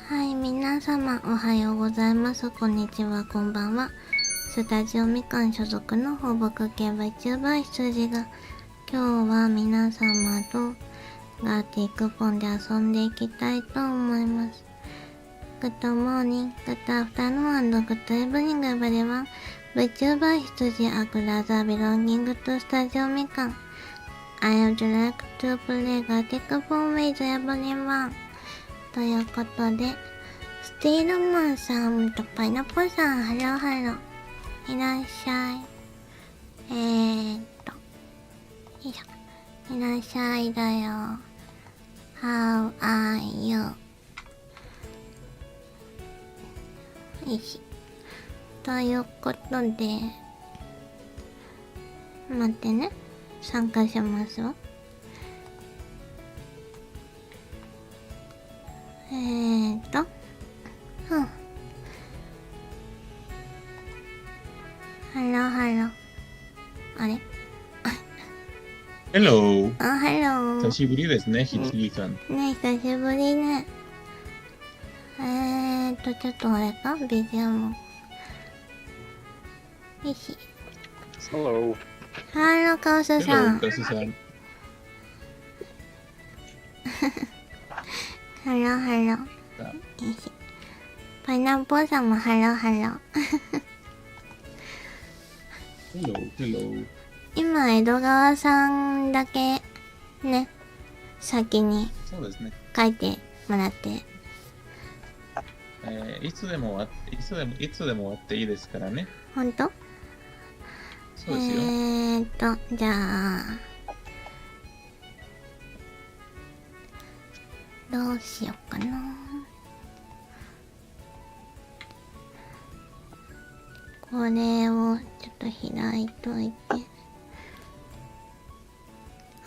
はい、皆様おはようございます。こんにちは、こんばんは。スタジオみかん所属の放牧系 VTuber 羊が今日は皆様とガーティックポンで遊んでいきたいと思います。グッドモーニング、グッドアフタヌーン&グッドイブニングエブリワン。VTuber 羊アクラザービロンギングとスタジオみかん。I would like to play ガーティックポン with everyone。ということで、スティールマンさんとパイナップルさん、ハローハロー。いらっしゃい。よいしょ。いらっしゃいだよ。How are you? よいしょ。ということで、待ってね。参加しますわ。ハローハロー。あれHello! あ、ハロー。久しぶりですね、ひつぎさん。ね、久しぶりね。ちょっとあれか ?BGM。よし。Hello. ハロー、カオスさ Hello, ん。カスさん。ハロー、ハロー。よし。パイナップルさんもハロー、ハロー。Hello, hello. 今、江戸川さんだけ、ね、先にそうですね。書いてもらって。いつでも終わっていいですからね。ほんと？そうですよ。じゃあ、どうしようかな。これをちょっと開いといて。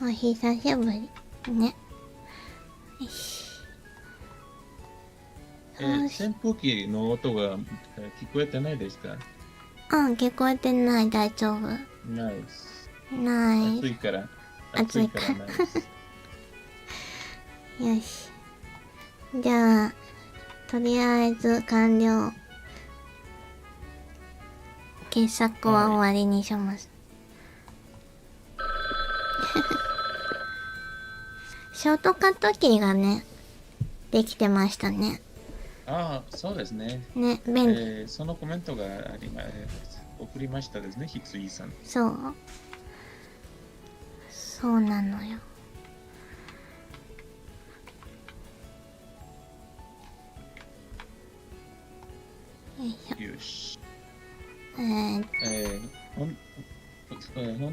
お久しぶり。ね。よし。扇風機の音が聞こえてないですか？うん、聞こえてない、大丈夫。ナイス。ない。暑いから。暑いからナイス。よし。じゃあ、とりあえず完了。傑作は終わりにします。ショートカットキーがね、できてましたね。ああ、そうですね。ね、便利。そのコメントが送りましたですね、ひつぎさん。そう。そうなのよ。よいしょ。よし。本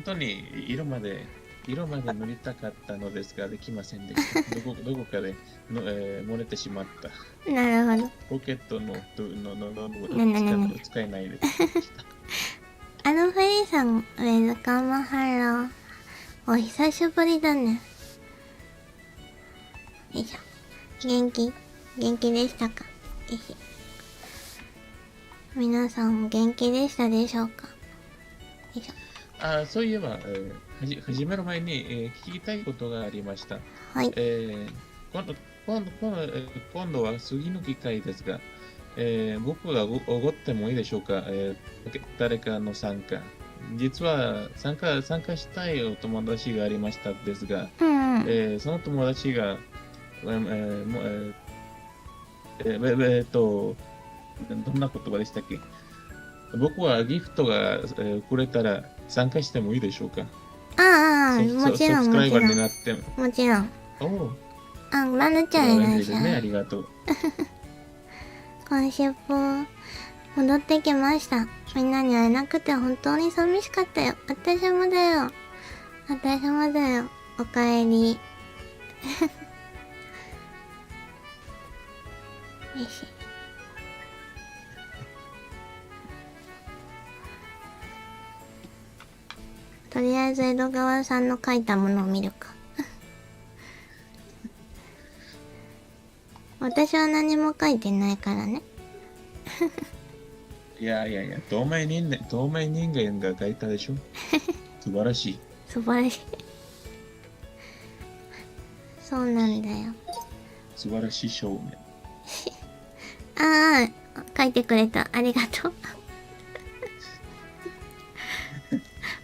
当に色まで塗りたかったのですができませんでした。どこかでの、漏れてしまった。なるほど。ポケットの使えないでフェリーさん、ウェルカムハロー。お久しぶりだね。よいしょ。元気でしたか？よいしょ。皆さん元気でしたでしょうか？よいしょ。そういえば、始める前に、聞きたいことがありました。はい。今度は次の機会ですが、僕がおごってもいいでしょうか、誰かの参加。実は参加したいお友達がありましたですが、その友達が、どんな言葉でしたっけ？僕はギフトが、くれたら参加してもいいでしょうか？もちろん、サブスクライバーになっても。もちろん。まるちゃんいらっしゃい。ありがとう。今週も戻ってきました。みんなに会えなくて本当に寂しかったよ。私もだよ。おかえり。よし。とりあえず江戸川さんの書いたものを見るか。私は何も書いてないからね。いや、透明人間が書いたでしょ。素晴らしい。そうなんだよ。素晴らしい少年。ああ、書いてくれた。ありがとう。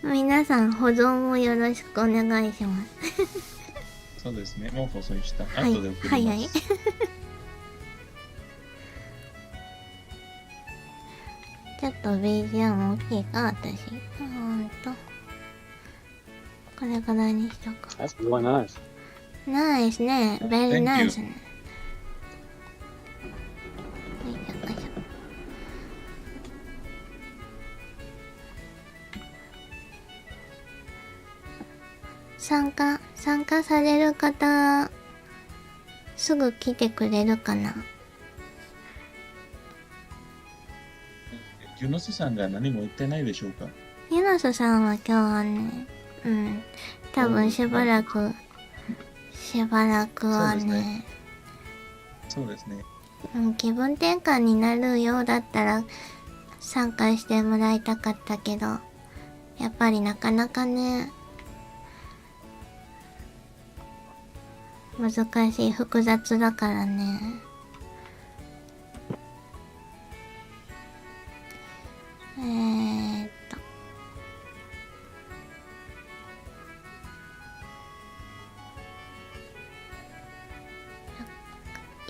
皆さん保存もよろしくお願いします。そうですね。もう放送した。はい後で送はいはい。ります。ちょっと BGM 大きいか、私。これぐらいにしとこ That's really nice. う。ナイスね。ベリー Thank ナ you イスね。よいしょよいしょ。参加される方、すぐ来てくれるかな。ユノスさんが何も言ってないでしょうか？ユノスさんは今日はね、多分しばらくはそうですねね、そうですね。気分転換になるようだったら参加してもらいたかったけど、やっぱりなかなかね、難しい、複雑だからね。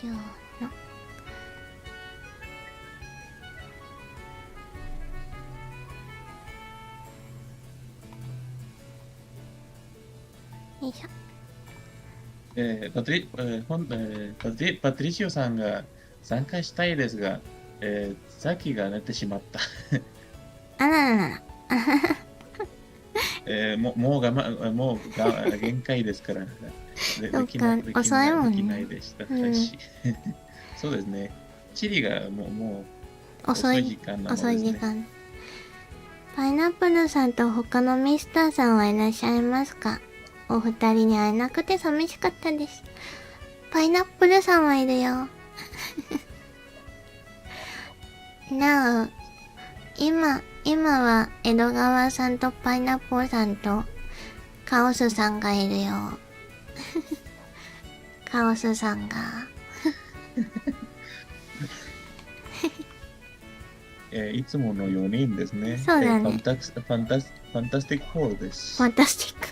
今日のよいしょ。パトリシオさんが参加したいですが、さっきが寝てしまった。あらららら。もう限界ですから。そっか遅いもんねできないでしたし。そうですね。チリがもう遅い遅い時間なのですね。遅い時間。パイナップルさんと他のミスターさんはいらっしゃいますか？お二人に会えなくて寂しかったです。パイナップルさんはいるよ。なお、今は江戸川さんとパイナップルさんとカオスさんがいるよ。カオスさんが。いつもの4人ですね。そうだねファンタスティック4です。ファンタスティック。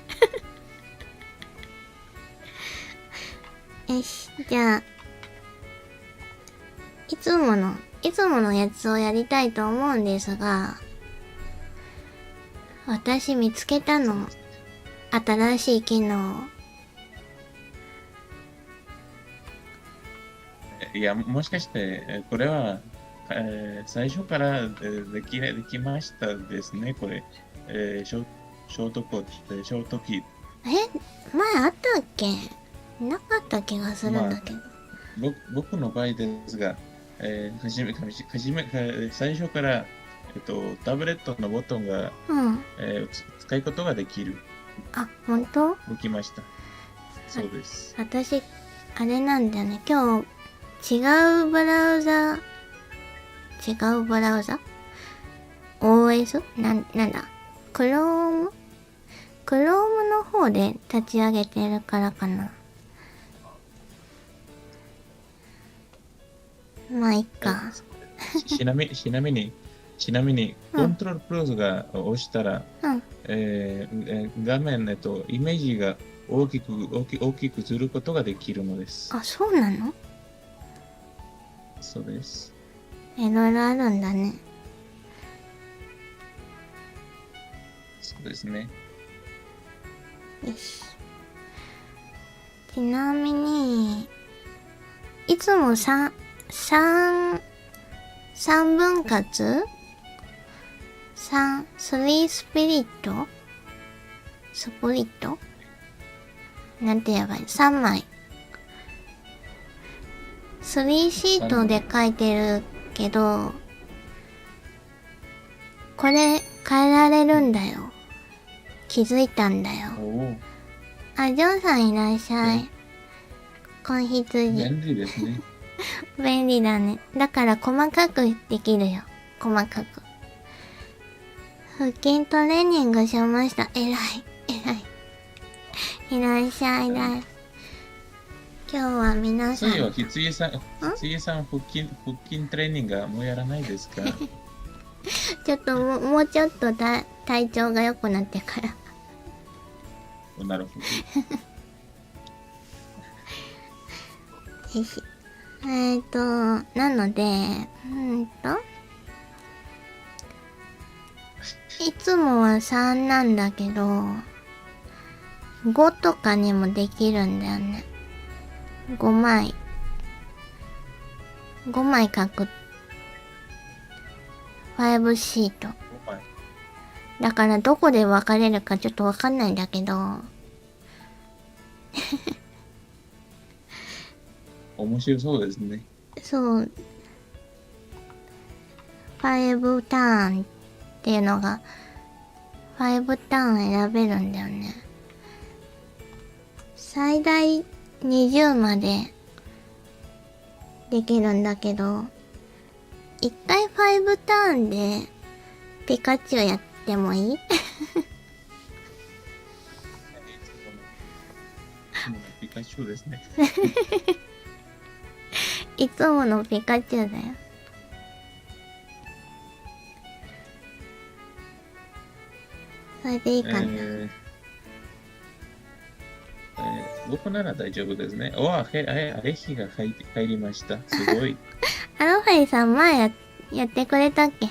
よし、じゃあ、いつものやつをやりたいと思うんですが、私見つけたの。新しい機能。いや、もしかして、これは、最初からできましたですね、これ。ショートキー。前あったっけ？なかった気がするんだけど。僕の場合ですが、最初から、タブレットのボタンが、使うことができる。あ、本当？起きました。そうです。私、あれなんだよね。今日、違うブラウザ ?OS? なんだ Chrome の方で立ち上げてるからかな。まあ、いっか。ちなみに、コントロールプロスが押したら、画面、イメージが大きくすることができるのです。あ、そうなの？そうです。いろいろあるんだね。そうですね。よし。ちなみに、いつも3分割3スピリットなんて言えばいい？ 3 枚。3シートで書いてるけど、これ変えられるんだよ。気づいたんだよ。あ、ジョンさんいらっしゃい。子羊。便利ですね。便利だね。だから細かくできるよ。細かく。腹筋トレーニングしました。偉い。いらっしゃい。今日は皆さん。次はきついさん腹筋トレーニングはもうやらないですか？ちょっともうちょっと体調が良くなってから。なるほど。なので、いつもは3なんだけど、5とかにもできるんだよね。5枚。5枚書く。5シート。だからどこで分かれるかちょっと分かんないんだけど。面白そうですね。そう。5ターンっていうのが、5ターン選べるんだよね。最大20までできるんだけど、一回5ターンでピカチュウやってもいい？ピカチュウですね。いつものピカチュウだよ。それでいいかな。僕なら大丈夫ですね。アレヒが入りました。すごい。アロフェイさん前やってくれたっけ？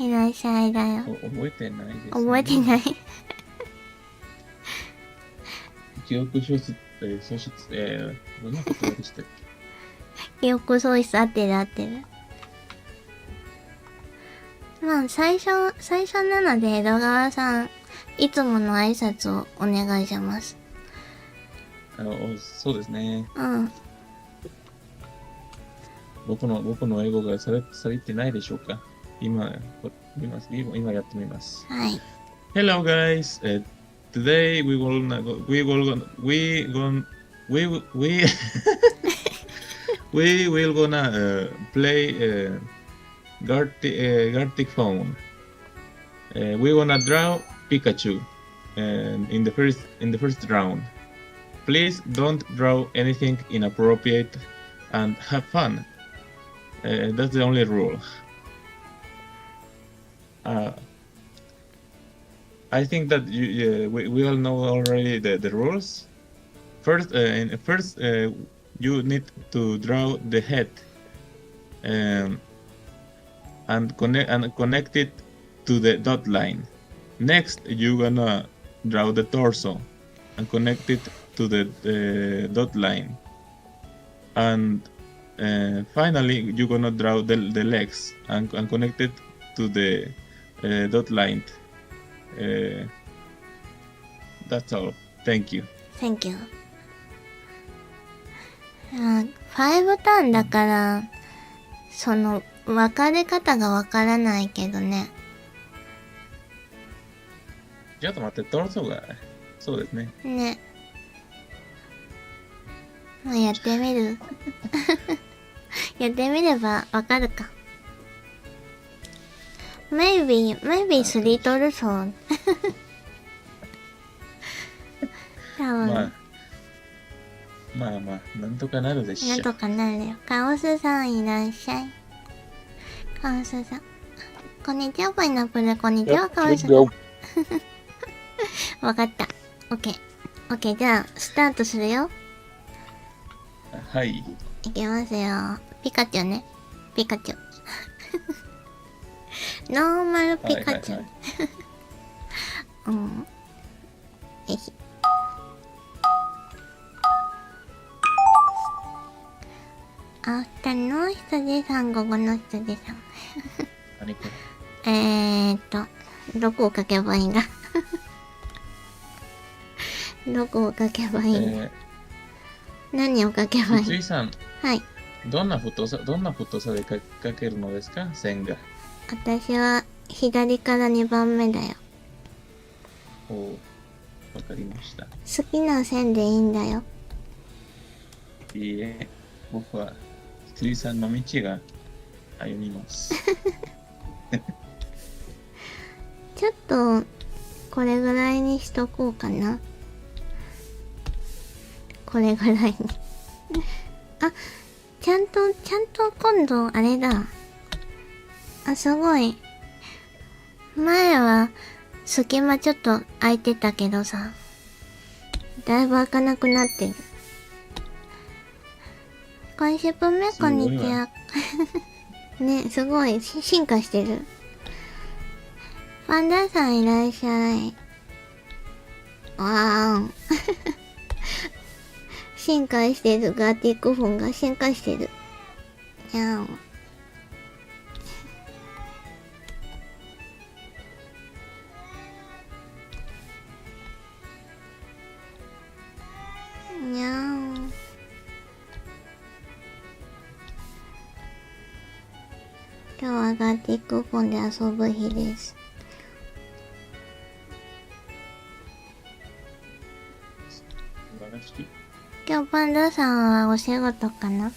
いらっしゃいだよ。覚えてないです、ね。覚えてない。記憶喪失、どんな言葉でしたっけ？記憶喪失合ってる。まあ、最初なので、江戸川さん、いつもの挨拶をお願いします。そうですね。うん。僕の英語がされてないでしょうか？今やってみます。はい。Hello guys. Today we will gonna play Gartic phone. We wanna draw Pikachu in the first round. Please don't draw anything inappropriate and have fun. That's the only rule. I think that we all know already the rules. First, you need to draw the head and connect it to the dot line. Next, you're gonna draw the torso and connect it to the dot line. And finally, you're gonna draw the legs and connect it to the dot line. That's all. Thank you. Thank you. 5ターンだから、その、分かれ方がわからないけどね。ちょっと待って、トルソが、そうですね。ね。まあ、やってみる。やってみればわかるか。Maybe 3トルソー。多分。まあ、なんとかなるでしょ。なんとかなるよ。カオスさんいらっしゃい。カオスさん。こんにちは、パイナップル。こんにちは、カオスさん。わかった。オッケー、じゃあ、スタートするよ。はい。いきますよ。ピカチュウね。ピカチュウ。ノーマルピカチュウ。うん。よいしょ。朝の羊さん、午後の羊さん。何これどこを書けばいいんだどこを書けばいいんだ、何を書けばいい？辻さん。はい。どんな太さで書けるのですか？線が。私は左から2番目だよ。わかりました。好きな線でいいんだよ。いいえ、僕は辻さんの道が歩みますちょっとこれぐらいにしとこうかな。これぐらいにあ、ちゃんと今度あれだ。あ、すごい。前は隙間ちょっと空いてたけどさ、だいぶ開かなくなってる。今週分目こんにちは。ね、すごい進化してる。パンダさんいらっしゃい。わーん。進化してる。ガーティックフォンが進化してる。にゃん。にゃん。今日はガーティックフォンで遊ぶ日です。素晴らしい。今日パンダさんはお仕事かな？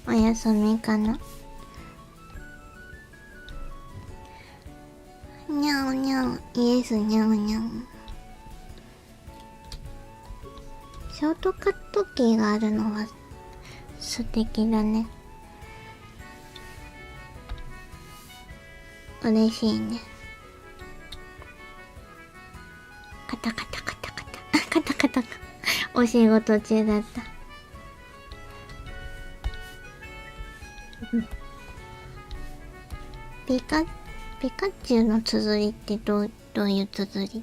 お休みかな？にゃおにゃお、イエスにゃおにゃお。ショートカットキーがあるのは素敵だね。嬉しいね。カタカタカタカタカタカタカお仕事中だった。ピカチュウの綴りってどういう綴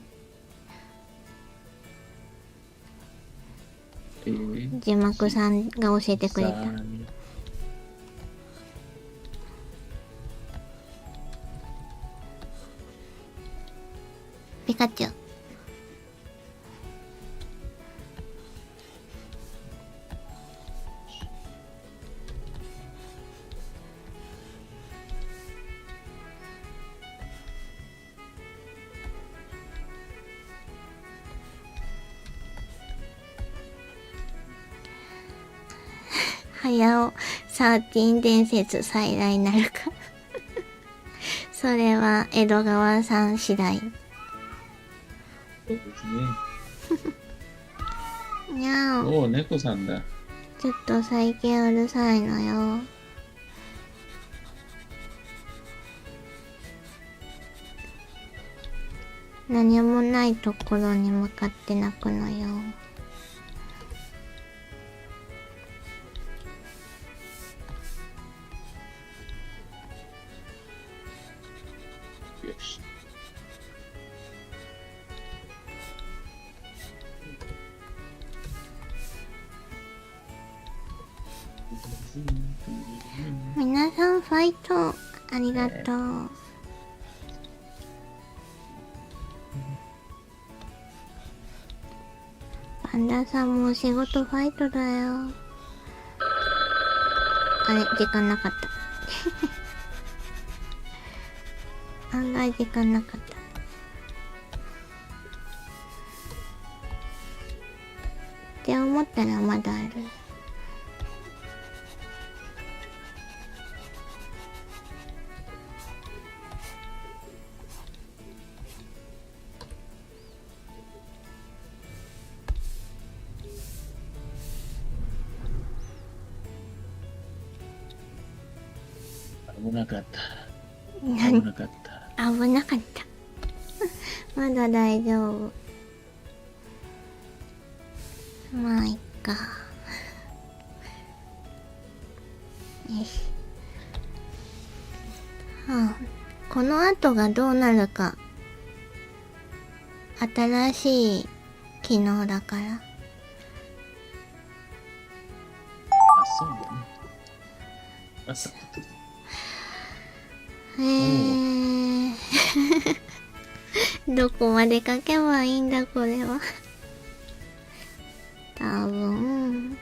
り？字幕さんが教えてくれた。ピカチュウ。早尾13伝説再来なるかそれは江戸川さん次第。そうですね。にゃお。おお、猫さんだ。ちょっと最近うるさいのよ。何もないところに向かって泣くのよ。よし。皆さんファイトありがとう。パンダさんもお仕事ファイトだよ。あれ、時間なかった。案外時間なかった。って思ったらまだある。危なかった。危なかった。危なかった。まだ大丈夫。まあいっか。よし。はあ、この後がどうなるか。新しい機能だから。あ、そうだね。あった。どこまで書けばいいんだこれは。多分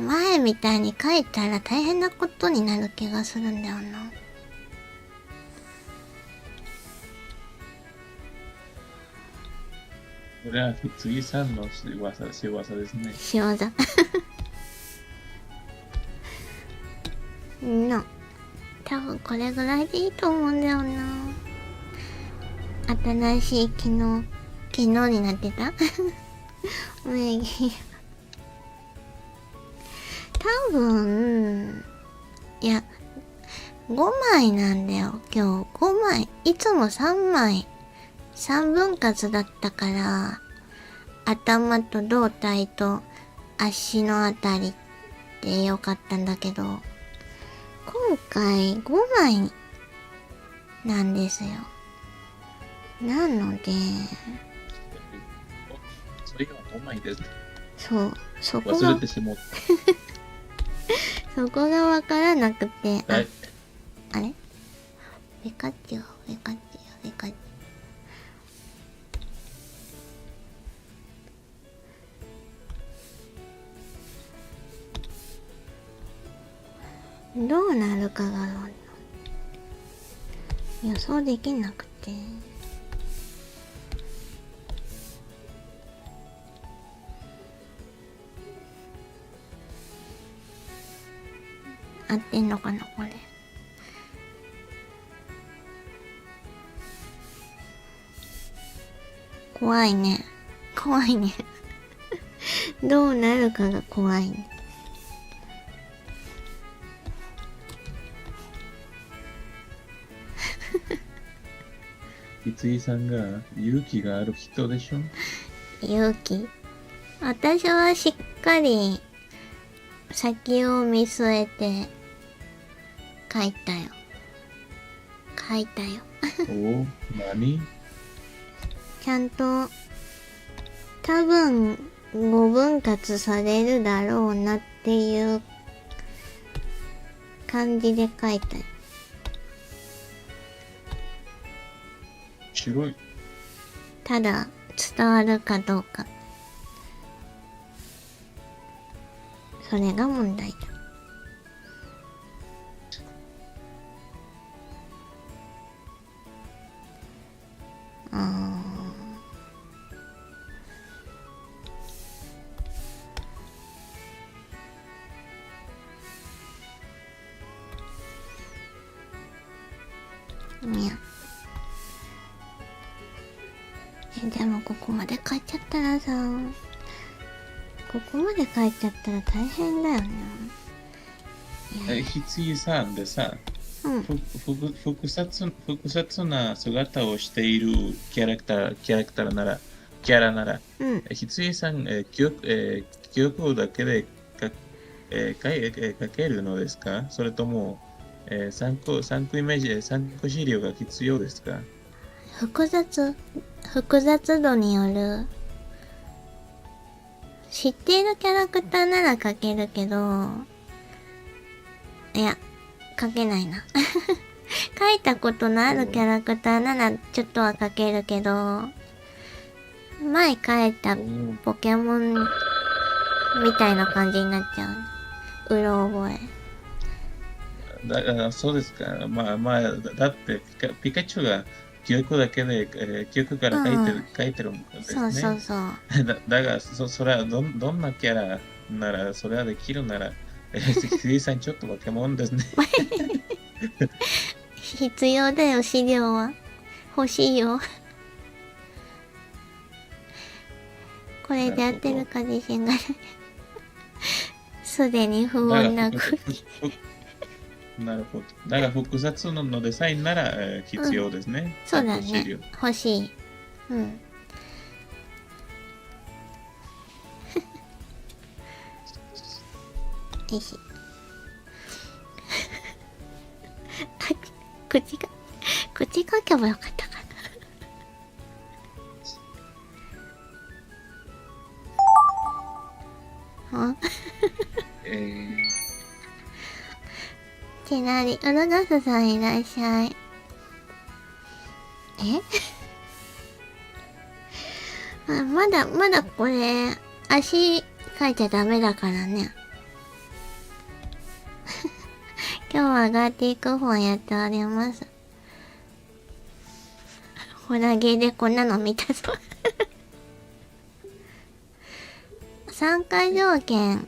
前みたいに書いたら大変なことになる気がするんだよな。これは次さんの仕業ですね。仕業の多分これぐらいでいいと思うんだよな。新しい機能昨日になってた名義多分、いや、5枚なんだよ、今日。5枚。いつも3枚。3分割だったから、頭と胴体と足のあたりでよかったんだけど、今回5枚なんですよ。なので、それが5枚です。そう、そこ忘がれてしまった。そこがわからなくて、はい。あれウェカチュウ、ウェカチュウ、ウェカチュウ。どうなるかが予想できなくて。合ってんのかなこれ。怖いね。怖いね。どうなるかが怖いね。三井さんが勇気がある人でしょ。勇気。私はしっかり先を見据えて書いたよ。書いたよ。おお、何？ちゃんと多分5分割されるだろうなっていう感じで書いたよ。白い。ただ伝わるかどうか。それが問題だ。いや。でもここまで書いちゃったらさ、ここまで書いちゃったら大変だよね。三井さんでさ、うん。複雑な姿をしているキャラクターなら、キャラなら、うん。三井さん、記憶だけで書けるのですか？それとも、参考イメージ、参考資料が必要ですか？複雑度による。知っているキャラクターなら書けるけど、いや、書けないな。書いたことのあるキャラクターならちょっとは書けるけど、前書いたポケモンみたいな感じになっちゃう。うろ覚え。そうですか。まあ、だってピカチュウが記憶だけで、記憶から書いてるんですね。そうそう。だが、それはどんなキャラなら、それはできるなら、杉井さんちょっとポケモンですね。必要だよ、資料は。欲しいよ。これでやってるか自信がない。すでに不穏な空気。なるほど。だが複雑のデザインなら、必要ですね。そうだね。欲しい。うん。よし。口書けばよかったかな。きなり、ウルガスさんいらっしゃい。まだこれ、足書いちゃダメだからね。今日はガーティークフォンやっております。ホラゲーでこんなの見たぞ。参加条件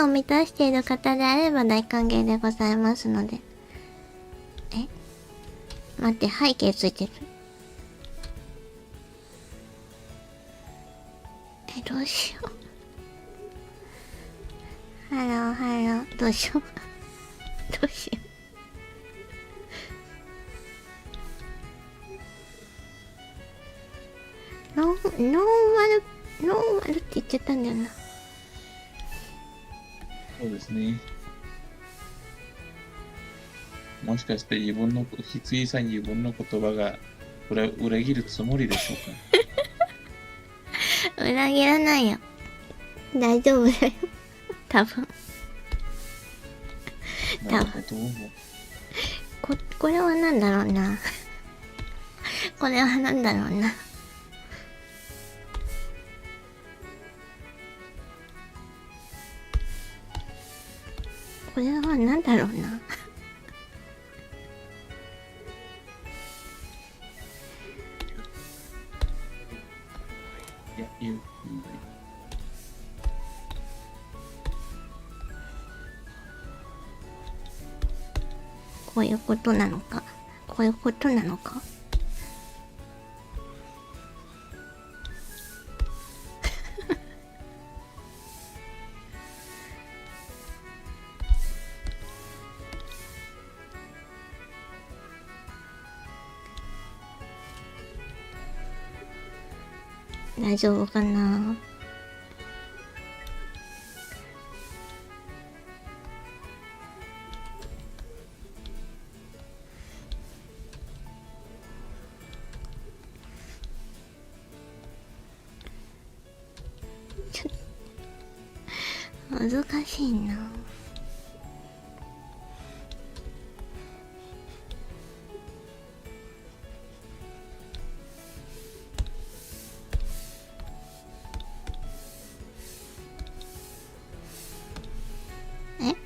を満たしている方であれば大歓迎でございますので。待って、背景ついてる。どうしよう。ハローハロー。どうしよう。どうしよう。ノーマルって言っちゃったんだよな。そうですね。もしかしてひついさん自分の言葉が裏切るつもりでしょうか。裏切らないよ。大丈夫だよ。多分。なるほど。これはなんだろうな。これはなんだろうな。これはなんだろうな。いや、言う。こういうことなのか。こういうことなのか。大丈夫かな。難しいな。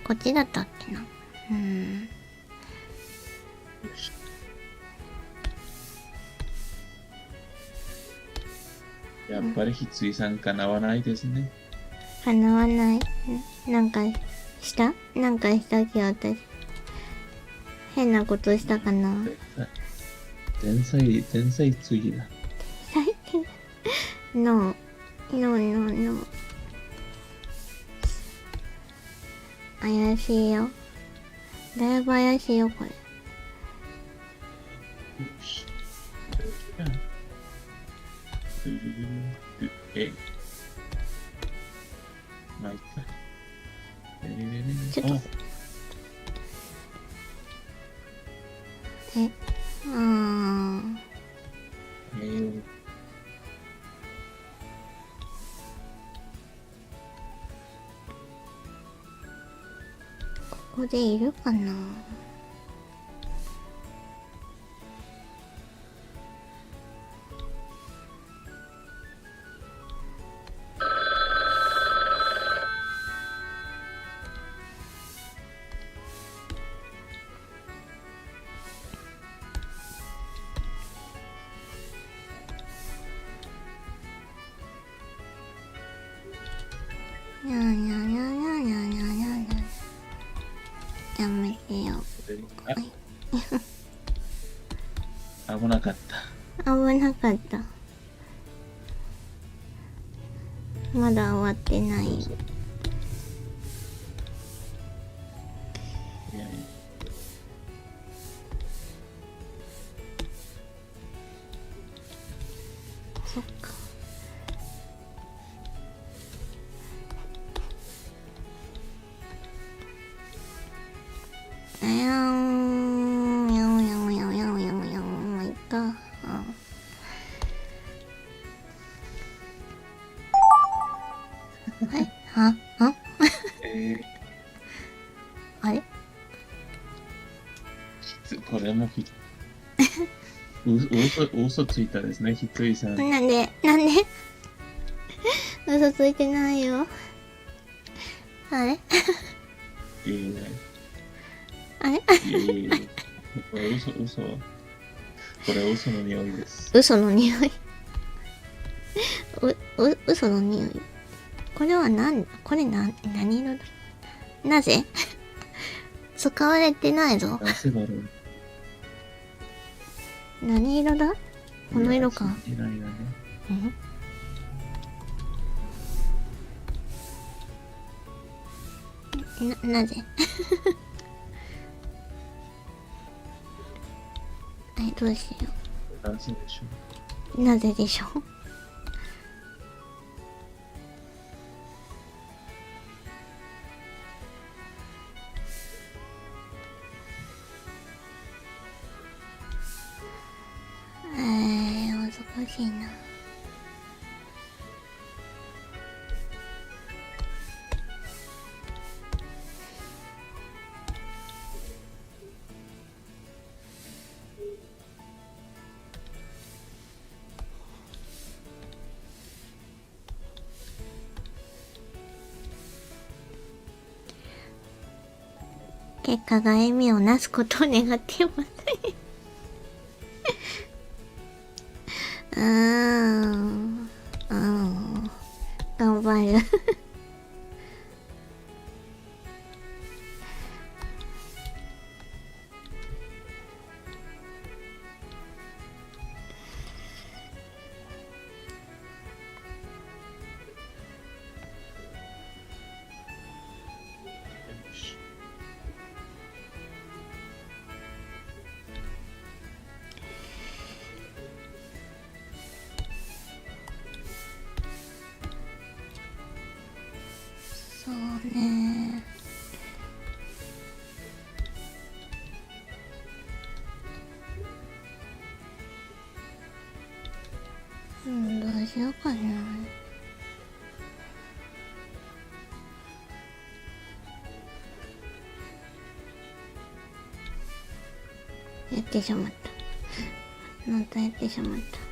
こっちだったっけな。やっぱりひついさんかなわないですね。かなわない。なんかしたっけ私。変なことしたかな。天才次だ。ノー。怪しいよ。だいぶ怪しいよ、これ。よし。まあいっか。ちょっと。ここでいるかな。やめてよ。危なかった。危なかった。まだ終わってない。いやいや。そっか。まあ、いっか。あれこれも嘘ついたですね、ひついさん。なんで嘘ついてないよ。あれあれいやこれ嘘。これ嘘の匂いです。嘘の匂い。嘘の匂い。これは何色だ。なぜ使われてないぞ。なぜだろう。何色だ。この色か。信じないだね。なぜどうしよなぜでしょう。なぜでしょう。難しいな。結果が笑みをなすことを願っています頑張るそうね。どうしようかな。やってしまった。またやってしまった。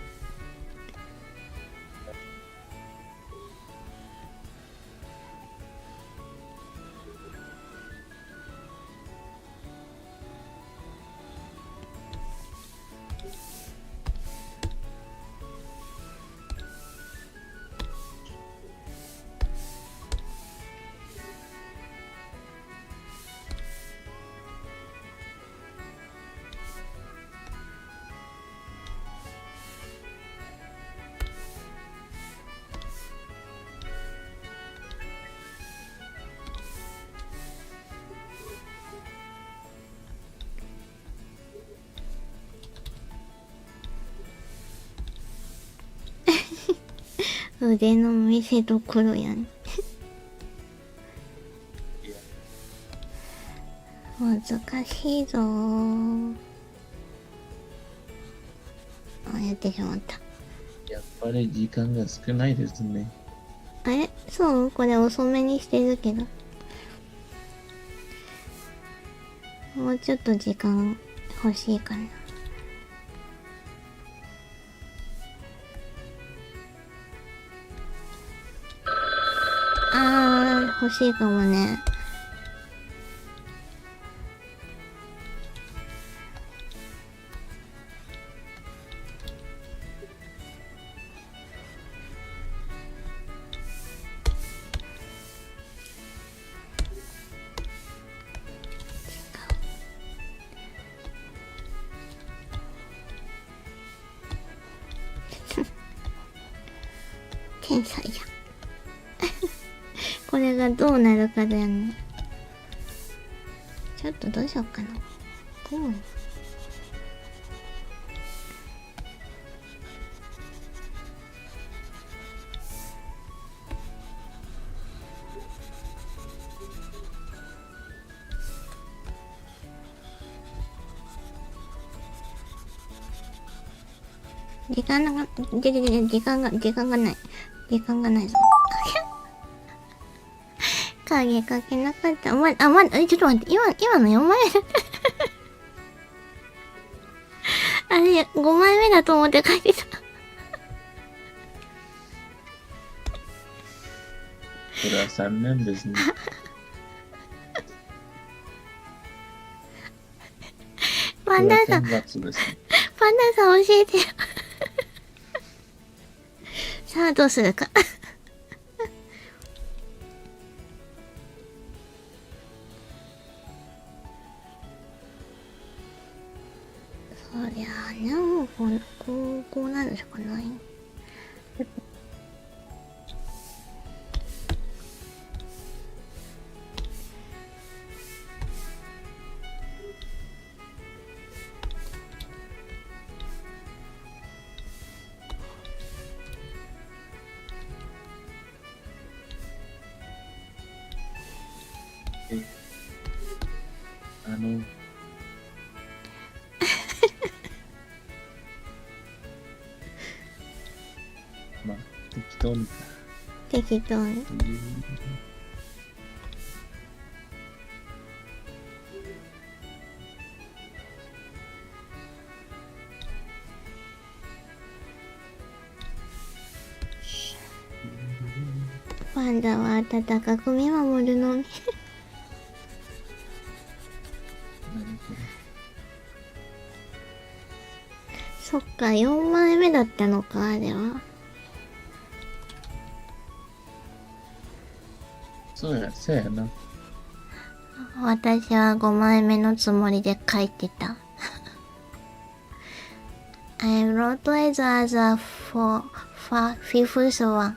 腕の見せ所やん難しいぞー。やってしまった。やっぱり時間が少ないですね。そう？これ遅めにしてるけど。もうちょっと時間欲しいかな。欲しいかもね。天才やこれがどうなるかだよね。ちょっとどうしようかな。時間がない。時間がないぞ。影かけなかった。ちょっと待って、今の4枚目あれ、5枚目だと思って書いてた。これは3年ですね。パンダさん、パンダさん教えてよさあ、どうするかそりゃあね、もうこうなるしかない。まあ、適当にか。適当に。パンダは温かく見守るのみ。そっか、4枚目だったのか、あれは。そうやな。私は5枚目のつもりで書いてた。I wrote it as a fifth one.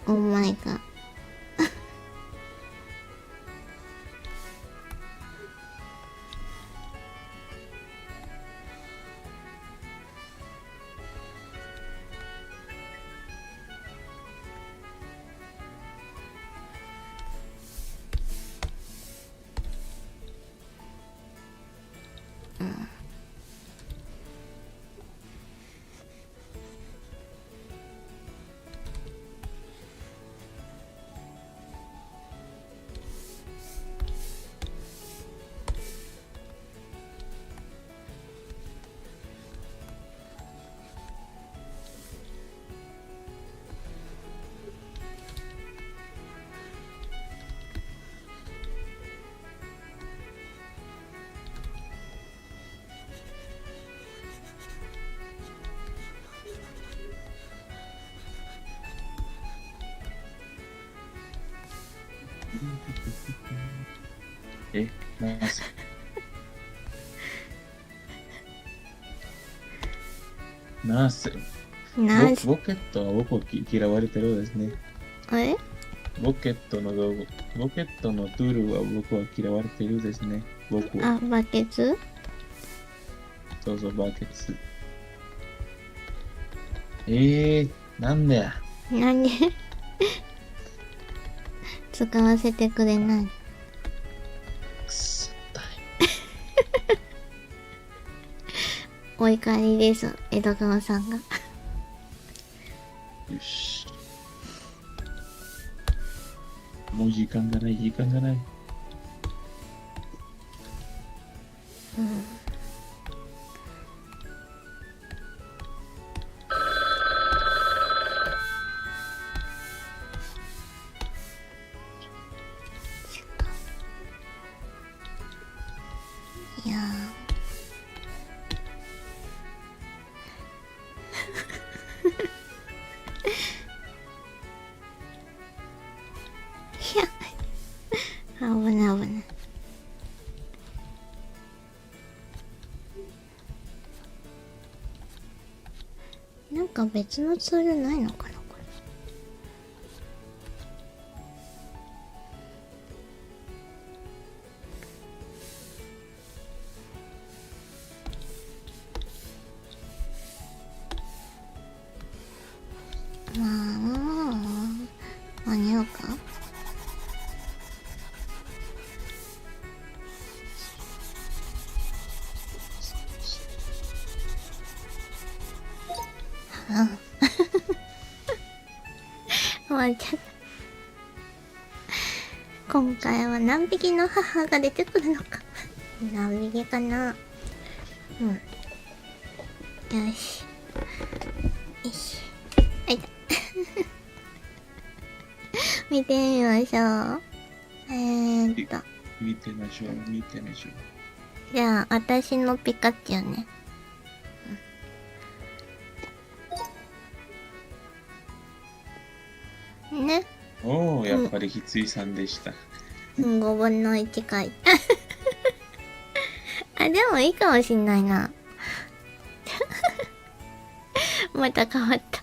Oh my god. ナース。ナース。ボケットは僕を嫌われてるですね。ボケットのトゥールは僕は嫌われてるですね。僕は。あ、バケツ？そうそう、バケツ。なんでや。なんで使わせてくれない。くそったい。お怒りです、江戸川さんが。よし。もう時間がない。いや危ない。なんか別のツールないのかな、これ。まあ、間に合うか。終わっちゃった。今回は何匹の母が出てくるのか。何匹かな。よし。はいた。見てみましょう。見てみましょう。じゃあ、私のピカチュウね。ね。おー、やっぱりひついさんでした。5分の1書いた。あ、でもいいかもしんないな。また変わった。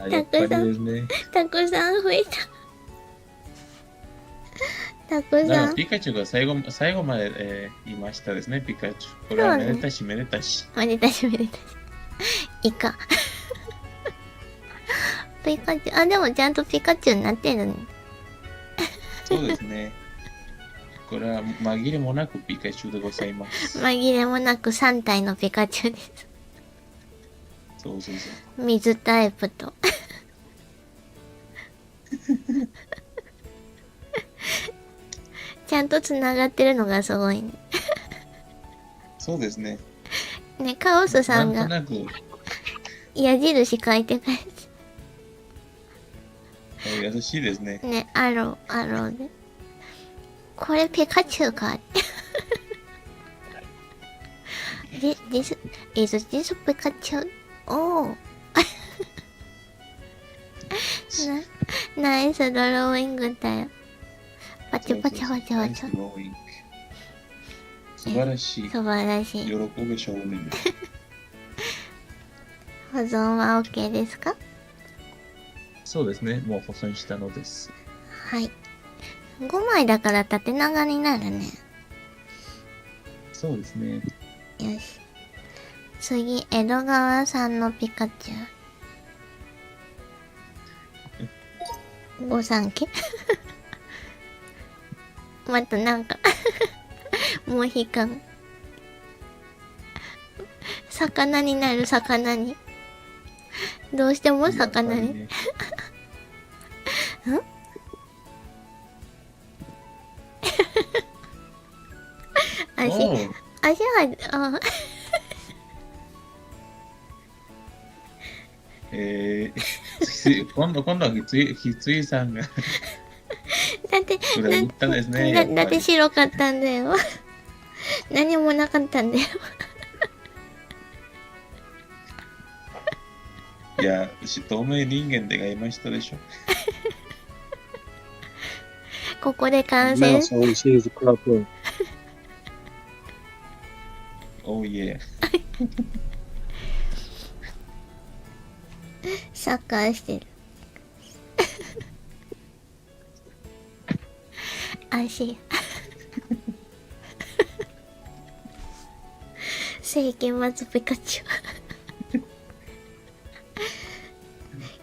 やっぱりですね。たくさん増えた。たくだからさん。ピカチュウが最後まで、いましたですね、ピカチュウ。これはめでたしめでたし。めでたしめでたし。イカ。ピカチュウ、あ、でもちゃんとピカチュウになってるね。そうですね。これは紛れもなくピカチュウでございます。紛れもなく3体のピカチュウです。そうそうそう。水タイプと。ちゃんとつながってるのがすごいね。そうですね。ね、カオスさんがなんとなく、矢印書いてくれて。優しいですね。ね、アローで。これピカチュウか。this is Pikachu? おー。ナイスドローイングだよ。パチパチパチパチ。素晴らしい。素晴らしい。喜ぶ少年。保存は OK ですか？そうですね。もう保存したのです。はい。5枚だから縦長になるね。そうですね。よし。次、江戸川さんのピカチュウ。御三家またなんかもう引かん。魚になる、魚に。どうしても魚に。ね、足は、あ今度はひついさんがだって、これ言ったんですね。だって白かったんだよ。何もなかったんだよ。いや、透明人間でがいましたでしょ。ここで完 Now 成。 so she's purple. Oh yeah. サッカーしてる。足。世紀末ピカチュウ。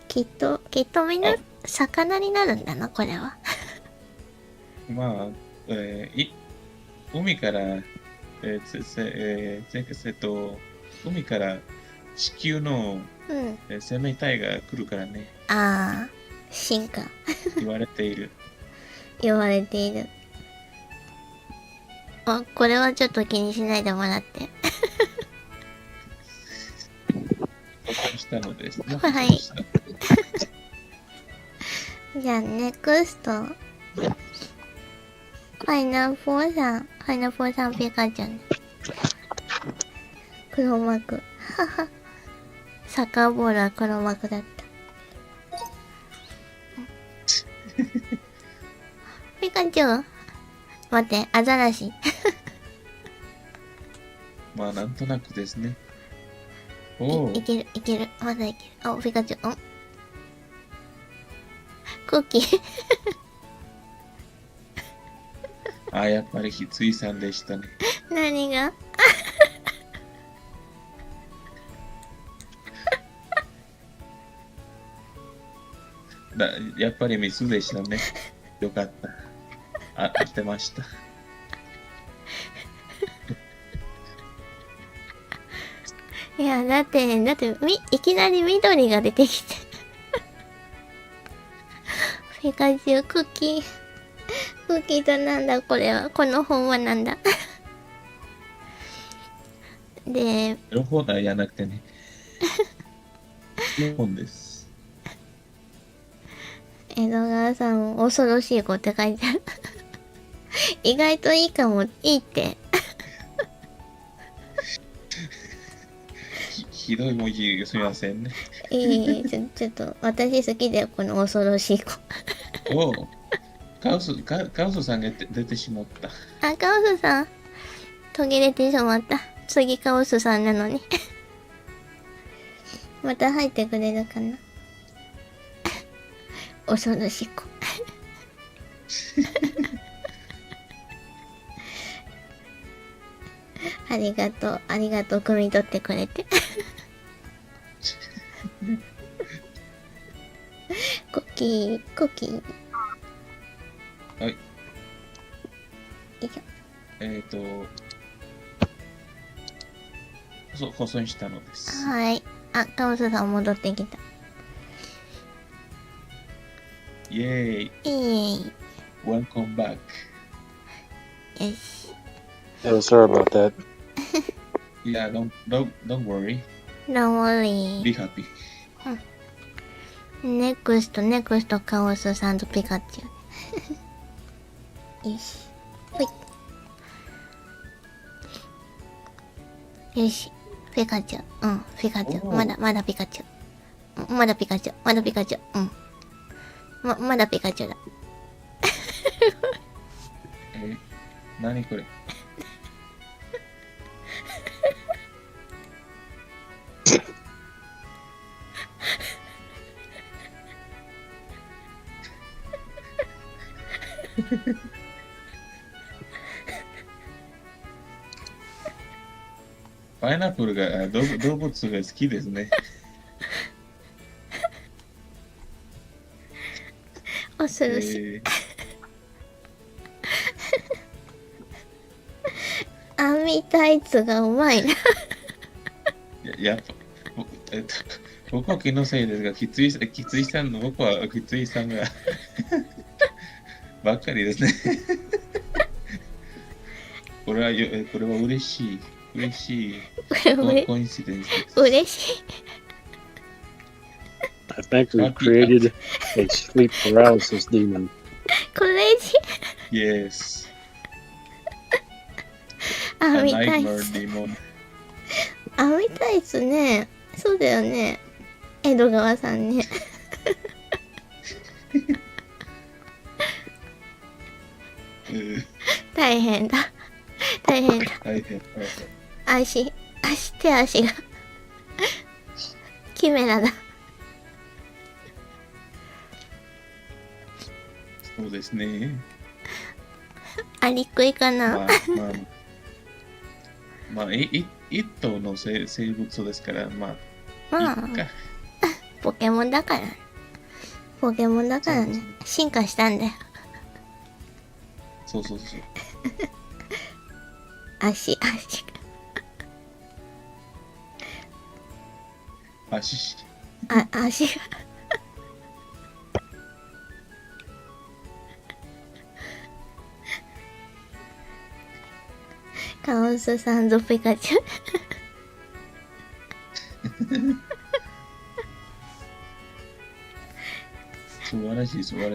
きっとみんな魚になるんだな、これは。まあ、海から、海から地球の、生命体が来るからね。ああ、進化。言われている。言われている。あ、これはちょっと気にしないでもらって。保存したのですね。はい。じゃあ、ネクスト。ファイナフォーさんピカチュウね。黒幕。はは。サッカーボールは黒幕だった。ピカチュウ待って、アザラシ。まあ、なんとなくですね。おいける。まだいける。お、ピカチュウ。クッキー。あ、やっぱりひついさんでしたね。何がやっぱりミスでしたね。よかった。合ってました。いや、だっていきなり緑が出てきて。ピカチュウ、クッキーとなんだこれは。この本はなんだ。で、両方じゃなくてね。本です。江戸川さん、恐ろしい子って書いてある。意外といいかも、いいって。ひどい文字すみませんね。ちょっと、私好きだよ、この恐ろしい子。おう、カウスさんが出てしまった。あ、カオスさん、途切れてしまった。次カオスさんなのに。また入ってくれるかな。恐ろしい子。ありがとう、ありがとう、汲み取ってくれて。コキー、コキー。よはい。いしょ。保存したのです。はい。あ、カオスさん戻ってきた。イェーイ。Welcome back. よし。Yeah, sorry about that. Yeah, don't worry. Don't worry. Be happy. ネクストカオスさんとピカチュウ。よし。ほい。よし。ピカチュウ。うん、ピカチュウ。まだピカチュウ。まだピカチュウ。うん。まだピカチュウだ。何これ。パイナップルが動物が好きですね。恐ろしい。網タイツがうまいな。やっぱ、僕は気のせいですが、きついさんの、僕はきついさんがばっかりですね。これは嬉しい。コインシデンスです。嬉しい。I think we created a sleep paralysis demon. これじ。Yes. 網 A タイ nightmare ツ。 demon. 網タイツね。そうだよね。江戸川さんね。大変だ。大変。手足がキメラだ。そうですね。アリクイかな。まあ、一頭の生物ですから、まあ、ポケモンだからね。進化したんだよ。そう。足が。カオスさんとピカチュウ。素晴らしい。素晴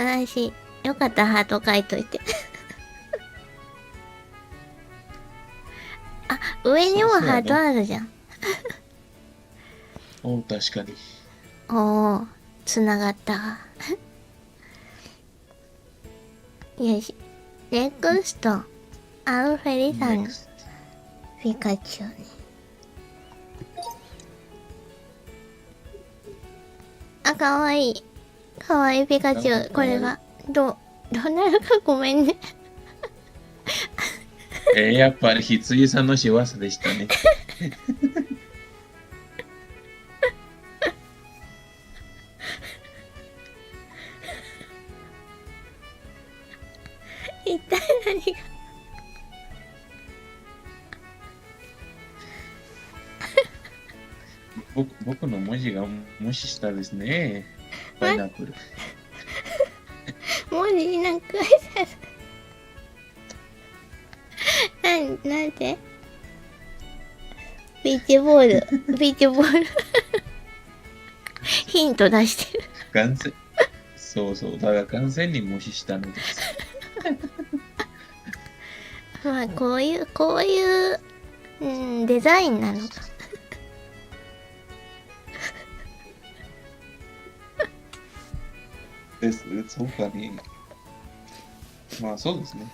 らしい。よかったハート書いといて。あ、上にもハートあるじゃん。お、確かに。おー、つながったわ。よし。ネクスト。アルフェリさんのピカチュウね。あ、かわいい。かわいいピカチュウ。これは、どうなるかごめんね。やっぱり羊さんの仕業でしたね。一体何が。僕の文字が無視したですね。パイナップル。文字なんか書いてある。なんてビーチボール。ヒント出してる。そう。だから完全に無視したのです。まあ、こういう、デザインなのか。そうかね。まあ、そうですね。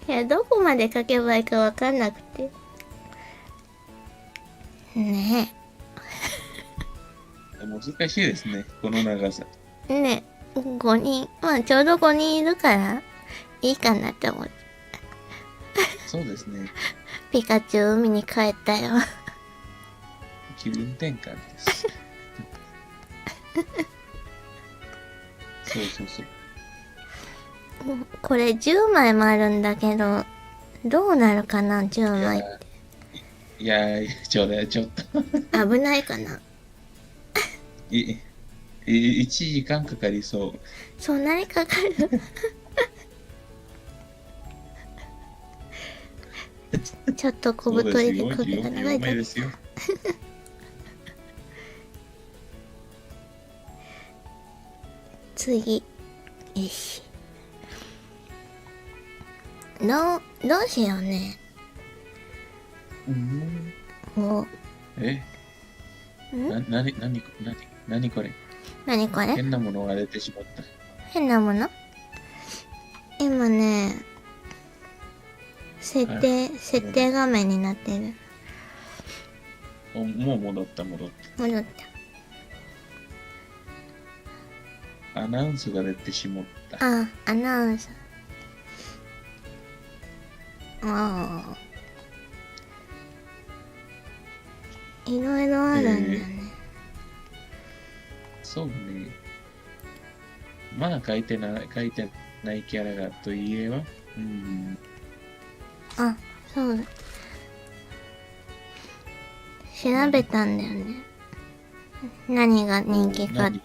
いや、どこまで書けばいいかわかんなくて。ね難しいですね、この長さ。5人。まあ、ちょうど5人いるから、いいかなって思って。そうですね。ピカチュウ海に帰ったよ。気分転換です。そうそうそう。これ10枚もあるんだけど、どうなるかな、10枚って。いやー、ちょっと危ないかな。1時間かかりそう。そんなにかかるちょっと小太りで首が長いだけ。ですよ。次。よし。どうしようね。お。えなにこれ何これ？変なものが出てしまった。変なもの？今ね、設定画面になってる。もう戻った。戻った。アナウンスが出てしまった。あ、アナウンス。ああ。いろいろあるんだね。そうね。まだ書いてないキャラがといえば、あ、そうだ。調べたんだよね。何が人気かって。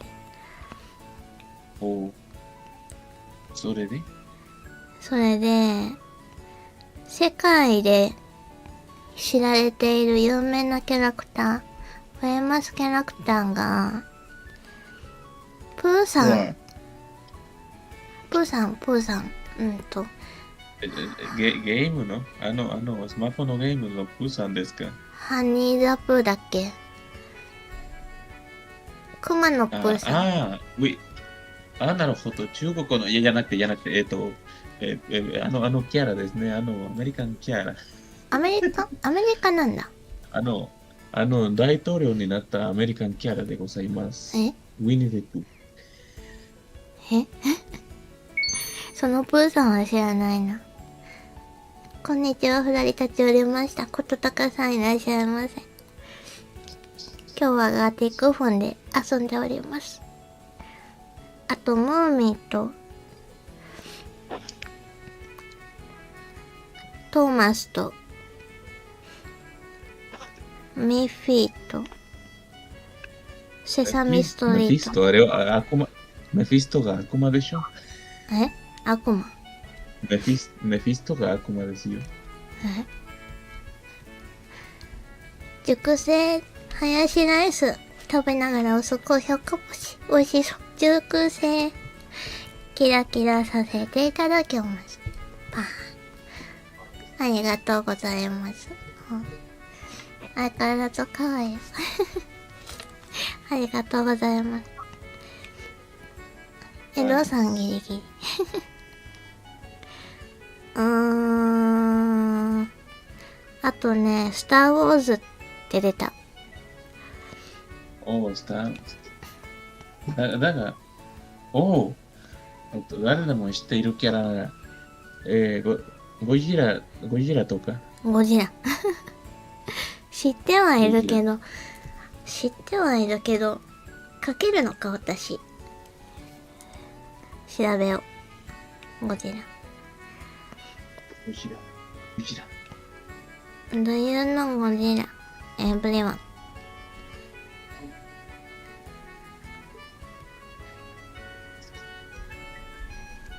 それで世界で知られている有名なキャラクター、フェイマスキャラクターが、プーさん。ゲームのスマホのゲームのプーさんですか？ハニーザプーだっけ？クマのプーさん。なるほど。中国の、じゃなくて、あのキャラですね。アメリカンキャラ。アメリカなんだ。大統領になったアメリカンキャラでございます。ウィニー・プー。そのプーさんは知らないな。こんにちは、ふらり立ち寄りました。ことたかさんいらっしゃいませ。今日はガーティックフォンで遊んでおります。あと、ムーミンと、トーマスと、ミッフィーと、セサミストリート。メフィスト、あれは悪魔。メフィストが悪魔でしょ？悪魔。メフィストが悪魔ですよ。熟成ハヤシライス食べながらおそこひょっか星美味しそう。熟成キラキラさせていただきます。ありがとうございます。相変わらず可愛いありがとうございます。エロさんギリギリあとね、スターウォーズって出た。スターウォーズ。だが、誰でも知っているキャラが、ゴジラとか。ゴジラ。知ってはいるけど、書けるのか私。調べよう。ゴジラ。Do you know ゴジラ everyone?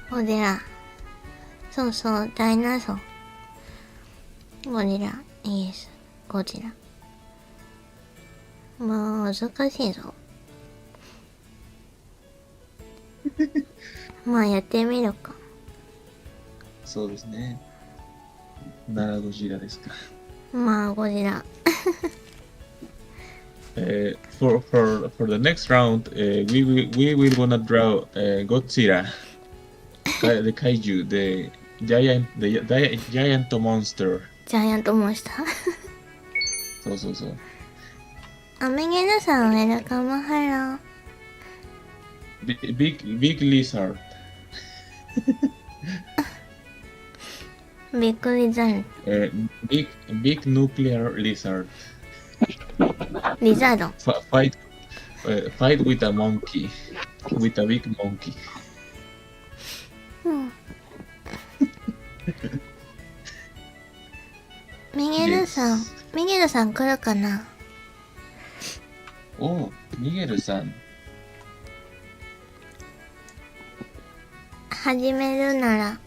ゴジラ。そうそう、ダイナソー。ゴジラ、イエス、ゴジラ。難しいぞ。まあやってみるか。そうですね。ならゴジラですか。まあゴジラ。For the next round, we will gonna draw Godzilla, the kaiju, the giant monster. ジャイアントモンスター。そう。アメゲナさん、ウェルカムハロー。Big lizard. Big lizard. Big nuclear lizard. Lizard. Fight with a monkey. With a big monkey. うん。ミゲルさん、ミゲルさん来るかな？おう、ミゲルさん。始めるなら、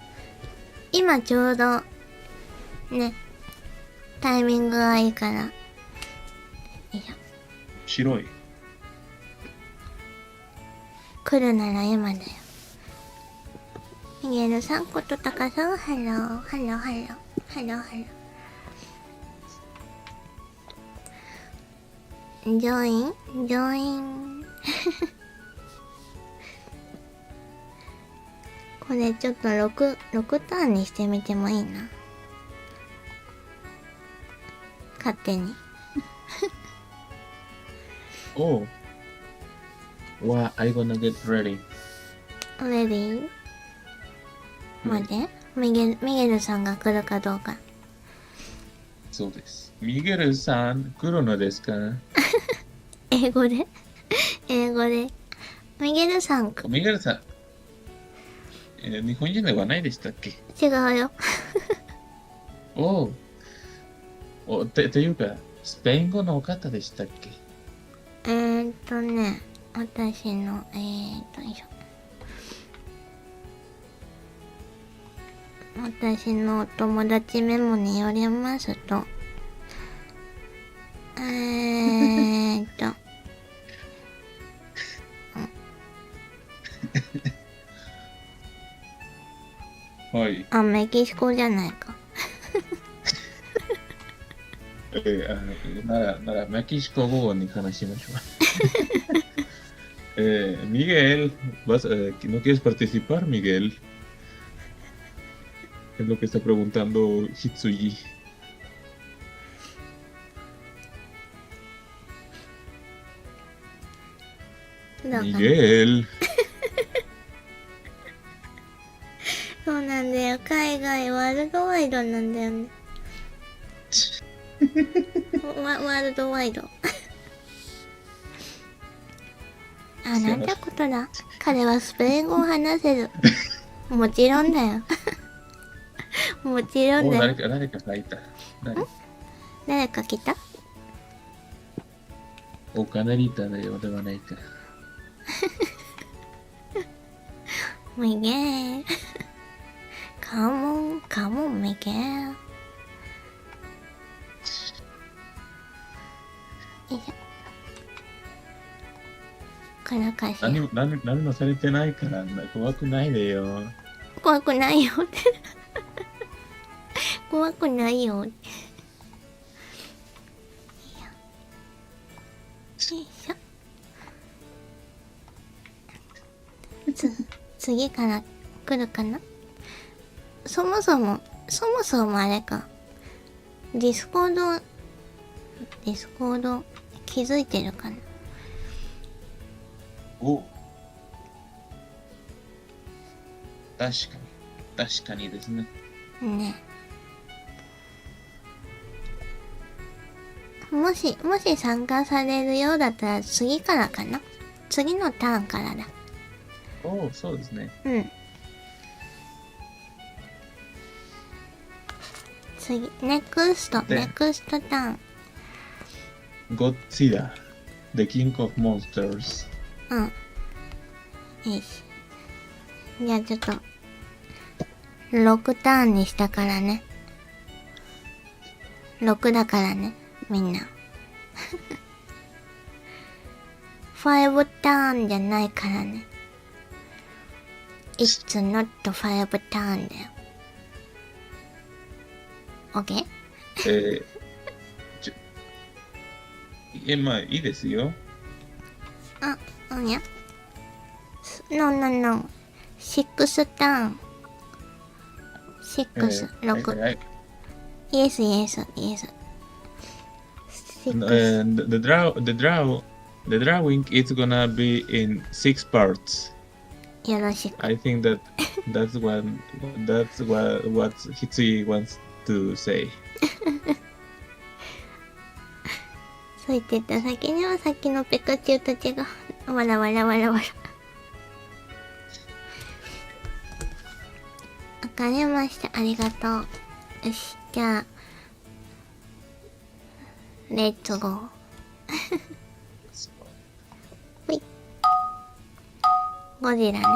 今ちょうど、ね、タイミングがいいから。よいしょ。白い。来るなら今だよ。ミゲルさん、ことたかさん、ハロー、ハロー、ハロー、ハロー、ハロー。ジョインジョインこれちょっと6ターンにしてみてもいいな。勝手に。おう。Well, I'm gonna get ready. Ready? 待って、ミゲルさんが来るかどうか。そうです。ミゲルさん、来るのですか？英語で英語で。ミゲルさん、ミゲルさん、日本人ではないでしたっけ？違うよ。おう。ていうか、スペイン語のお方でしたっけ？私の、よいしょ。私のお友達メモによりますと、はい。あ、メキシコじゃないか。なら、メキシコ語に話しましょう。Miguel, ¿no quieres participar, Miguel? Es lo que está preguntando Hitsuji. Miguel. そうなんだよ。海外ワールドワイドなんだよね。ワールドワイド。あ、なんてことだ。彼はスペイン語を話せる。もちろんだよ。もちろんだよ。誰か書いた。誰か来た？おかなりだよではないか。ミゲル。Come on, Miguel. よいしょ。この歌詞。何もされてないから怖くないでよ。怖くないよ。怖くないよ。よいしょ。次から来るかな。そもそもあれか。ディスコード気づいてるかな。お、確かにですね。ね。もし参加されるようだったら次からかな。次のターンからだ。お、そうですね。うん。次、ネクストターン。Godzilla, the King of Monsters. うん。よし。じゃあちょっと、6ターンにしたからね。6だからね、みんな。5ターンじゃないからね。It's not 5ターンだよ。OK？ まあいいですよ。いや。No. 6ターン。6、6。Yes. 6. The drawing is gonna be in 6 parts. よろしく。 I think that's what Hitsui wants to say. そう言ってた先にはさっきのペカチュウたちがわらわらわらわら。わかりました。ありがとう。よし、じゃあレッツゴー。ほい。ゴジラね。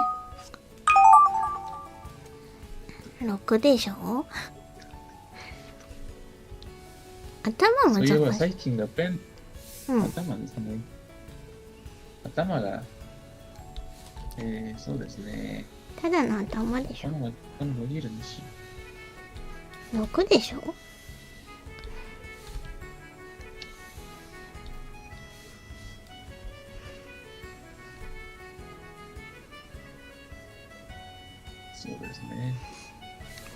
6でしょ。頭もそういえばちょっと。最近がペン、うん。頭ですね。頭が、そうですね。ただの頭でしょ。頭が伸びるんですよ。6でしょ。そうですね。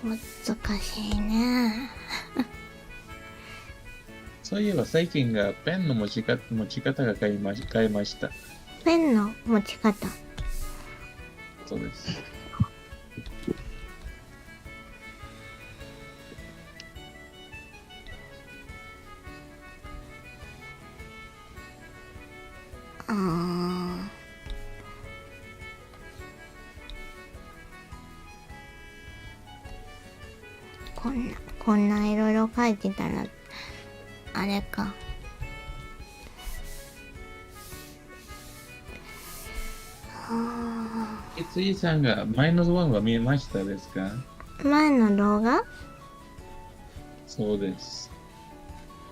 難しいね。そういえば最近がペンの持ち方が変えました。ペンの持ち方。そうです。こんないろいろ書いてたらあれか。ついさんがマイナスワンは見えましたですか？前の動画？そうです。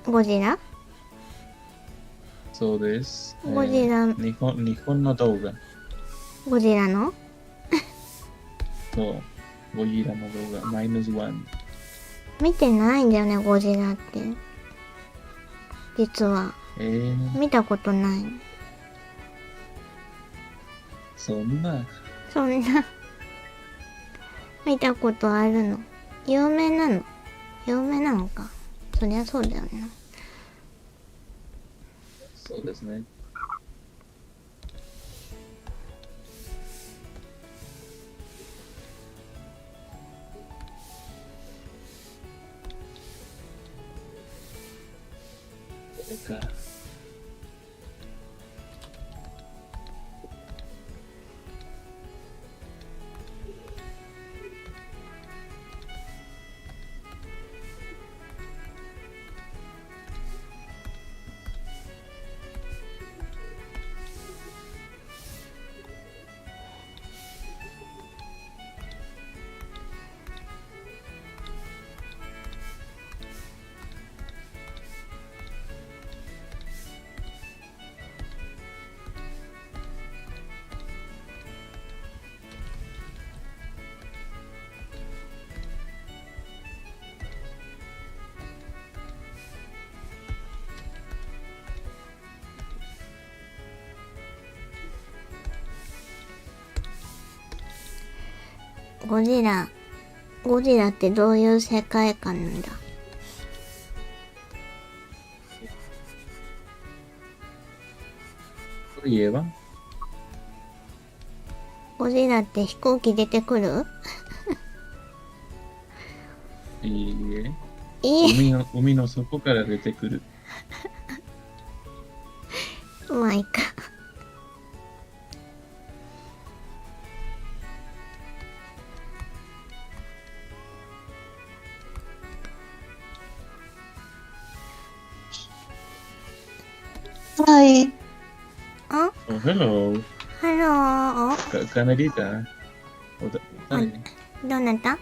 ゴジラ？そうです。ゴジラ、日本の動画。ゴジラの？そう。ゴジラの動画、マイナスワン。見てないんだよね、ゴジラって。実は。見たことない。そんな。見たことあるの。有名なの？有名なのか。そりゃそうだよね。そうですね。これか。ゴジラってどういう世界観なんだ？そういえばゴジラって飛行機出てくる？いいえ。海の底から出てくる。まあいいか。Hi. Oh, hello. hello. Canelita. 誰？どなた？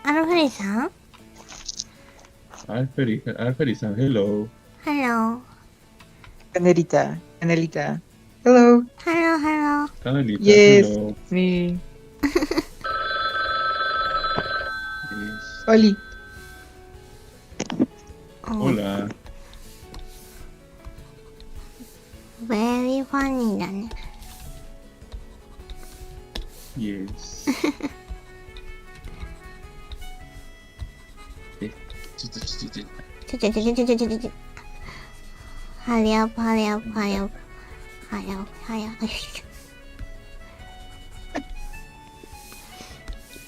アルフレさん？アルフェリさん、hello. Hello. Canelita. Hello. Hello. Canelita, Yes, hello. me. Yes. Oli. Hola. Very funny だね。Yes. ちょ。Hurry up.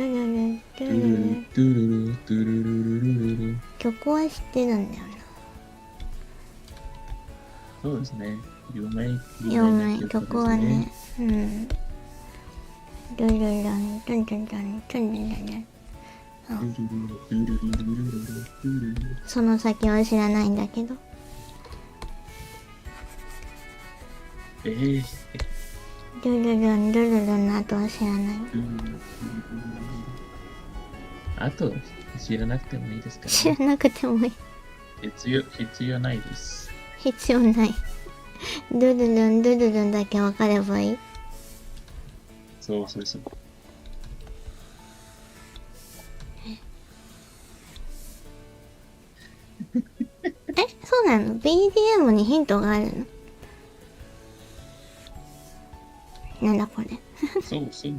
トゥルルトゥルルトゥルルルルルル。曲は知ってるんだよな。そうですね。有名名な曲はね。うん。ルルラン、トゥントゥントゥン、トゥントゥントゥントゥン。トゥルルトゥルルルルルルトゥルル。その先は知らないんだけど。ルルルン、ルルルンの後は知らない。あと、知らなくてもいいですから、知らなくてもいい。必要ないです。必要ない。ルルルン、ルルルンだけ分かればいい。そうそうそう。そうなの？ BGM にヒントがあるの？なんだこれ。そうそうね。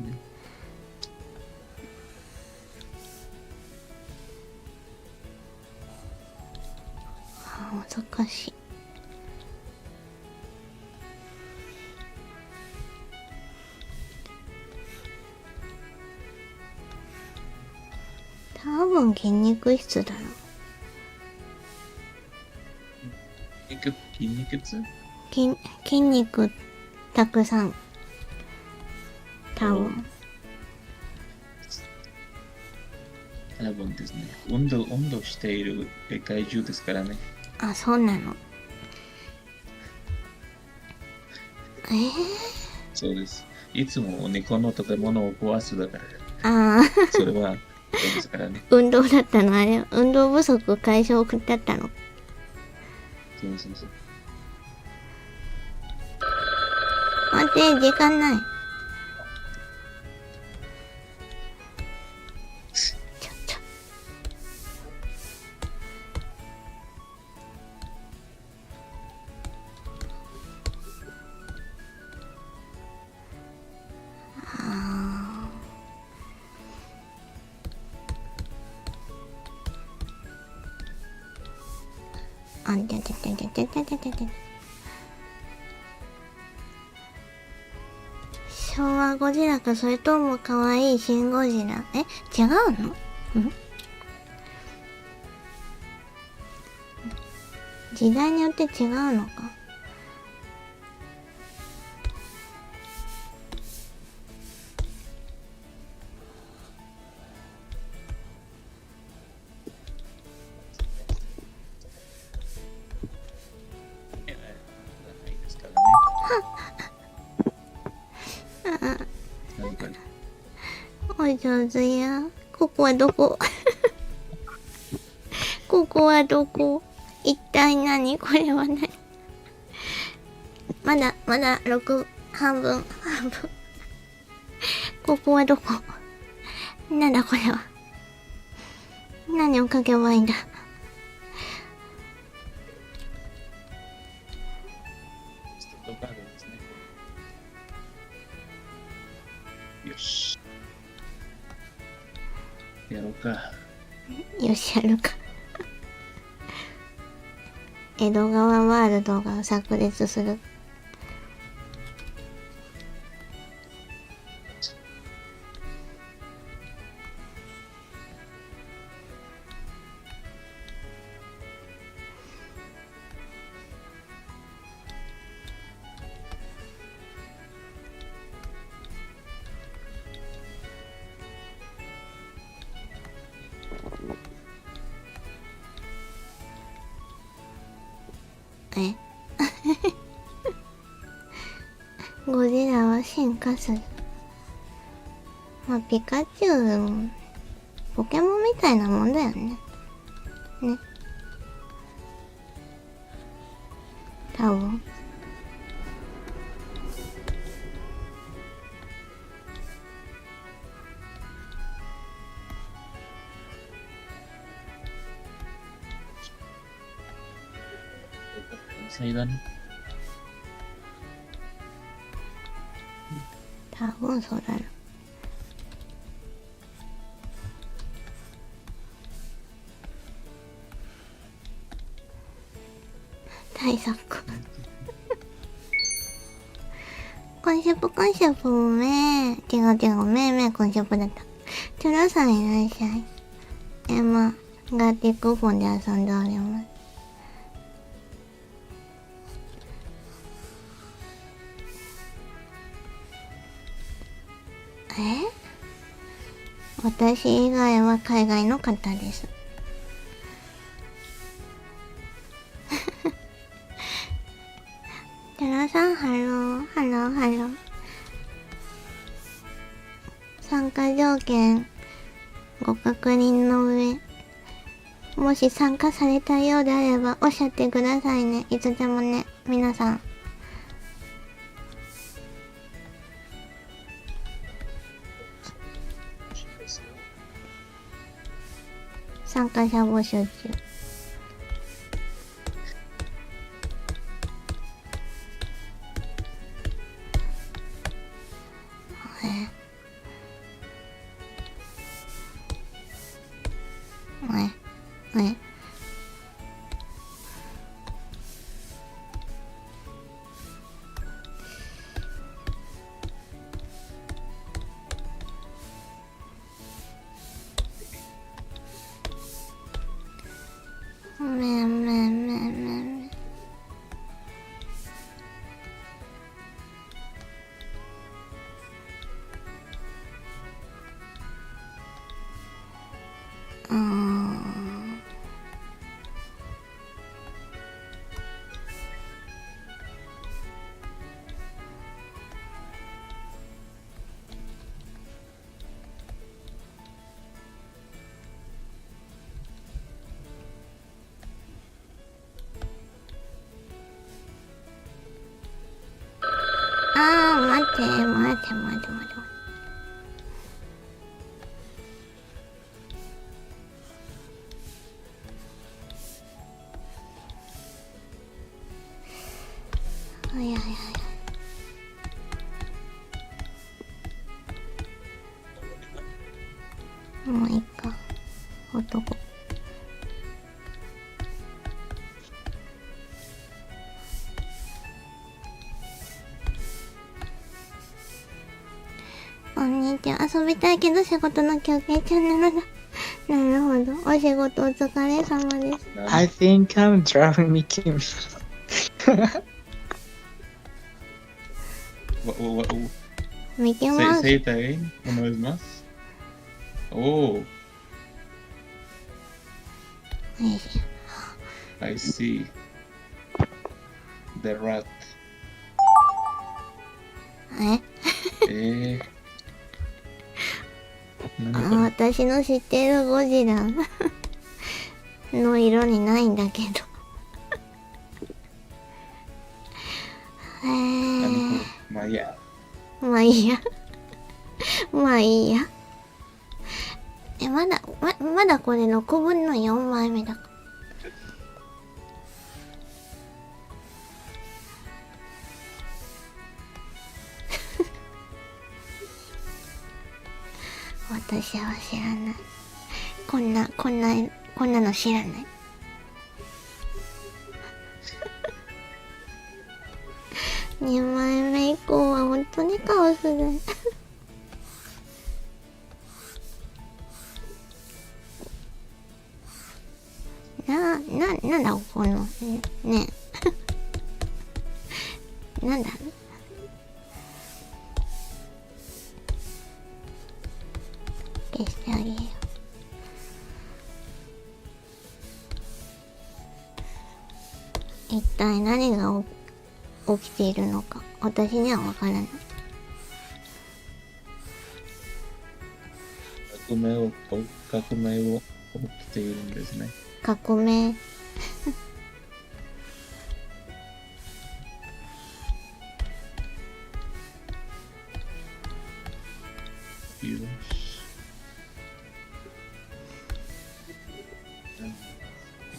難しい。多分筋肉質だろう。筋肉痛？筋肉たくさん。多分。多分ですね。運動している世界中ですからね。あ、そうなの。そうです。いつも猫の建物を壊すだから。ああ。それは、そうですからね。運動だったのあれ。運動不足解消だったの。そうそうそう。待って、時間ない。あんててててててててて。昭和ゴジラか、それとも可愛いシンゴジラ。違うの？時代によって違うのか。ないですからね。何かお上手や。ここはどこ？ここはどこ？一体何？これはね。まだ半分。ここはどこ？なんだこれは。何を書けばいいんだ。スタートカードですね。よし。やろうか。よし、やるか。江戸川ワールドが炸裂する。ゴジラは進化する。まあ、ピカチュウも、ポケモンみたいなもんだよね。ね。多分。天才だね。多分そうだな。対策。コンシェプめー。違う、めーコンシェプだった。チョロさんいらっしゃい。ガーティックフォンで遊んでおります。私以外は海外の方です。チョロさん、ハロー。参加条件、ご確認の上、もし参加されたようであればおっしゃってくださいね。いつでもね、皆さん。参加者募集中。待て。もういいか。男。にちは。遊びたいけど仕事の休憩中なのだ。なるほど。お仕事お疲れ様です。I think I'm driving me Kim.ミキマウス。Say it again, una vez más. Oh, よいしょ I see. The rat. え何これ私の知ってるゴジラの色にないんだけど。何これまあいいや。まあいいや。まあいいや。まだこれ6分の4枚目だから。私は知らない。こんなの知らない。2枚目以降は本当にカオスで。なんだこの、ね。なんだ消してあげよう。一体何が起きているのか私にはわからない。革命を起きているんですね。革命。よ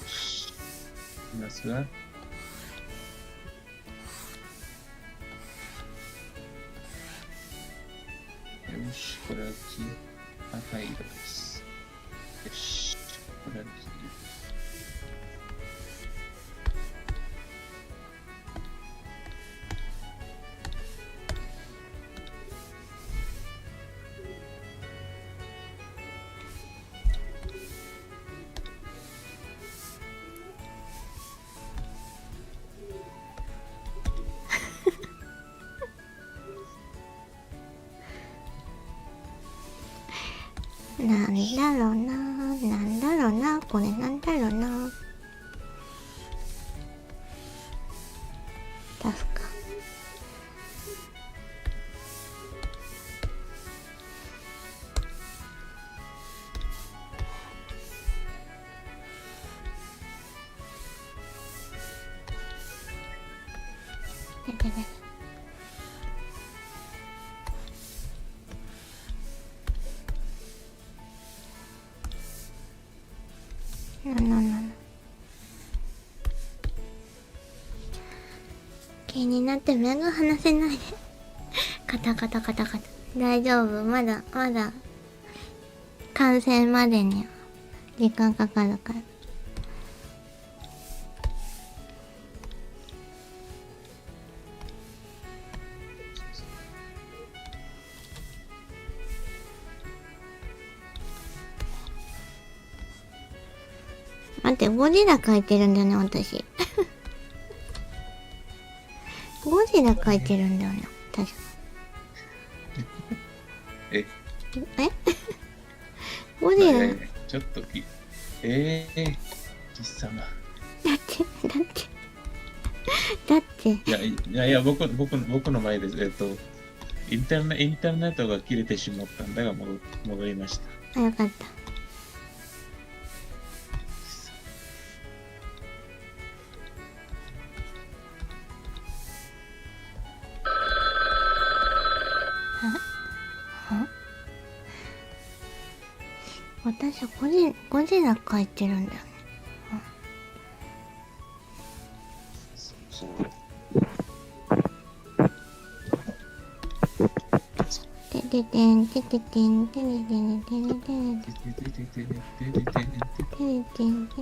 し。いますが。よし、これは赤い色です。よし、これはなんだろうな、これなんだろうな。出すか。気になって目が離せないで。カタカタカタカタ。大丈夫、まだ完成までには時間かかるから。待って、ゴジラ描いてるんだよね、私。ゴジラ描いてるんだよね、確か。えゴジラ、ちょっと貴様。だって。いや、僕の前です。インターネットが切れてしまったんだが戻りました。あ、よかった。私はゴジラ描いてるんだよね。てててんてててんてててんてててんてててんててんて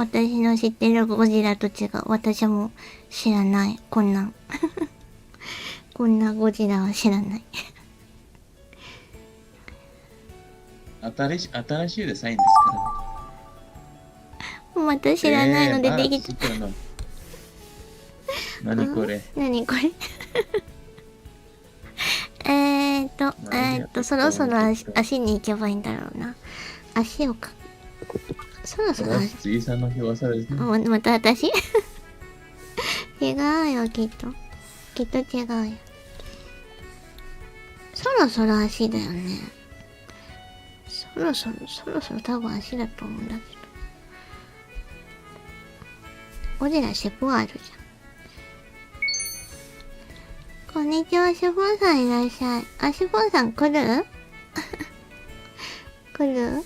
私の知ってるゴジラと違う。私も知らない。こんなこんなゴジラは知らない。新しいデザインですからね。また知らないのでできた。何これ。何これ。そろそろ足に行けばいいんだろうな。足をか。そろそろ辻井さんの日はさですね。また私違うよ、きっと。きっと違うよ。そろそろ足だよね。そろそろ多分足だと思うんだけど。ゴジラ尻尾あるじゃん。こんにちは、シフォンさんいらっしゃい。あ、シフォンさん来る来る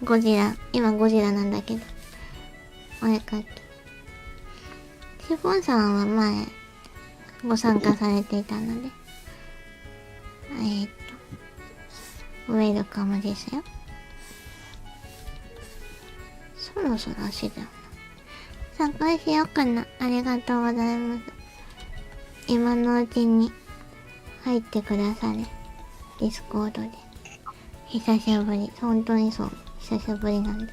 ゴジラ。今ゴジラなんだけど。お絵かき。シフォンさんは前、ご参加されていたので。ウェルカムですよ。そろそろ足だよな。参加しようかな。ありがとうございます。今のうちに入ってくだされ。ディスコードで。久しぶり。本当にそう。久しぶりなんだ。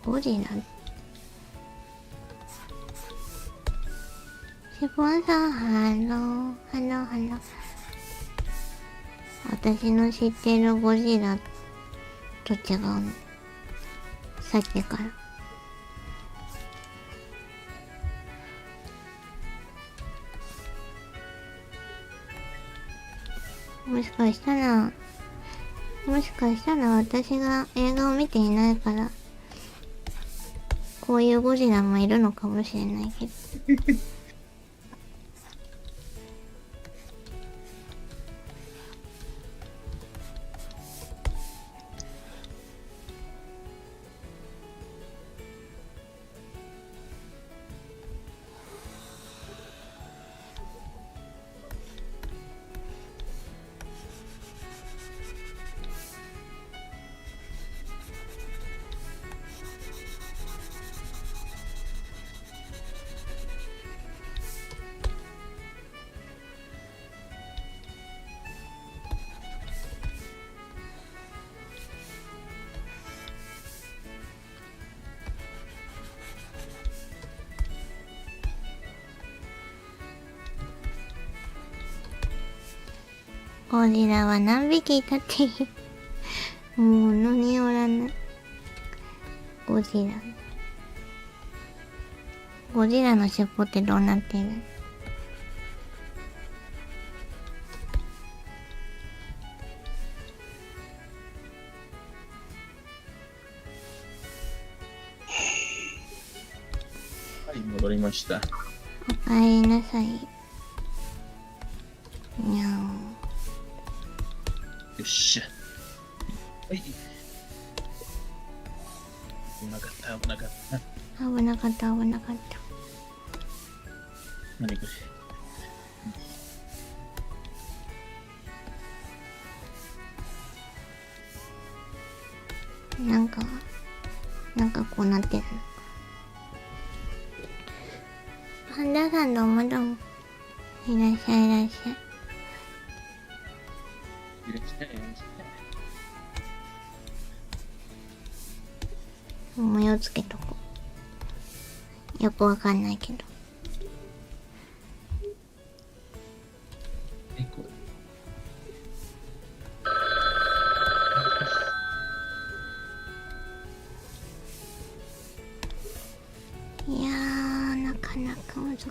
ゴジラ。シフォンさん、ハロー。ハロー、ハロー。私の知ってるゴジラと違うの。さっきから。もしかしたら私が映画を見ていないから、こういうゴジラもいるのかもしれないけど。ゴジラは何匹いたっていい。もうのにおらない。ゴジラ。ゴジラの尻尾ってどうなっている？はい、戻りました。おかえりなさい。にゃよっしゃ。はい。危なかった。ー。危なかった、危なかった。何これ。なんかこうなってる。パンダさんどうもどうも。いらっしゃい、いらっしゃい。いらっしゃい、いらっしゃい。模様つけとこう。よくわかんないけど。これ。いやー、なかなか難しい。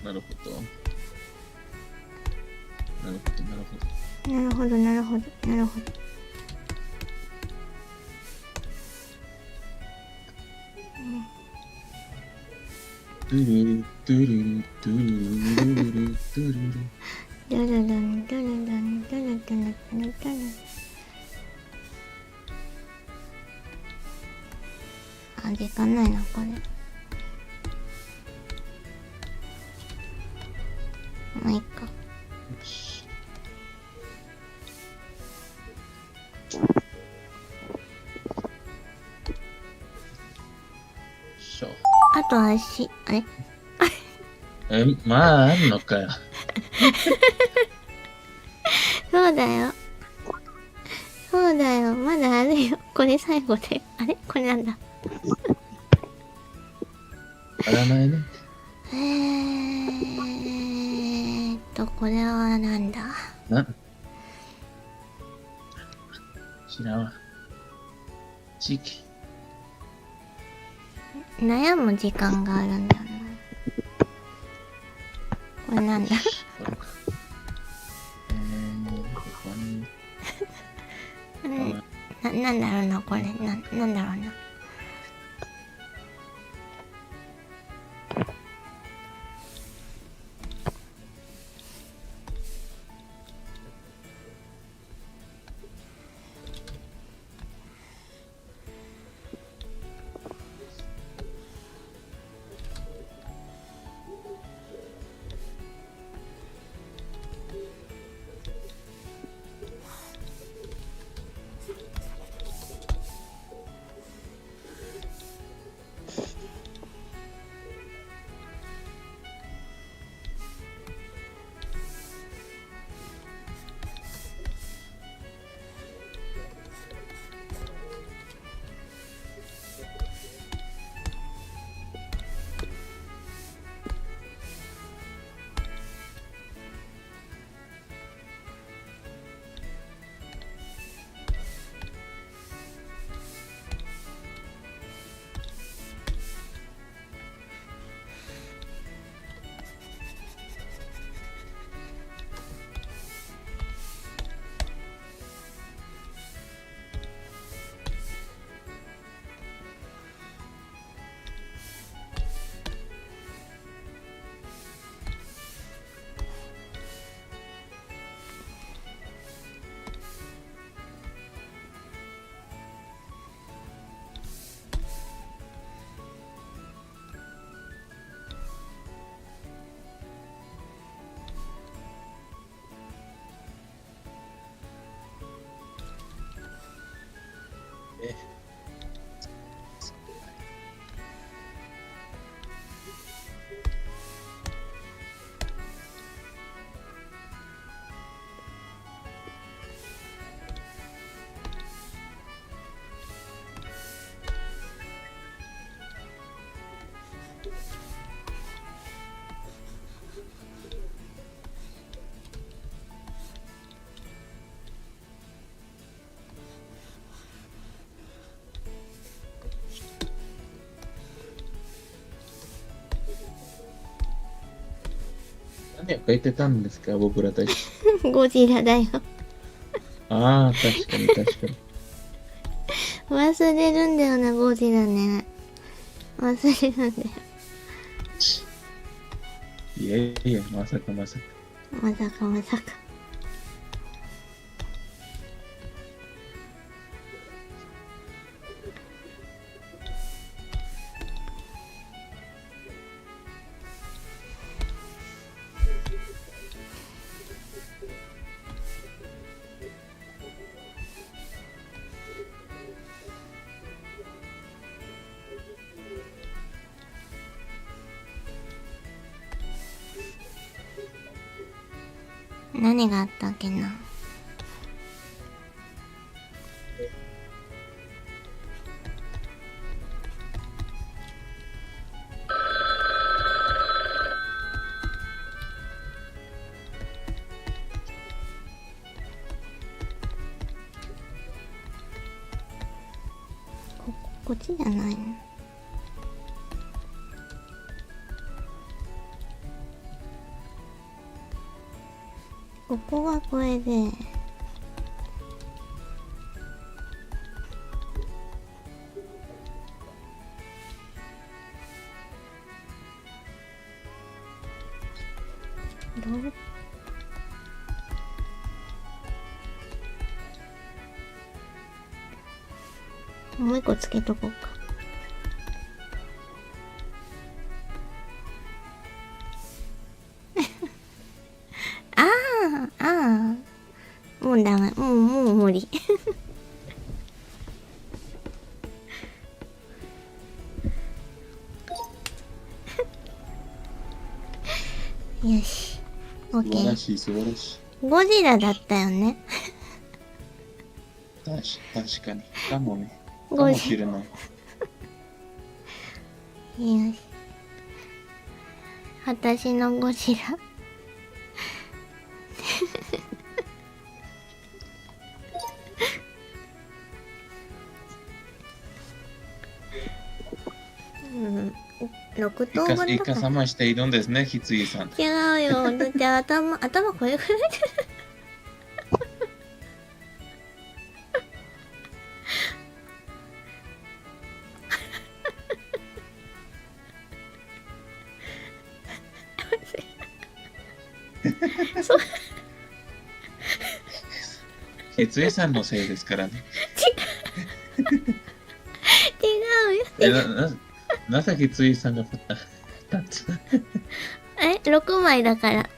なるほど。なるほど、なるほど。なるほど、なるほど、なるほど。ドゥルルドゥルルドゥルルルルルルドゥルル。ドゥルルン、ドゥルルン、ドゥルドゥルドゥルドゥル。あ、時間ないな、これ。いっか。よし。しょ。あと足、あれまあ、あんのかよ。そうだよ。そうだよ。まだあるよ。これ最後で。あれこれなんだ。あらないね。これはなんだ。知らんわ。地域。悩む時間があるんだよな。これなんだ。これか。ここに。なんだろうな、これ。なんだろうな。何を書いてたんですか、僕らたち。ゴジラだよ。ああ、確かに確かに。忘れるんだよな、ゴジラね。忘れるんだよ。いやいや、まさかまさか。まさかまさか。何があったっけな。こっちじゃないの。ここがこれで、もう一個つけとこうか。よし。オッケー。素晴らしい、素晴らしい。ゴジラだったよね。確かに。かもね。かゴジもしれない。よし。私のゴジラ。6等分イとかカ様しているんですね、ひついさん。違うよ。だって頭これくらいそうひついさんのせいですからね。違うよ。なぜひついさんが2つ6枚だから。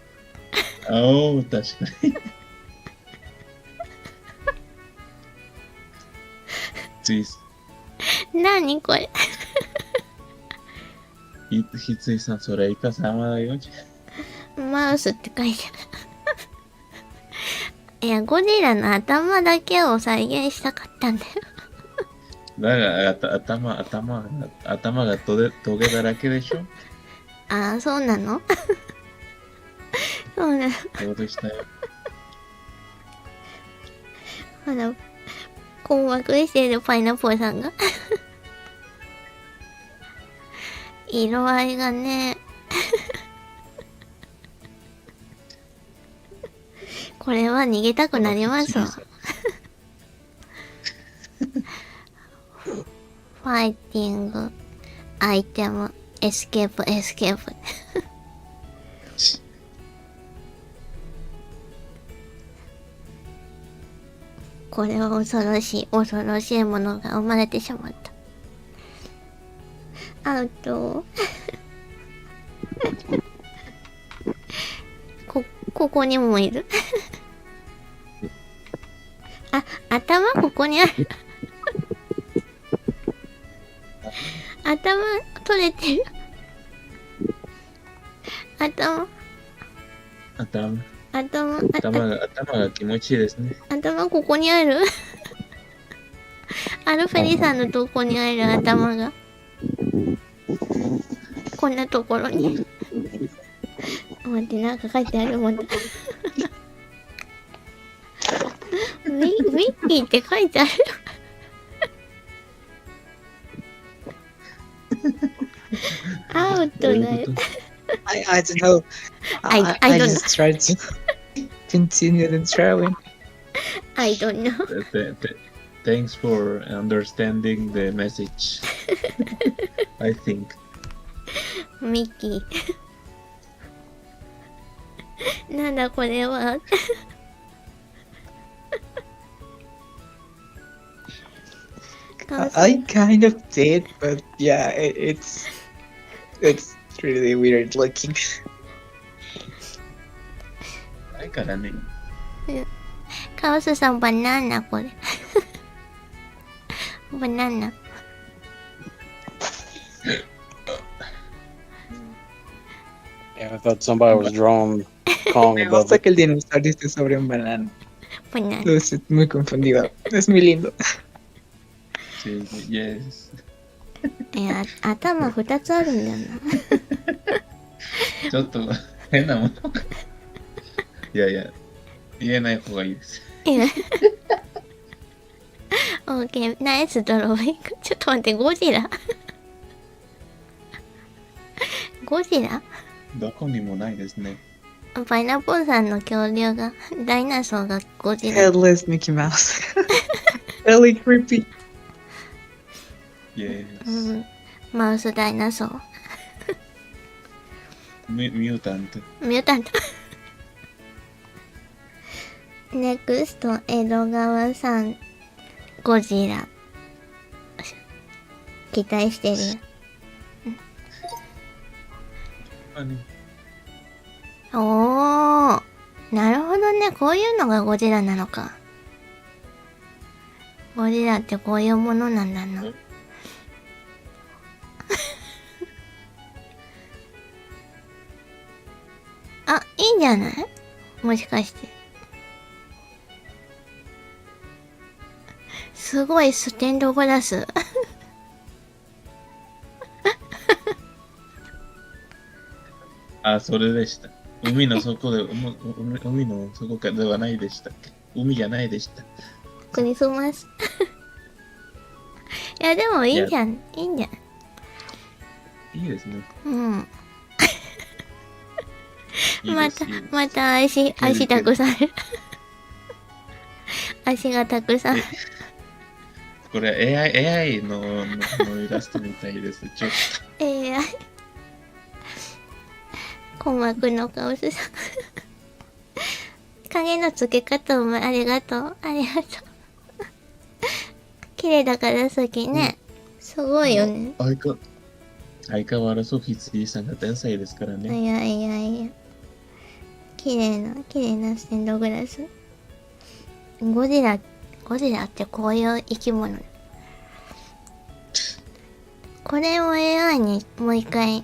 おお、確かに。つい何これ。ひついさん、それイカ様だよ。マウスって書いてある。いや、ゴジラの頭だけを再現したかったんだよ。だから頭がトゲだらけでしょ。ああ、そうなのそうなの。そうでしたよ。ほら、困惑してるパイナップルさんが。色合いがね。これは逃げたくなりますわ。ファイティング、アイテム、エスケープ。これは恐ろしいものが生まれてしまった。アウト。ここにもいる。頭ここにある。頭取れてる。頭が気持ちいいですね。頭ここにある。アルフェリさんのとこにある頭がこんなところに。待って、なんか書いてあるもんだ。ミッキーって書いてある。アウトだよ。I don't know. I don't just tried to continue the drawing. I don't know. Thanks for understanding the message. I think. ミッキー。なんだこれは。I kind of did, but yeah, it's really weird looking. ないからね。カオスさんバナナこれ。バナナ。Yeah, I thought somebody was drawing Kong Me above gusta it. que el dinosaurio esté sobre un banano. バナナ。Estoy muy confundido. Es muy lindo. Yes. いや、頭2つあるんだよちょっと変なもの。いや、言えない方がいいです。な。いや。オーケー、ナイスドローイング。ちょっと待って、ゴジラゴジラどこにもないですね。パイナップルさんの恐竜が、ダイナソーがゴジラ。Headless Mickey Mouse. Really creepy. Yes. マウスダイナソー。ミュータント。ミュータント。ネクスト、江戸川さん、ゴジラ。期待してるよ。おー。なるほどね。こういうのがゴジラなのか。ゴジラってこういうものなんだな。あ、いいんじゃない？もしかして。すごいステンドグラス。あ、それでした。海の底で、海の底かではないでしたっけ？海じゃないでした。クリスマス。いや、でもいいじゃん。いいんじゃん。いいですね。うん。いいですいいですまた足たくさん。足がたくさん。これ AI のイラストみたいです。ちょっAI。鼓膜の顔すさ。影の付け方もありがとう。ありがとう。綺麗だから好きね。すごいよね。と相変わらずソフィーツリーさんが天才ですからね。いやいやいや。綺麗なステンドグラス。ゴジラってこういう生き物。これを AI にもう一回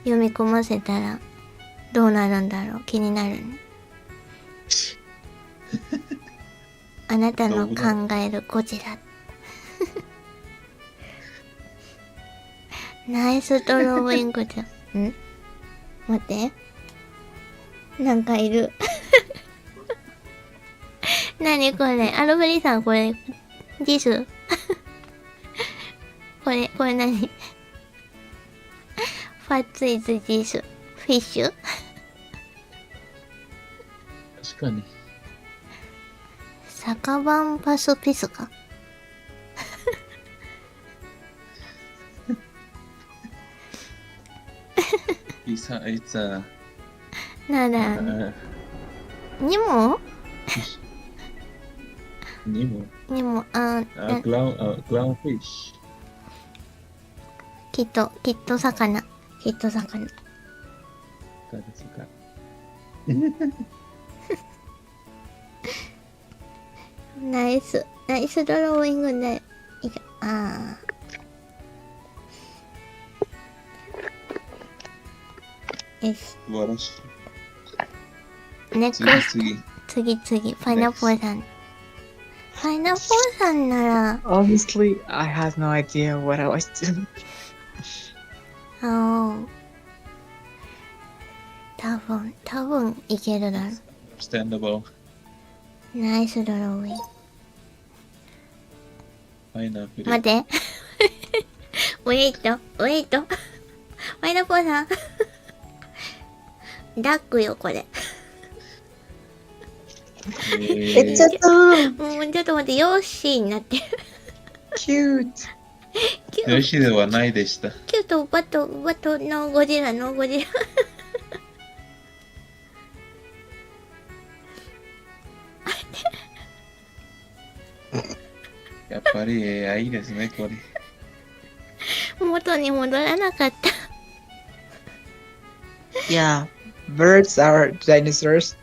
読み込ませたらどうなるんだろう。気になるね。あなたの考えるゴジラ。ナイスドローイングじゃん。待って。なんかいる。なにこれ。アルフリーさんこれ、ジス。これ何？ファッツイズジス。フィッシュ。確かに。サカバンパスピスか。It's a なんだろうね。にも、clownfish。きっと魚。ナイスドローイングだよ。よし。素晴らしい。ネクスト。次。ファイナポーさんなら、Honestly, I had no idea what I was doing. 多分いけるだろう。Understandable。ナイスドローイン。パイナップル。待って。ウェイト。ファイナポーさん。ダックよ、これ。言っちゃった。もうちょっと待って、ヨッシーになってる。Cute. よしではないでした。キュート、バトのゴジラ。やっぱり AI ですね、これ。元に戻らなかった。Yeah, birds are dinosaurs.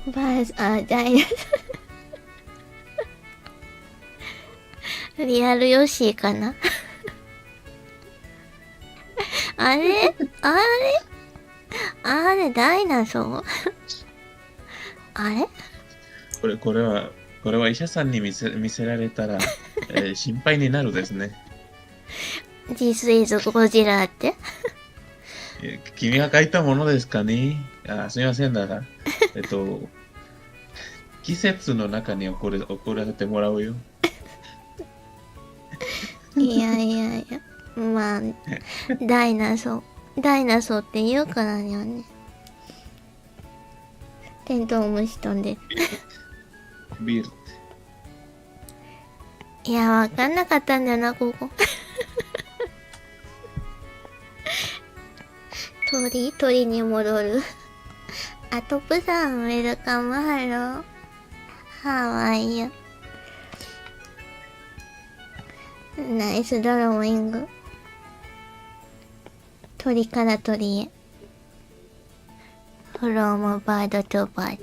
バース、ダイナソー。リアルヨッシーかな。あれダイナソー。あれこれは医者さんに見せられたら、心配になるですね。This is ゴジラって。君が書いたものですかね。すみませんだが、季節の中に怒らせてもらうよ。いや。まあ、ダイナソーって言うからにはね。テントウムシ飛んでる。ビール。いや、わかんなかったんだよな、ここ。鳥に戻る。トップさん、ウェルカム、ハロー。ハワイや。ナイスドローイング。鳥から鳥へ。from bird to bird。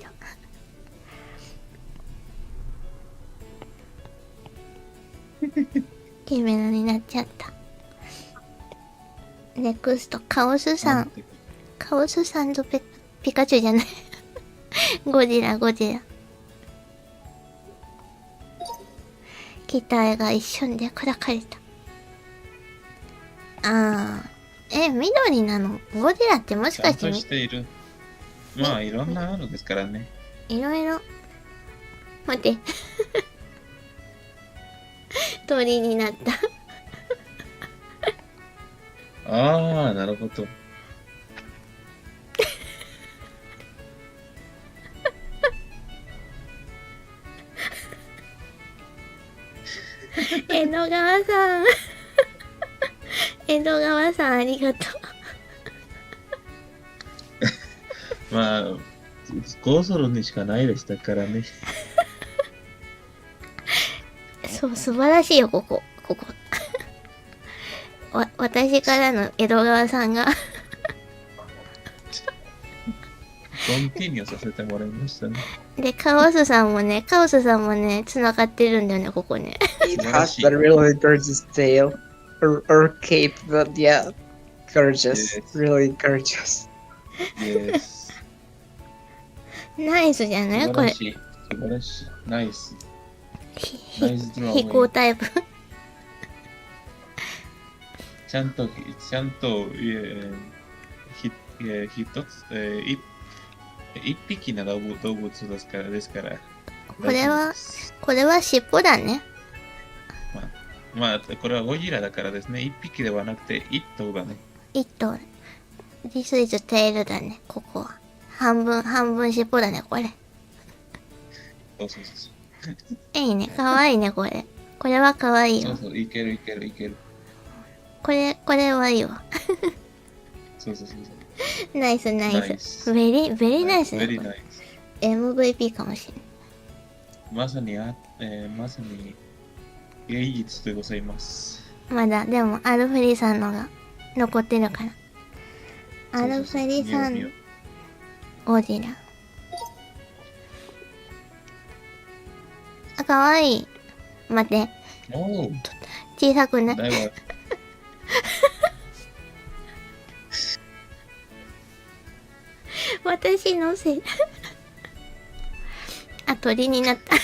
キメラになっちゃった。ネクスト、カオスさん。なんてカオスさんとピカチュウじゃない。ゴジラ。機体が一瞬で砕かれた。緑なの？ゴジラってもしちゃんとかしてしている。まあ、いろんなあるんですからね。いろいろ。待って。鳥になった。ああ、なるほど。江戸川さん。江戸川さんありがとまあ、ゴーソロにしかないでしたからね。う。そう、素晴らしいよ、ここ。私からの江戸川さんが。コンティニューさせてもらいましたね。で、カオスさんもね、繋がってるんだよね、ここね。It has a really gorgeous tail or cape, but yeah, gorgeous, Yes. really gorgeous. Yes. ナイスじゃないこれ。素晴らしい。素晴らしい。ナイス。ナイスドラ飛行タイプ。ちゃんと、一つ、一匹の動物ですから。これは大丈夫ですこれは尻尾だね。まあ、これはゴジラだからですね。一匹ではなくて、一頭だね。一頭。This is tail だね、ここは。半分尻尾だね、これ。そう。いいね、かわいいね、これ。これはかわいいよ。そう、いける。これはいいわ。そう。ナイス。ナイスベリーナイスね。ベリーナイス。 MVP かもしれない。まさに芸術でございます。まだ、でも、アルフェリさんのが残ってるから。アルフェリさん、ゴジラ。あ、かわいい。待って、おお、小さくない？だいぶ。私のせい。あ、鳥になった。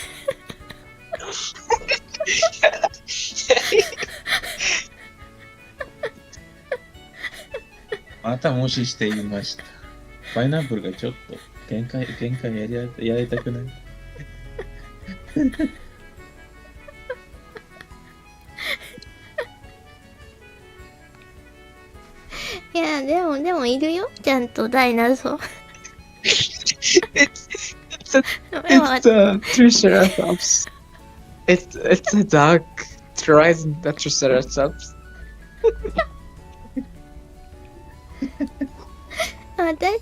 また無視していました。パイナップルがちょっと限界やりたくない。いや、でもいるよ。ちゃんとダイナソー。It's a Triceratops. It's a dog trying the Triceratops. 私。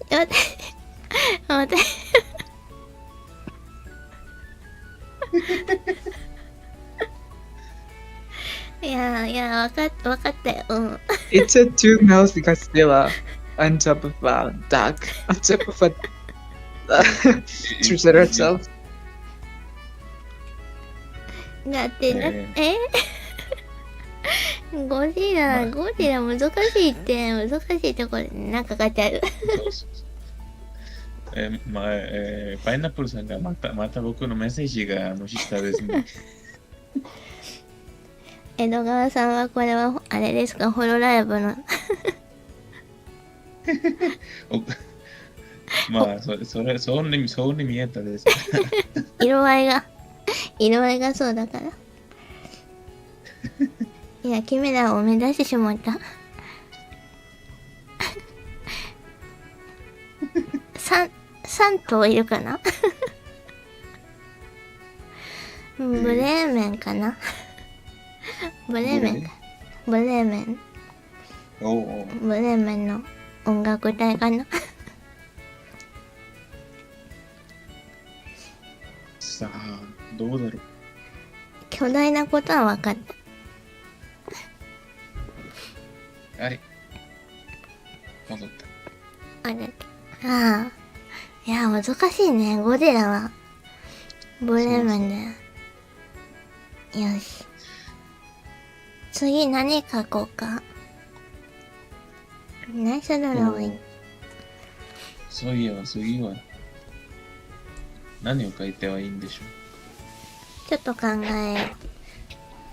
いや、わかったよ。うん。It's a two-mouthed Godzilla on top of a dog. On top of a Triceratops. だってゴジラ難しいってこれ、なんか書いてある。パイナップルさんがまた僕のメッセージが無視したですね。江戸川さんはこれはあれですか、ホロライブの。まあ、そうに見えたです。色合いがそうだから。いや、キメラを目指してしまった。3頭いるかな。ブレーメンかな。ブレーメンの音楽隊かな。さあ、どうだろう。巨大なことは分かった。はい。戻った。ああ。いや、難しいね。ゴジラは。ブレーメンだよ。よし。次何書こうか。何するのがいい？そういえば次は何を書いてはいいんでしょちょっと考えよ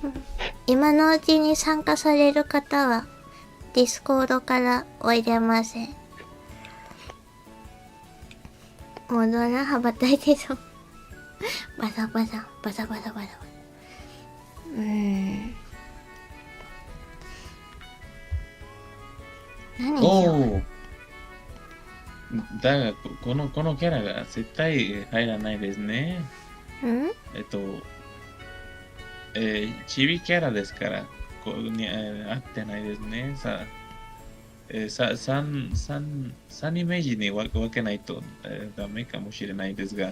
う。今のうちに参加される方は、ディスコードからおいでません。もうドラ羽ばたいてそう。バサバサ、バサバサバサ。何う。しよう。おお。だがこのキャラが絶対入らないですね。ん？チビキャラですから、こうに合ってないですね。さあ、3イメージに分けないと、ダメかもしれないですが、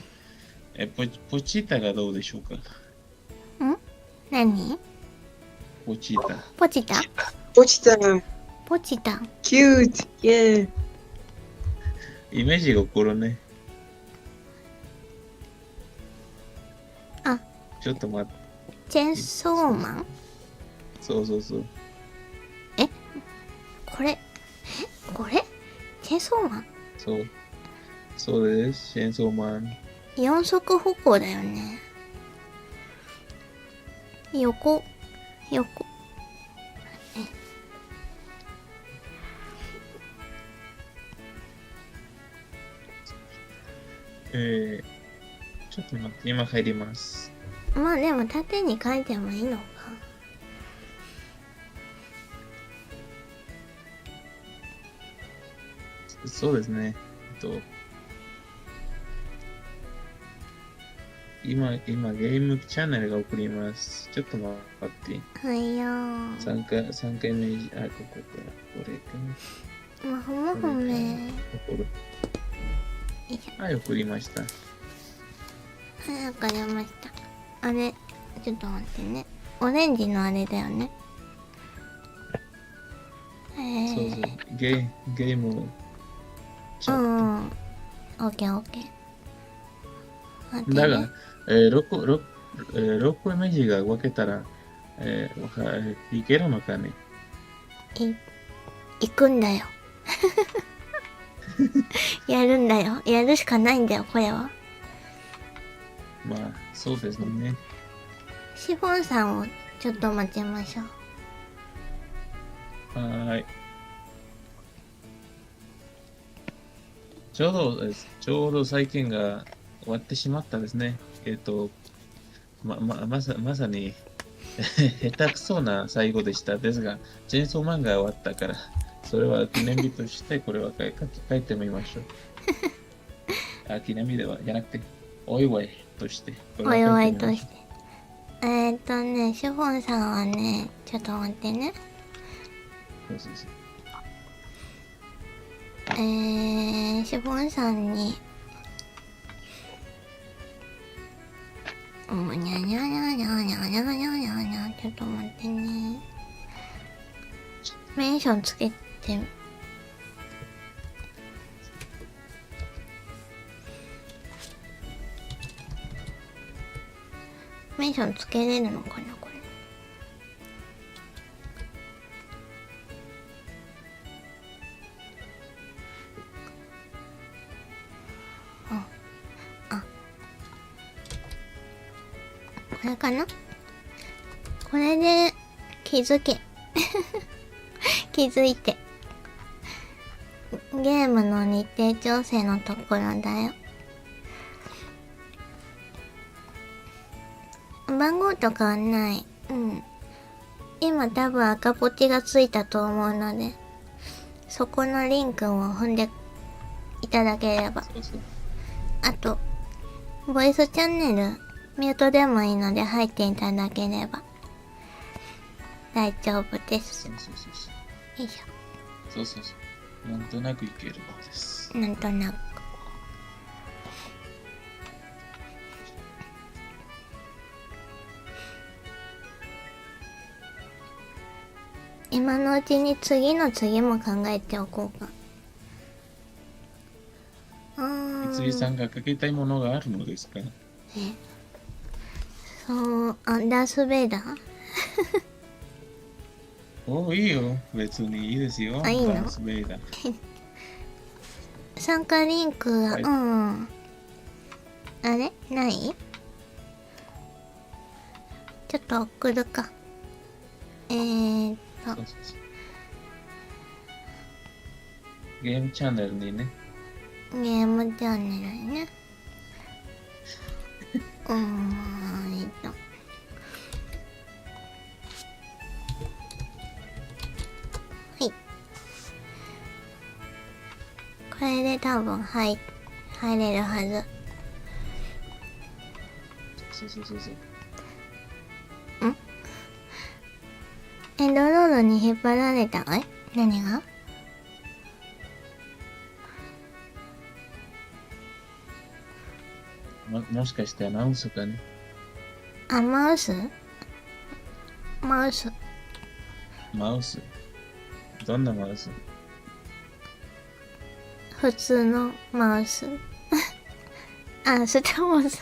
ポチータがどうでしょうか？何？ポチータ。ポチタ？ Pochita, ポチタ。cute, yeah. イメージが起こるね。あ、ちょっと待って。チェンソーマン？そうそうそう。これチェンソーマン？そうです。チェーンソーマン。四足歩行だよね。横。ちょっと待って、今入ります。まあでも縦に書いてもいいのか。そうですね。今ゲームチャンネルが送ります。ちょっと待って。はいよー。3回目、これか。まほもほめ。よ送る。いしょ。はい、送りました。はい、わかりました。あれ、ちょっと待ってね。オレンジのあれだよね。そうそう。ゲームチャット。オッケーオッケー。だが、6イメージが分けたら、いけるのかね？行くんだよ。やるんだよ。やるしかないんだよ、これは。まあ、そうですね。シフォンさんをちょっと待ちましょう。はーい。ちょうど最近が終わってしまったですね。まさに下手くそな最後でしたですが、チェーンソーマンが終わったから、それは記念日としてこれは書いてみましょう。記念日ではじゃなくて、お祝いとして。お祝いとして。シフォンさんはね、ちょっと待ってね。そうそうそう。シフォンさんに、にゃにゃにゃにゃにゃにゃにゃにゃにゃ、ちょっと待ってね。メンションつけて、メンションつけれるのかな、これ。これかな？これで気づけ。気づいて。ゲームの日程調整のところだよ。番号とかはない。今多分赤ポチがついたと思うので、そこのリンクを踏んでいただければ。そうそう。あと、ボイスチャンネル、ミュートでもいいので入っていただければ大丈夫です。そうそうそうそう。よいしそうそうそう。なんとなくいけるのです。ょ。なんとなく。今のうちに次の次も考えておこうか。いつりさんがかけたいものがあるのですか？そう、ダースベイダーおいいよ。別にいいですよ。あいいのダース・ベイダー。参加リンクが、はいあれないちょっと送るか。そうそうそうゲームチャンネルにね。ゲームチャンネルにね。はい。これで多分入れるはず。そうそうそうそう。エンドロールに引っ張られた。何がもしかしてアナウンスかね。あ、マウスマウス。マウス。どんなマウス？普通のマウス。あ、スターウォーズ。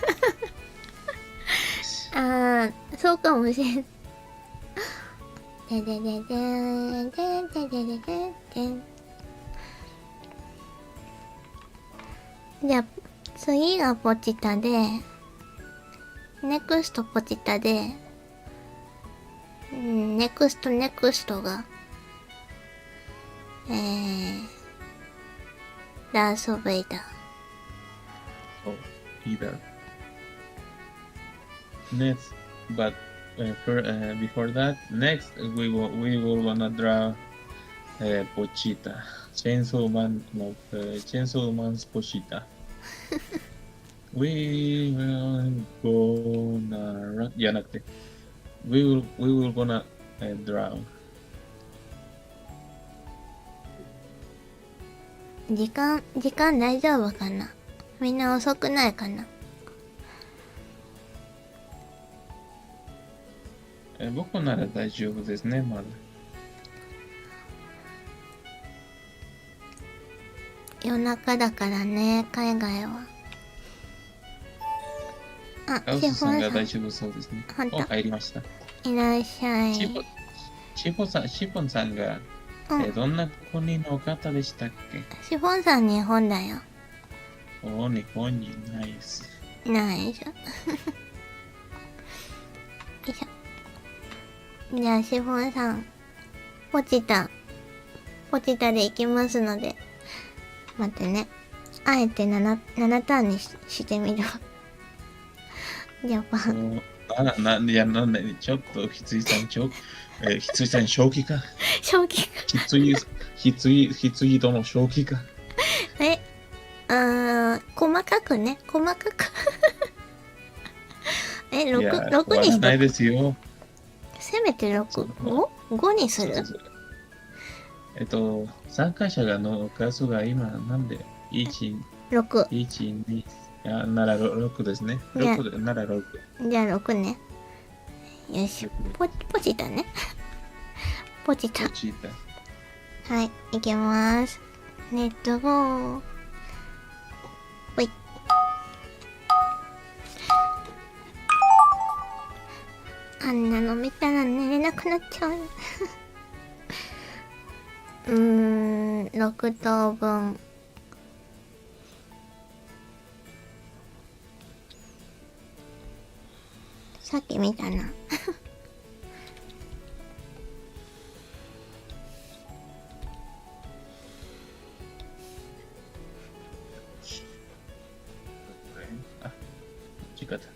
あー、そうかもしれん。でででででででででで。じゃあ、次がポチタで、ネクストポチタで、ネクストが、ダース・ベイダー。Oh, either. Next, but before that, next we will wanna draw Pochita. Chainsaw Man's Pochita. We will gonna じゃなくて we will gonna draw. 時間大丈夫かな？みんな遅くないかな？僕なら大丈夫ですね、まだ。夜中だからね、海外は。あ、カウスさんが大シ丈夫そうですね。ほんとお、入りました。いらっしゃい。シフォンさんが、どんな国の方でしたっけ？シフォンさん日本だよ。お、日本にナイス。ないしょ。よいしょ。じゃあシフォンさん、ポチタで行きますので、待ってね。あえて7ターンにしてみるわ。じゃあパン。いや、なんで、ちょっと、ひついさん、正気か。正気か。ひついとの正気か。細かくね、細かく。6にしないとですよ。せめて6?5 にする？参加者の数が今、なんで、1、6。 1、2、なら6ですね。6なら6。じゃあ6ね。よし。ポチタね。ポチタ。はい、いきます。レッツゴー。ほい。あんなの見たら寝れなくなっちゃう。6等分。さっき見たな。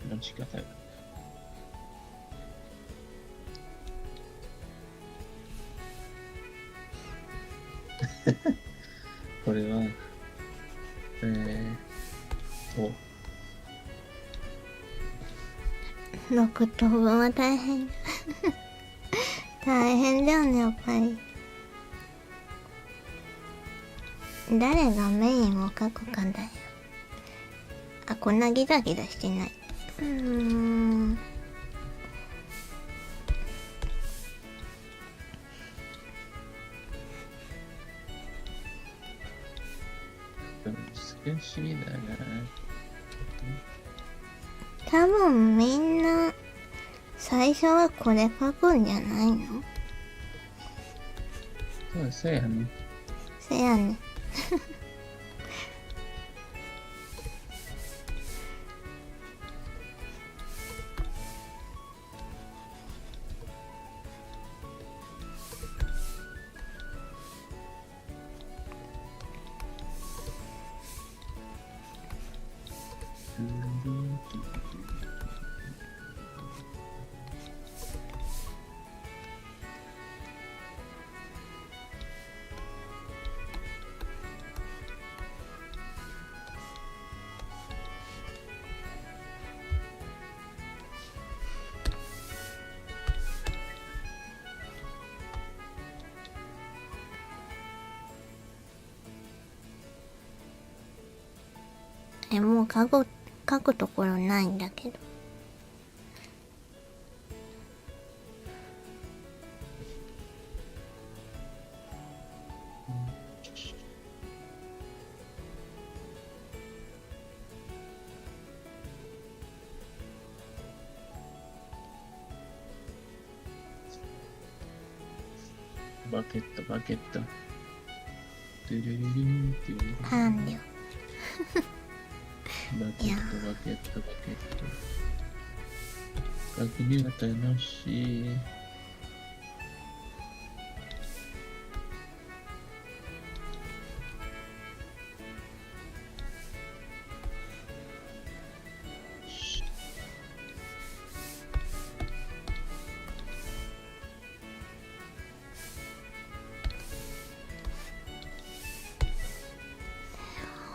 持ち方が。これは、6等分は大変。大変だよね、やっぱり。誰がメインを描くかだよ。あ、こんなギザギザしてない。難しいだな。多分みんな最初はこれ描くんじゃないの？そうやね。せやね。もう書くところないんだけど。バケット。トゥルルルントゥルルルン完了。バケット。確認が楽しい。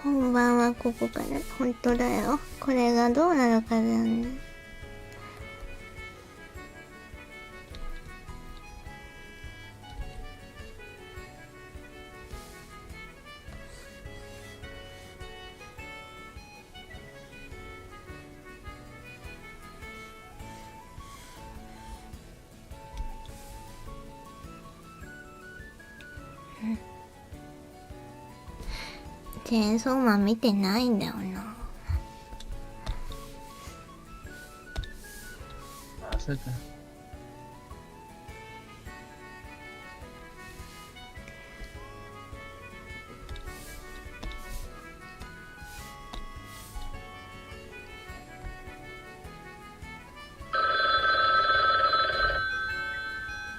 本番はここから。本当だよ。これがどうなるかだよね。チェーンソーマン見てないんだよな。まさか。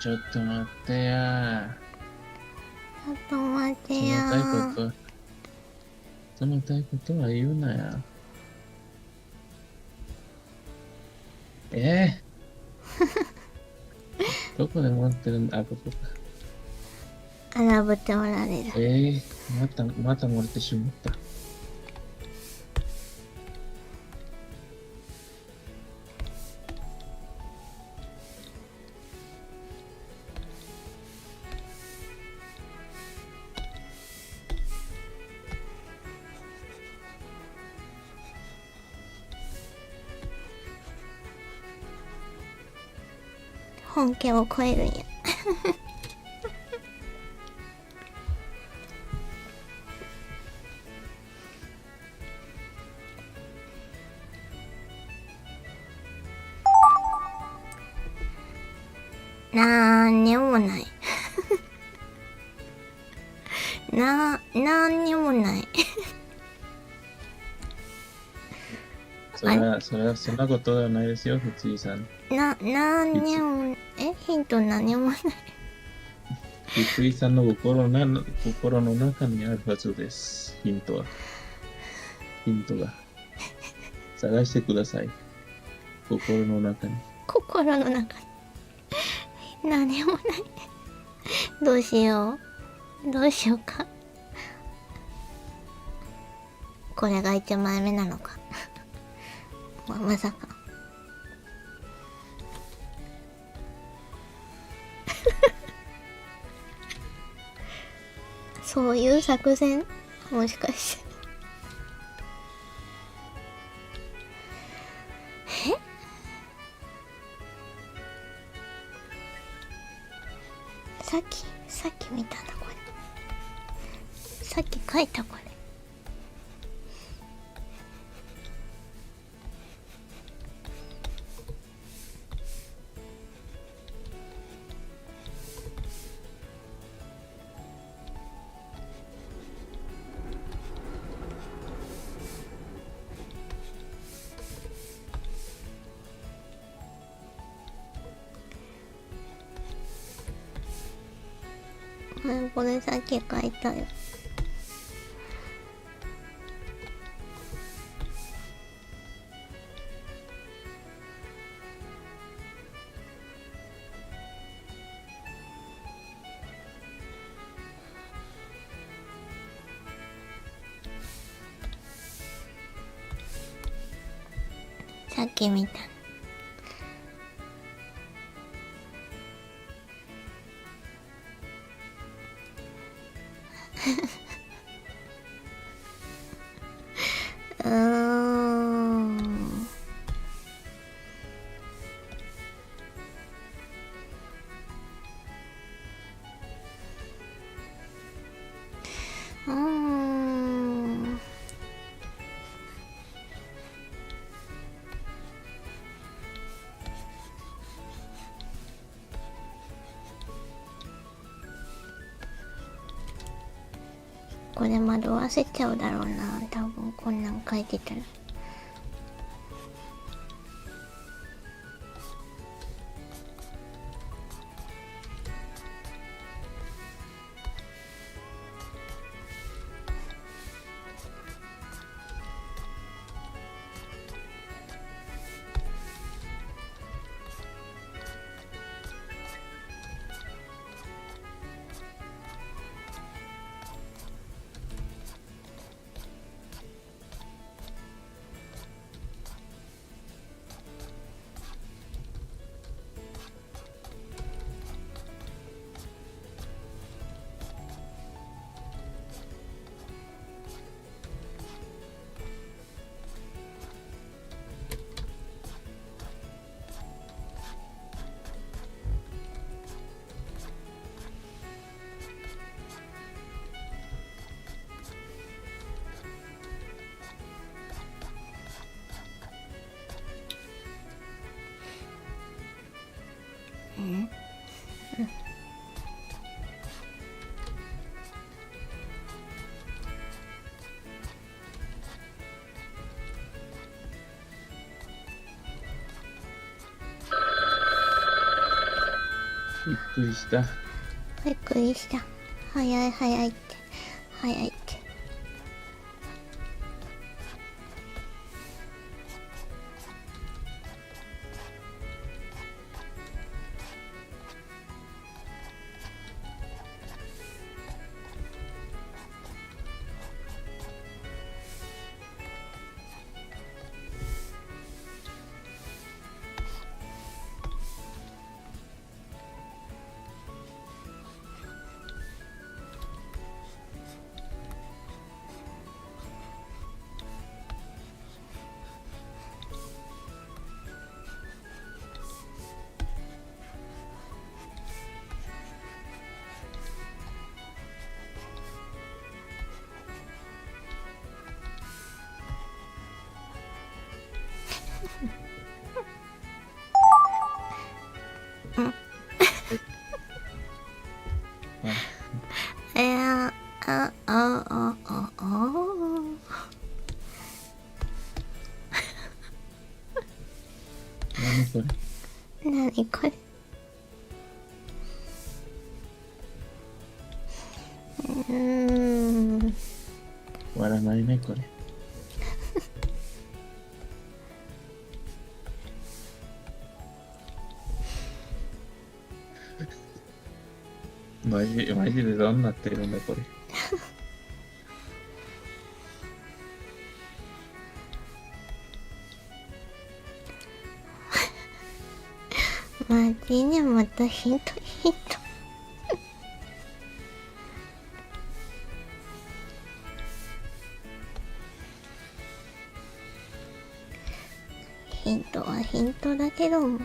ちょっと待ってや。ちょっと待ってやー。冷たいことは言うなや。どこで待ってるんだ。ここか。荒ぶっておられる。また漏れてしまった。本家を超えるんや。なんにもない。なんにもない。そんなことではないですよ、ふついさん。なんにも、ヒント何もない。ふついさんの心の中にあるはずです。ヒントが。探してください。心の中に。心の中に。何もない。どうしようか。これが1枚目なのか。まさか。そういう作戦？もしかして。さっき見たんだこれ。さっき書いたこれ。これさっき書いたよ。さっき見た。うーん。これ惑わせちゃうだろうな、多分こんなん書いてたら。びっくりした。びっくりした。早い早いって。早いって。何それ。何これ。割らないね、これ。マジでどうなってるんだ、これ。マジでまたヒント。ヒントはヒントだけども。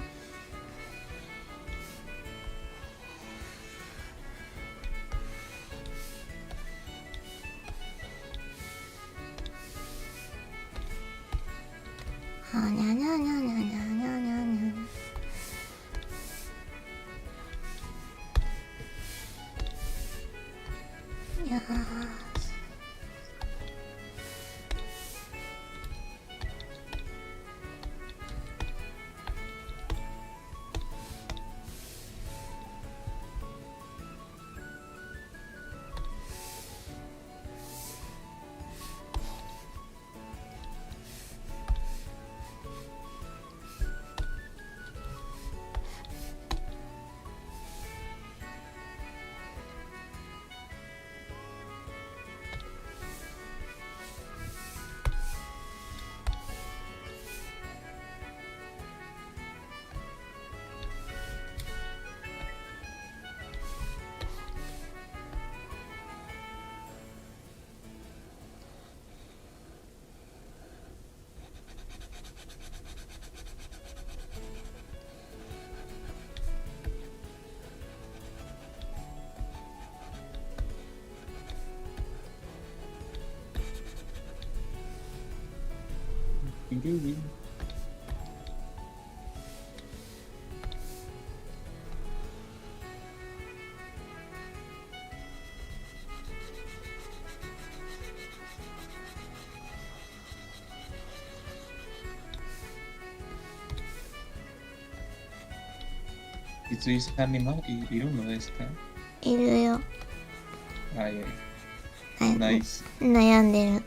はにゃにゃにゃにゃにゃにゃにゃにゃ。いやー。る。三井さんにいるのですか？いるよ。はい。はいナイス。悩んでる。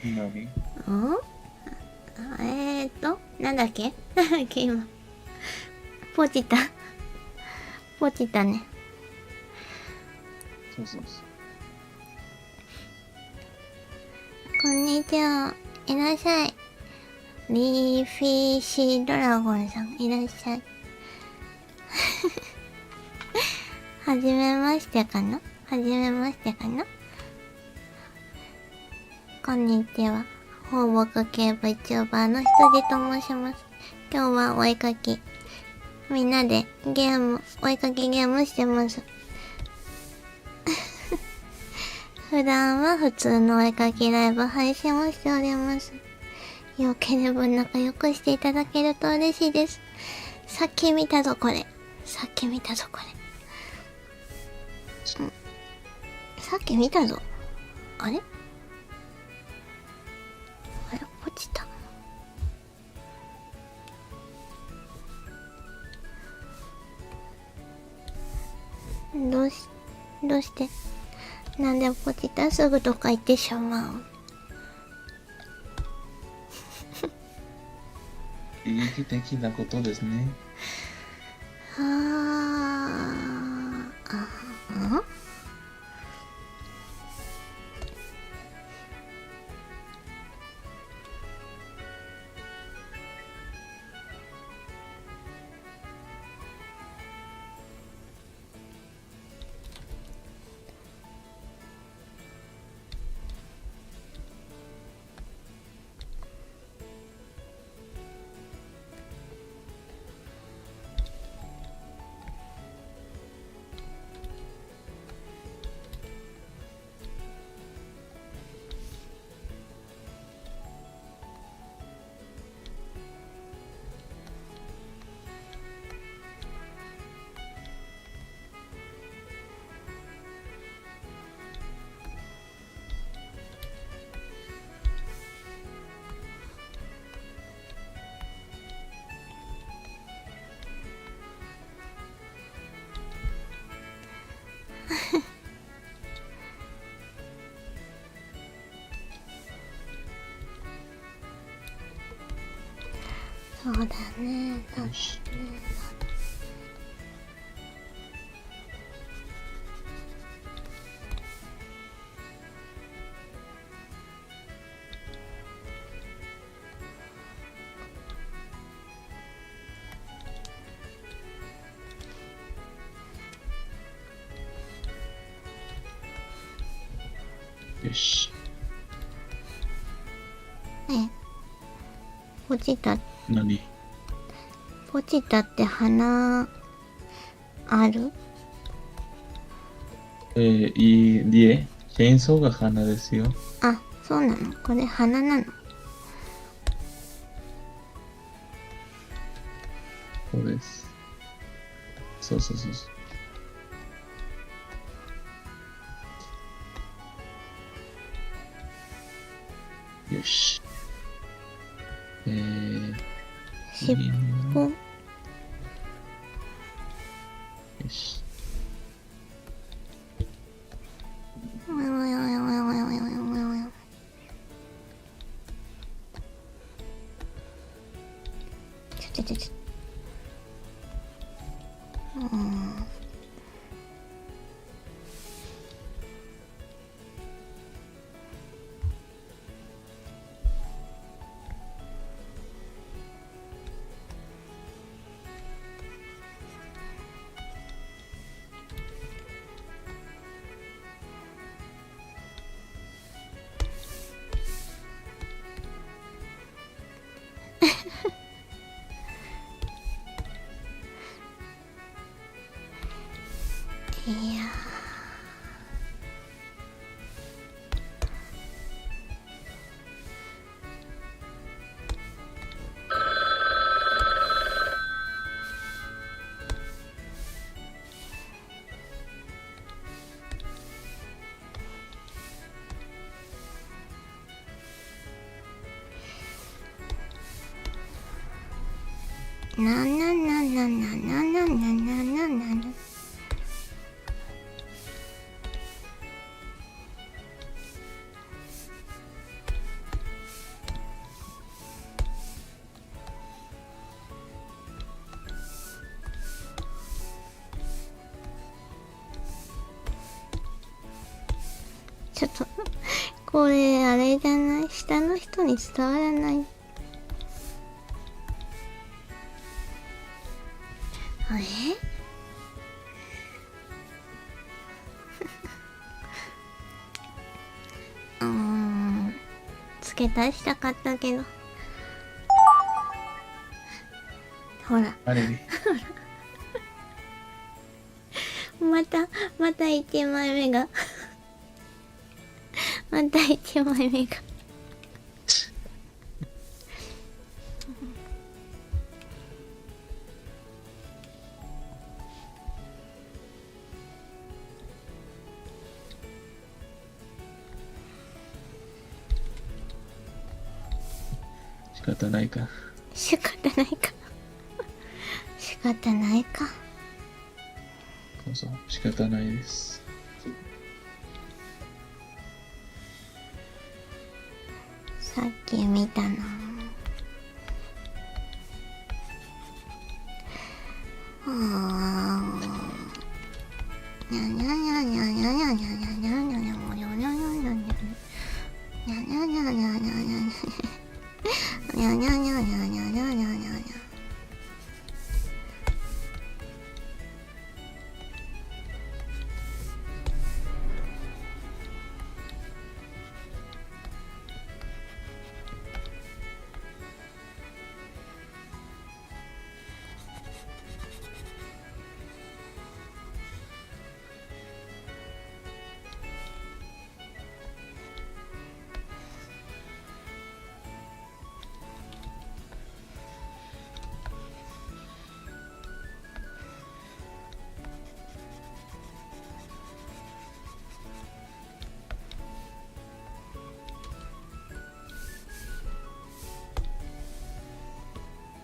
何？おなんだっけなんだっけ今。ポチタ。ポチタね。そう。こんにちは。いらっしゃい。リーフィッシュドラゴンさん、いらっしゃい。はじめましてかなこんにちは。放牧系 VTuber の羊と申します。今日はお絵かき。みんなでお絵かきゲームしてます。普段は普通のお絵かきライブ配信をしております。よければ仲良くしていただけると嬉しいです。さっき見たぞこれ。さっき見たぞ。あれポチった。どうしてなんでポチったすぐとか言ってしまう。悲劇的なことですね。そうだね。よし。よし。ポチタ、何ポチタって花ある？いいえ、チェーンソーが花ですよ。あ、そうなの？これ花なの？そうです。そうそうそうそう。よし。尻尾。よし。ちょ。うん。いやちょっとこれあれじゃない？下の人に伝わらない。付け足したかったけど、ほらあれまた1枚目がまた1枚目が仕方ないか。仕方ないか仕方ないか。そうそう、仕方ないです。さっき見たの。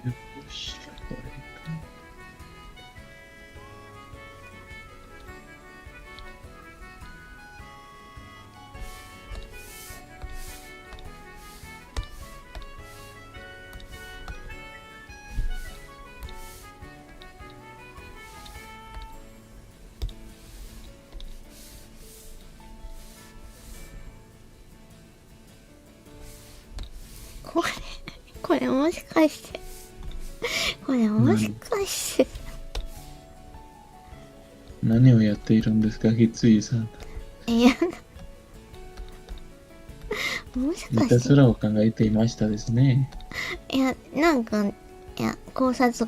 よし、これか。これもしかしてこれもしかして何をやっているんですか、きついさん。いやもしかいたしてずらを考えていましたですね。いや、なんか、いや、考察。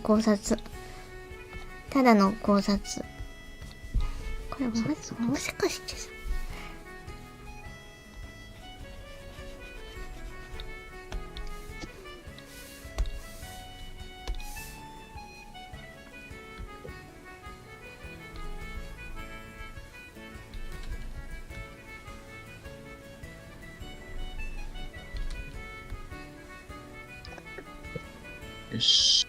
ただの考察。これもしかしてさ。よし。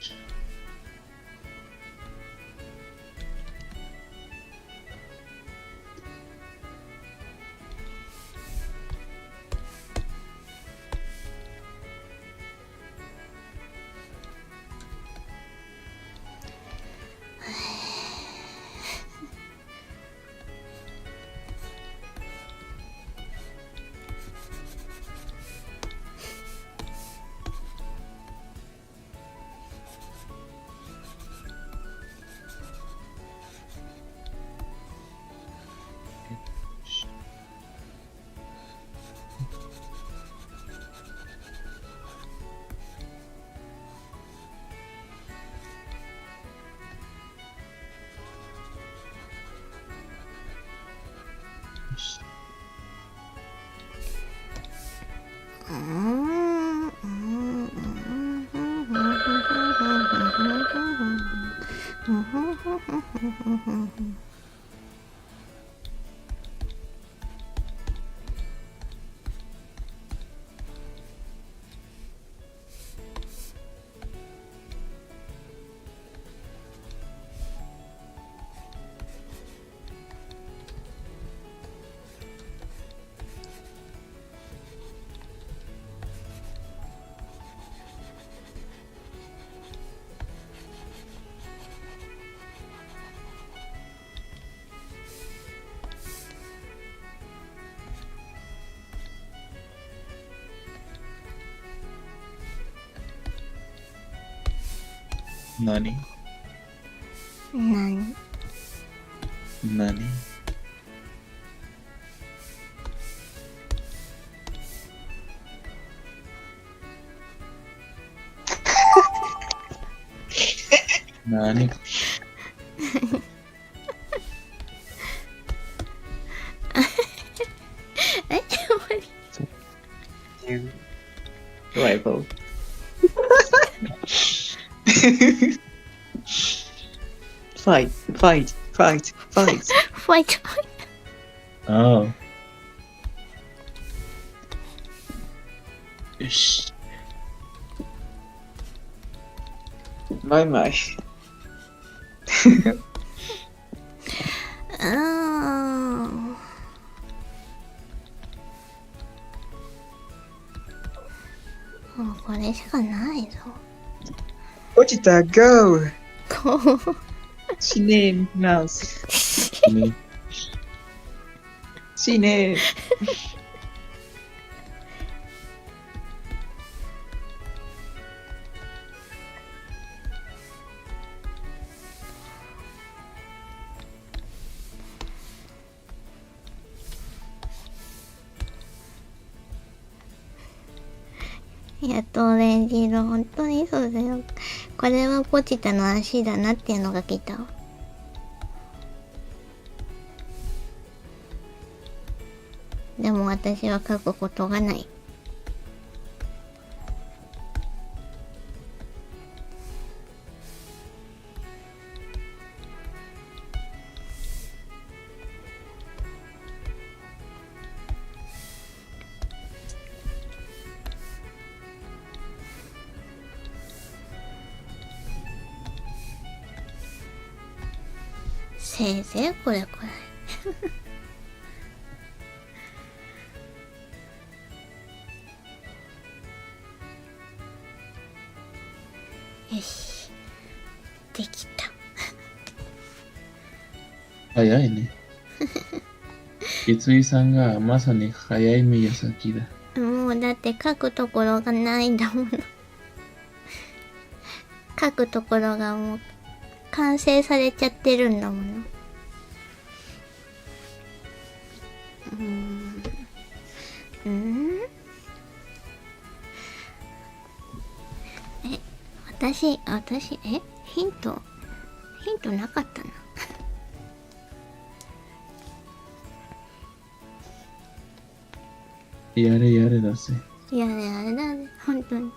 何何You rival. Fight. ファイト。ああ。よし。My. もうこれしかないぞ。Pochita, go! こう。Shine mouse. ね Shine. やっとオレンジ色、本当にそうだよ。これはポチタの足だなっていうのが来たわ。でも私は書くことがない。せいぜいこれくらい。よし、できた。早いね。月井さんがまさに早い宮崎だ。もうだって書くところがないんだもの。書くところがもう完成されちゃってるんだもの。私、ヒントなかったな。やれやれだぜ。いやね、あれだね、本当に。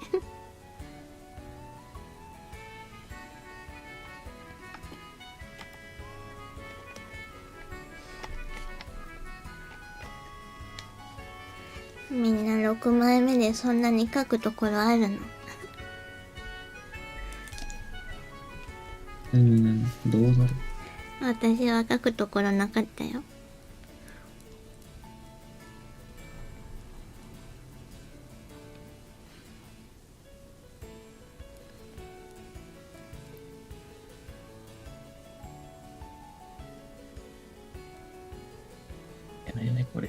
みんな6枚目でそんなに書くところあるの？どうだろう。私は書くところなかったよ。やないね、これ。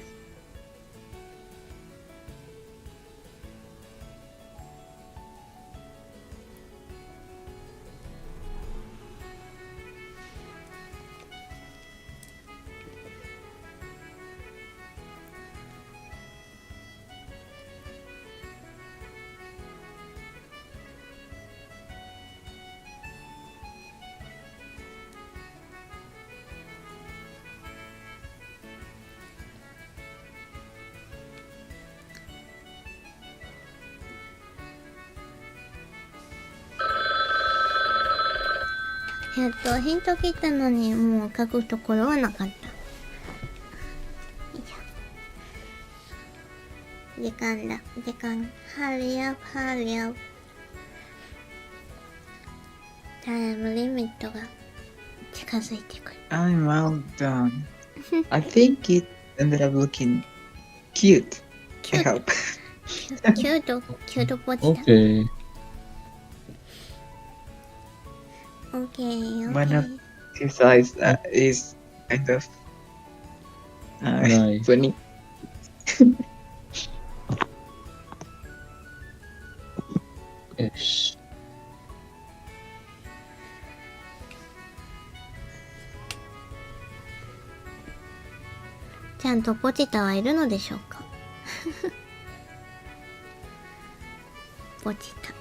ヒント切ったのにもう書くところはなかった。よいしょ。時間だ、時間。ハリアップ、ハリアップ。タイムリミットが近づいてくる。I'm all done. I think it ended up looking cute. I hope. キュートポチだ。オッケー。オッケー、オッ One ケ of ー。 his eyes is kind of Nice. funny. よし。ちゃんとポチタはいるのでしょうか？ポチタ。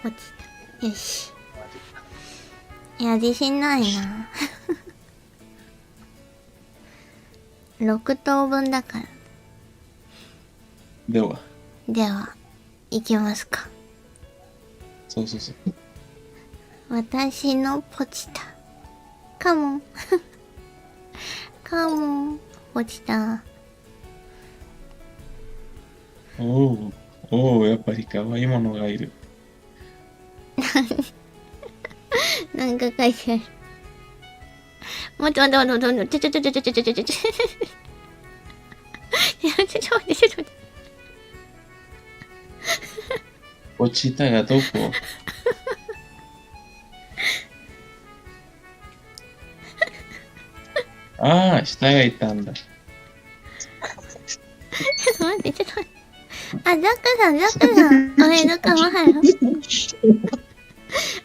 ポチタ。よし。いや、自信ないな。6等分だから。では、では、いきますか。そうそうそう。私のポチタ。カモン。カモン。ポチタ。おお、やっぱり可愛いものがいる。なんか書いてある。もっと待って待って待って、ちょ。ちょっと待って、ちょっと待って。落ちたがどこ？ああ、下がいたんだ。ちょっと待って。あ、ザックさん。おいで、かまはよ。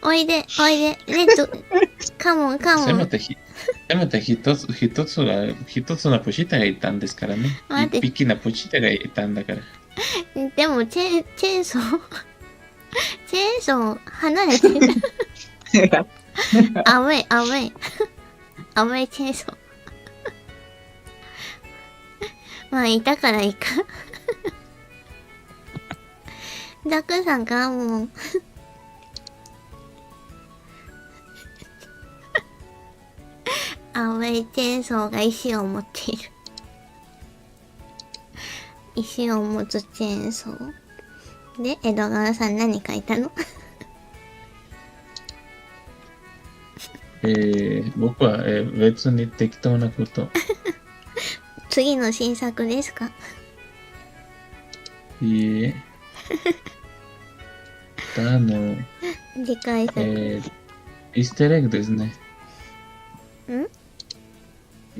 おいで。レッド。カモン。せめて一つのポチタがいたんですからね。待って一匹のポチタがいたんだから。でも、チェーンソー、離れてる。アウェイ、チェーンソー。まあ、いたからいいか。ザックさんからもう。アウェイチェーンソーが石を持っている。石を持つチェーンソー。で、江戸川さん何書いたの？僕は、別に適当なこと。次の新作ですか？いいえ。次回作。イースターエッグですね。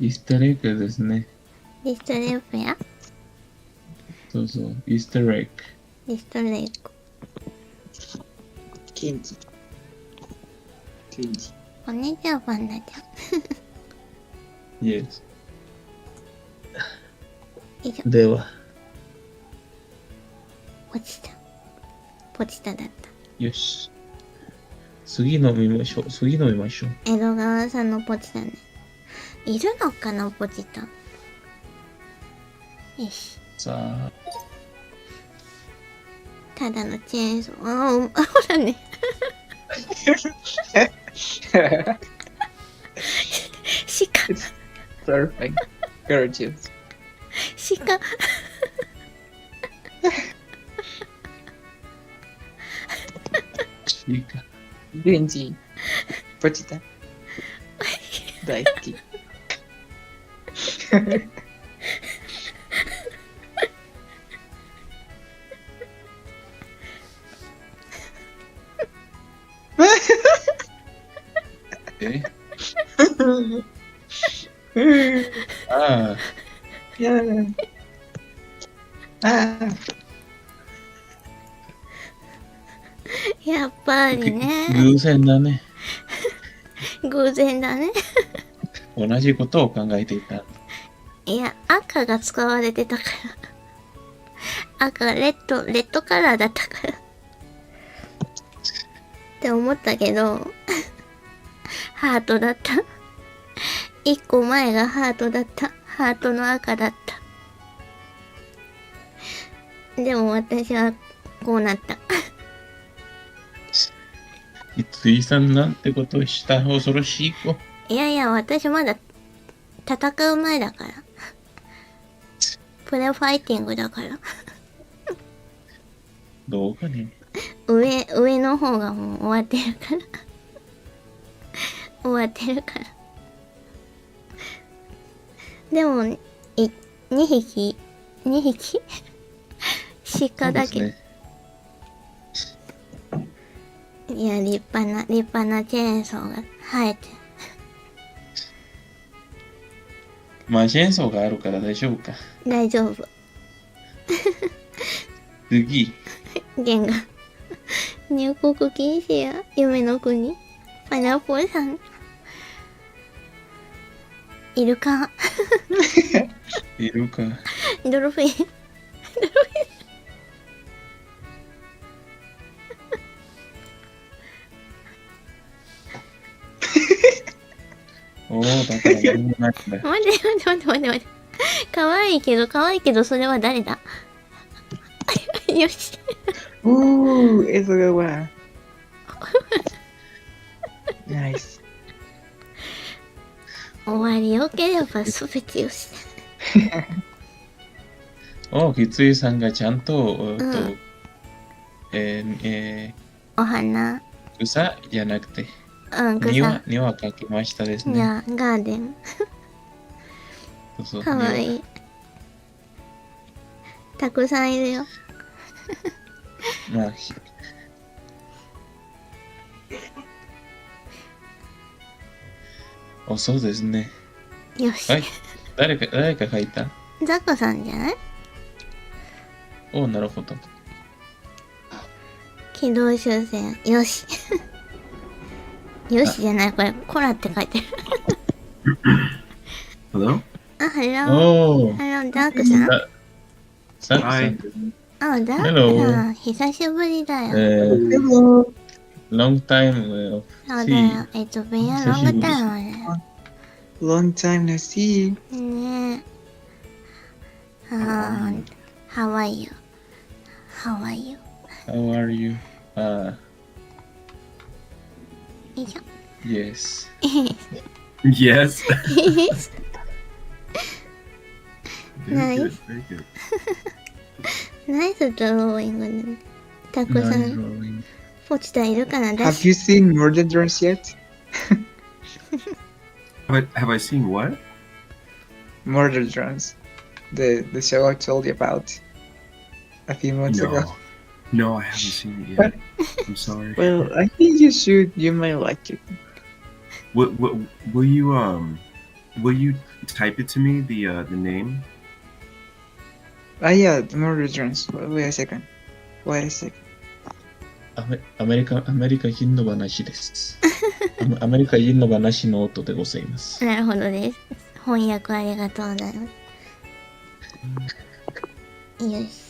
イースターエッグですね。リストレップやそうそう、イースターエッグ。リストレック。Kinji. こんにちは、パンダちゃん。Yes。以上、では、ポチタだった。よし。次飲みましょう。次飲みましょう。江戸川さんのポチタね。いるのかな、ポチタ。よし。さあ、ただのチェーンソー。ほらね。鹿。 Perfect. Gorgeous. 鹿。いいか。グリーンティー。ポチタ。大好き。えああ、Yeah. あやっぱりね。偶然だね。偶然だね。同じことを考えていた。いや、赤が使われてたから。赤、レッドカラーだったから。って思ったけど、ハートだった。一個前がハートだった。ハートの赤だった。でも私はこうなった。ついさんなんてことをした恐ろしい子。いやいや、私まだ戦う前だから。プレファイティングだから。どうかね。上の方がもう終わってるから。終わってるから。でも、2匹鹿だけど。そうですねいや、立派なチェーンソーが生えてる。まあ、チェーンソーがあるから大丈夫か。大丈夫。次。ゲンが。入国禁止や、夢の国。パナポさん。イルカ。いるか。ドルフィン。おお、だから何もないんだ。待って。可愛いけど、それは誰だ。よし。江戸川。Nice. 終わりよければすべてよし。お、きついさんがちゃんと、んお花。草じゃなくて、うん、庭草。描きましたですね。じゃあ、ガーデン。そうそうかわいい。たくさんいるよ。庭まあ、そうですね。よし。はい。誰か書いた？ザコさんじゃない？お、なるほど。軌道修正。よし。よしじゃない、これ、コラって書いてる。Hello? あ、ハロー。おー。ハロー、ダークさん。さん。はいあ、ダークさん。 Hello 久しぶりだよ。 Hello. long time そうだよ。ベアロングタイムね。 Long time no see. ねえ。How are you? How are you? How are you? よいしょ。Yes. Yes. Nice. Very good. Very good. ナイスドローイングね。たくさ Nice ん drawing. ポチタいるかな。 Have you seen Murder Drones yet? Have I seen what? Murder Drones. The show I told you about a few months ago. No, I haven't seen it yet. I'm sorry. Well, I think you should. You might like it. Will you type it to me, the name? Yeah, the Murder Drones. Wait a second. アメリカ人の話です。アメリカ人の話の音でございます。なるほどです。翻訳ありがとうございます。よし。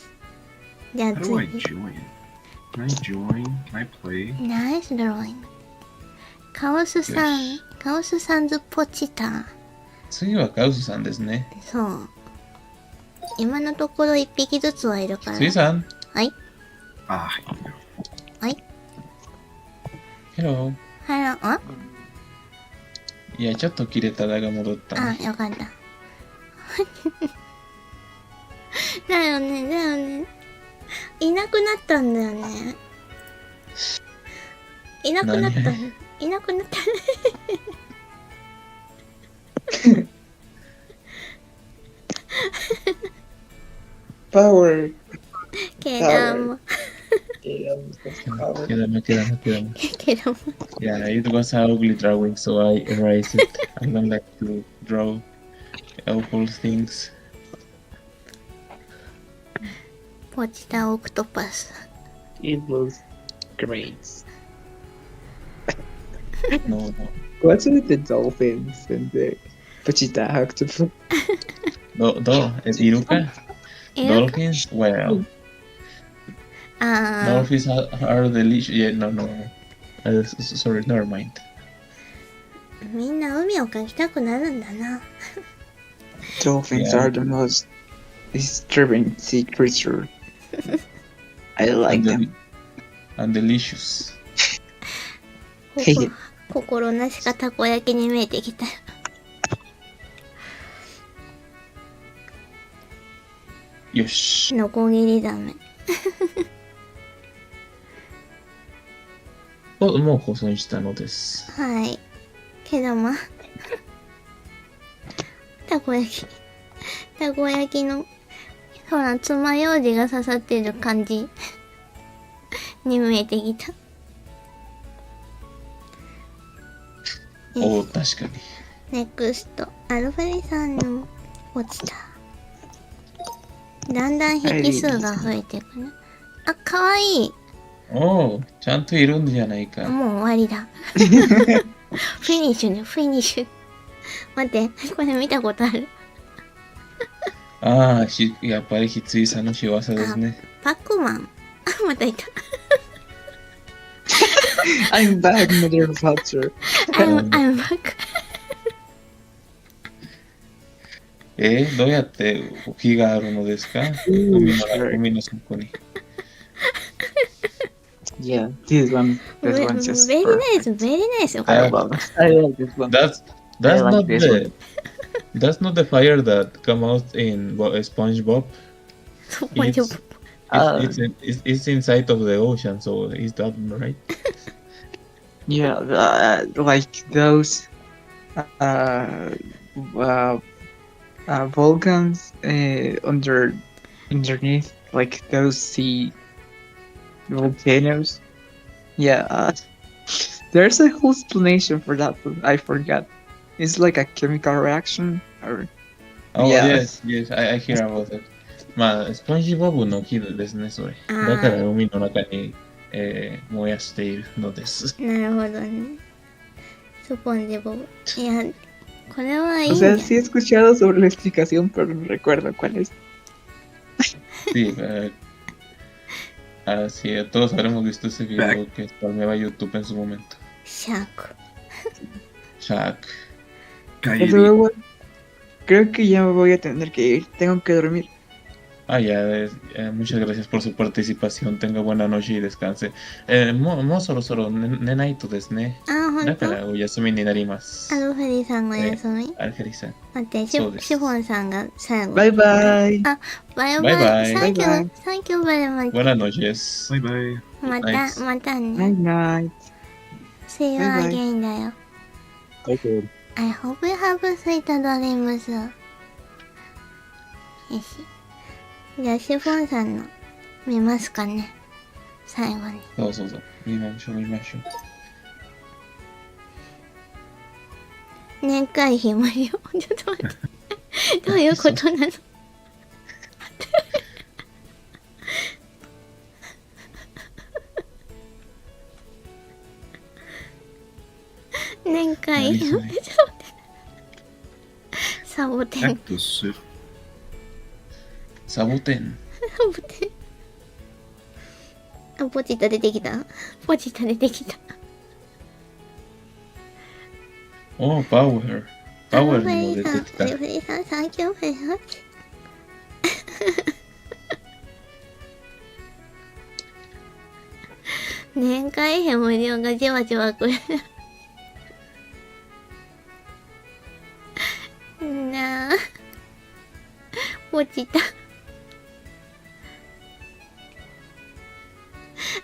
じゃあ How do I 次。 join? Can I join? Can I play? ナイスドローイング。カオスさんよし、カオスさんズポチタ。次はカウスさんですね。そう。今のところ1匹ずつはいるから。次さん。はい。 Ah, はい。ヘロー。はら、あいや、ちょっと切れただが戻ったあ、ね。よかった。だよね、だよね。いなくなったんだよね。いなくなった何。いなくなった。Power. けども、 Quédame. けども。 Yeah, it was an ugly drawing, so I erased it. I don't like to draw awful things. ポチタオクトパス。 It looks great. No. What's with the dolphins and the Pochita octopus? Iruka? Dolphins? Well, あ dolphins are delicious. Yeah, no. Sorry, never mind. あ、みんな海を描きたくなるんだな。 Dolphins Yeah. are the most disturbing sea creature. I like them. And delicious. へい心なしかたこ焼きに見えてきた。よし。ノコギリザメ。もう保存したのです。はい。けどまあ、たこ焼きの、ほら、爪楊枝が刺さってる感じに見えてきた。おお、確かに。ネクスト、アルファリさんの落ちた。だんだん匹数が増えていくね。あ、かわいい。おお、ちゃんといるんじゃないか。もう終わりだ。フィニッシュね、フィニッシュ。待って、これ見たことある。ああ、やっぱりひついさんの仕業ですね。パックマン。あ、またいた。I'm back, Mother Vulture. I'm back. どうやって木があるのですか？海の底に。Yeah, this one just Very perfect. nice, very nice. I love it. I like this one. That's I like not this the that's not the fire that come out in SpongeBob. It's inside of the ocean, so is that right? Yeah, like those volcans underneath, like those sea volcanoes. Yeah, there's a whole explanation for that, but I forgot. It's like a chemical reaction, or Oh, Yeah. yes, I hear about it. まあ、スポンジボブの木ですね、それ。あーだから海の中に、燃やしているのです。なるほどね。スポンジボブ。いや、これはいい o んじゃ sea, ん。 sí he escuchado sobre la explicación, pero no recuerdo cuál es. Sí, sí, todos habremos visto ese video que spamaba YouTube en su momento. シャーク。 Shaq. Kairi. Pero bueno, creo que ya me voy a tener que ir. Tengo que dormir. Muchas gracias por su participación. Tenga buena noche y descanse. もうそろそろ寝ないとですね。あ、ほんと。だからお休みになります。アルフェリさんが休み、アルフェリさん。待って、そうですシフォンさんが最後。 Bye bye. あ、バイバイ。バイバイ Thank you, バイバイ thank you very much. Buenas noches. Bye bye. また、 Nice. また Night ね。 night. See you バイバイ again だよ。 Okay. I hope you have sweet dreams. よし。じゃあ、シフォンさんの見ますかね。最後に。そう。見ましょう。年会費無料。ちょっと待って。どういうことなの？年会費。ちょっと何待って。サボテン。 Cactus. サボテン。サボテン。あ、ポチッと出てきた。ポチッと出てきた。おー、パワー。パワーにも出てきた。レフェリーさん、サンキューフェイハッチ。年会費無料がじわじわくる。なあ。ポチった。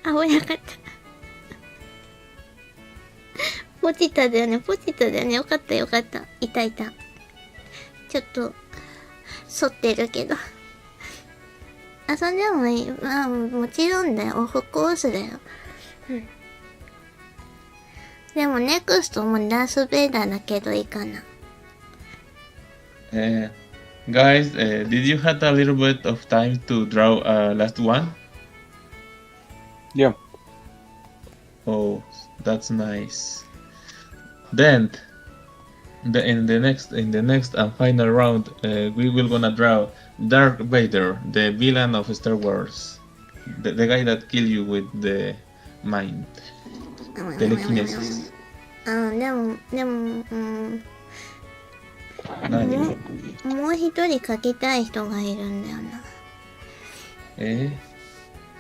危なかった。ポチっただよね、ポチっただよね。よかったよかった。いたいた。ちょっと、反ってるけど。遊んでもいい。まあ、もちろんだよ。オフコースだよ。うん。でも、ネクストもダース・ベイダーだけどいいかな。Guys, did you have a little bit of time to draw last one? Yeah. Oh, that's nice. Then, in the next and final round, we will gonna draw Darth Vader, the villain of Star Wars, the guy that kill you with the mind, telekinesis. でも、何？もう一人描きたい人がいるんだよな。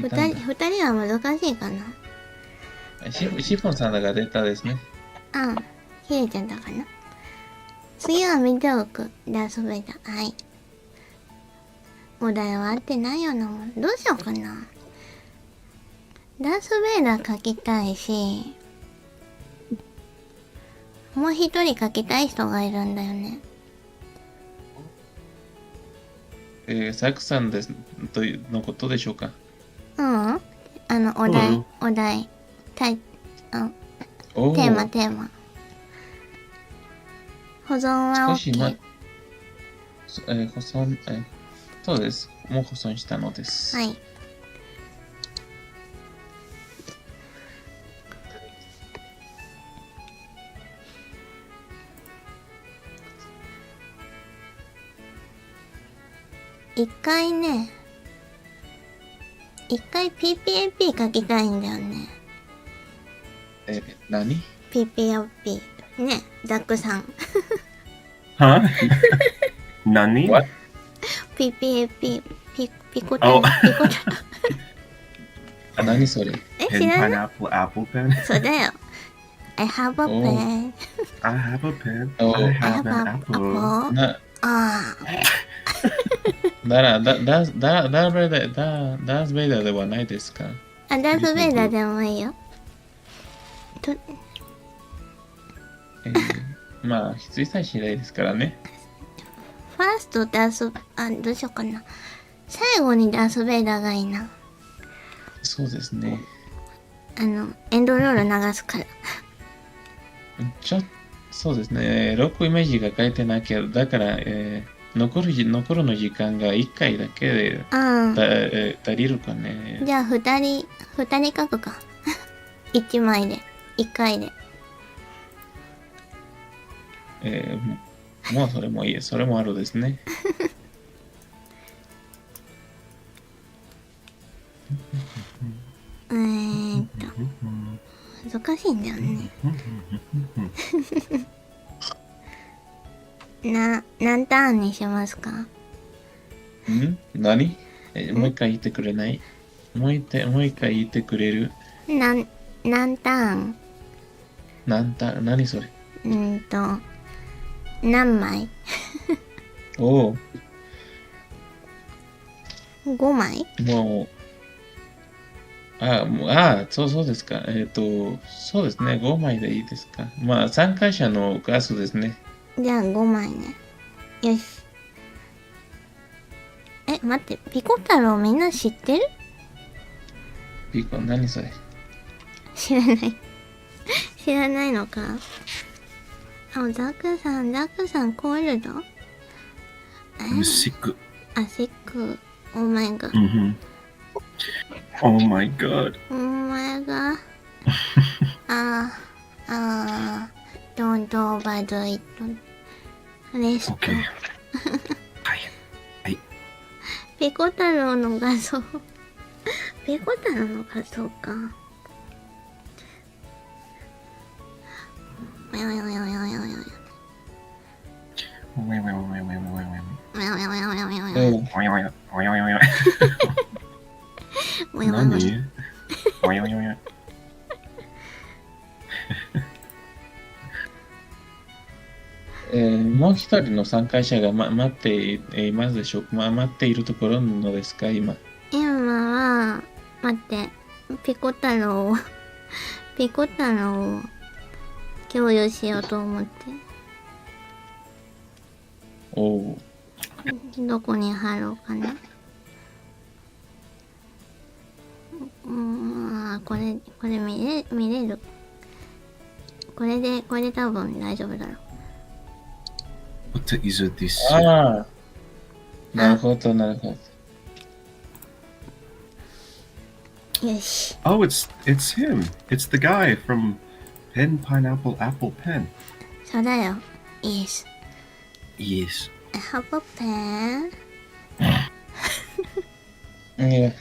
いたんだ。二人は難しいかな。シフォンさんが出たですね。切れちゃったかな。次は見ておく。ダース・ベイダー。はい。お題は合ってないようなもん。どうしようかな。ダース・ベイダー描きたいし、もう一人描きたい人がいるんだよね。サクさんですというのことでしょうか。お題。テーマ。保存は OK。保存、そうです。もう保存したのです。はい。一回 PPAP 書きたいんだよね。何？ PPAP ね、ザックさん。Huh? Nani? What? PPAP ピコタン。何それ？知 Pen, らない？ pineapple, apple pen? そうだよ。I have a pen. I have a pen. Oh. I I have have an a apple. apple. あダース・ベイダーではないですか？ダース・ベイダーでもいいよ。まあ、羊さえしないですからね。ファーストダース、どうしようかな。最後にダース・ベイダーがいいな。そうですね。エンドロール流すから。そうですね。ロックイメージが書いてなきゃ、だから、残るの時間が1回だけで足りるかね。じゃあ2人書くか。1枚で、1回で。もうそれもいい。それもあるですね。難しいんだよね。何ターンにしますか？何？もう一回言ってくれない？もう一回言ってくれる？何ターン？何それ？何枚？おお。5枚？もう、そうですか。そうですね。5枚でいいですか。まあ、参加者の数ですね。じゃあ5枚ね。よし。待って、ピコ太郎みんな知ってる？何それ？知らない。知らないのか。ザクさん、コールド？ I'm sick. シック。Oh my god. Oh my god. Oh my god. Don't overdo it. Let's go. Okay. はい。ピコ太郎の画像ピコ太郎のか、そうか。おやおやおやおやおやおやおや。おやおやおやおやおやおやおや。おやおや。何？おやおやおや。もう一人の参加者が、待っていますでしょうか、待っているところのですか、今。今は、待って、ピコ太郎を共有しようと思って。おう。どこに貼ろうかな。これ見れる。これで多分大丈夫だろう。What is this? ああ。なるほど、なるほど。よし。Oh, it's him. It's the guy from Pen Pineapple Apple Pen. そうだよ。Yes. Yes. I have a pen. いや、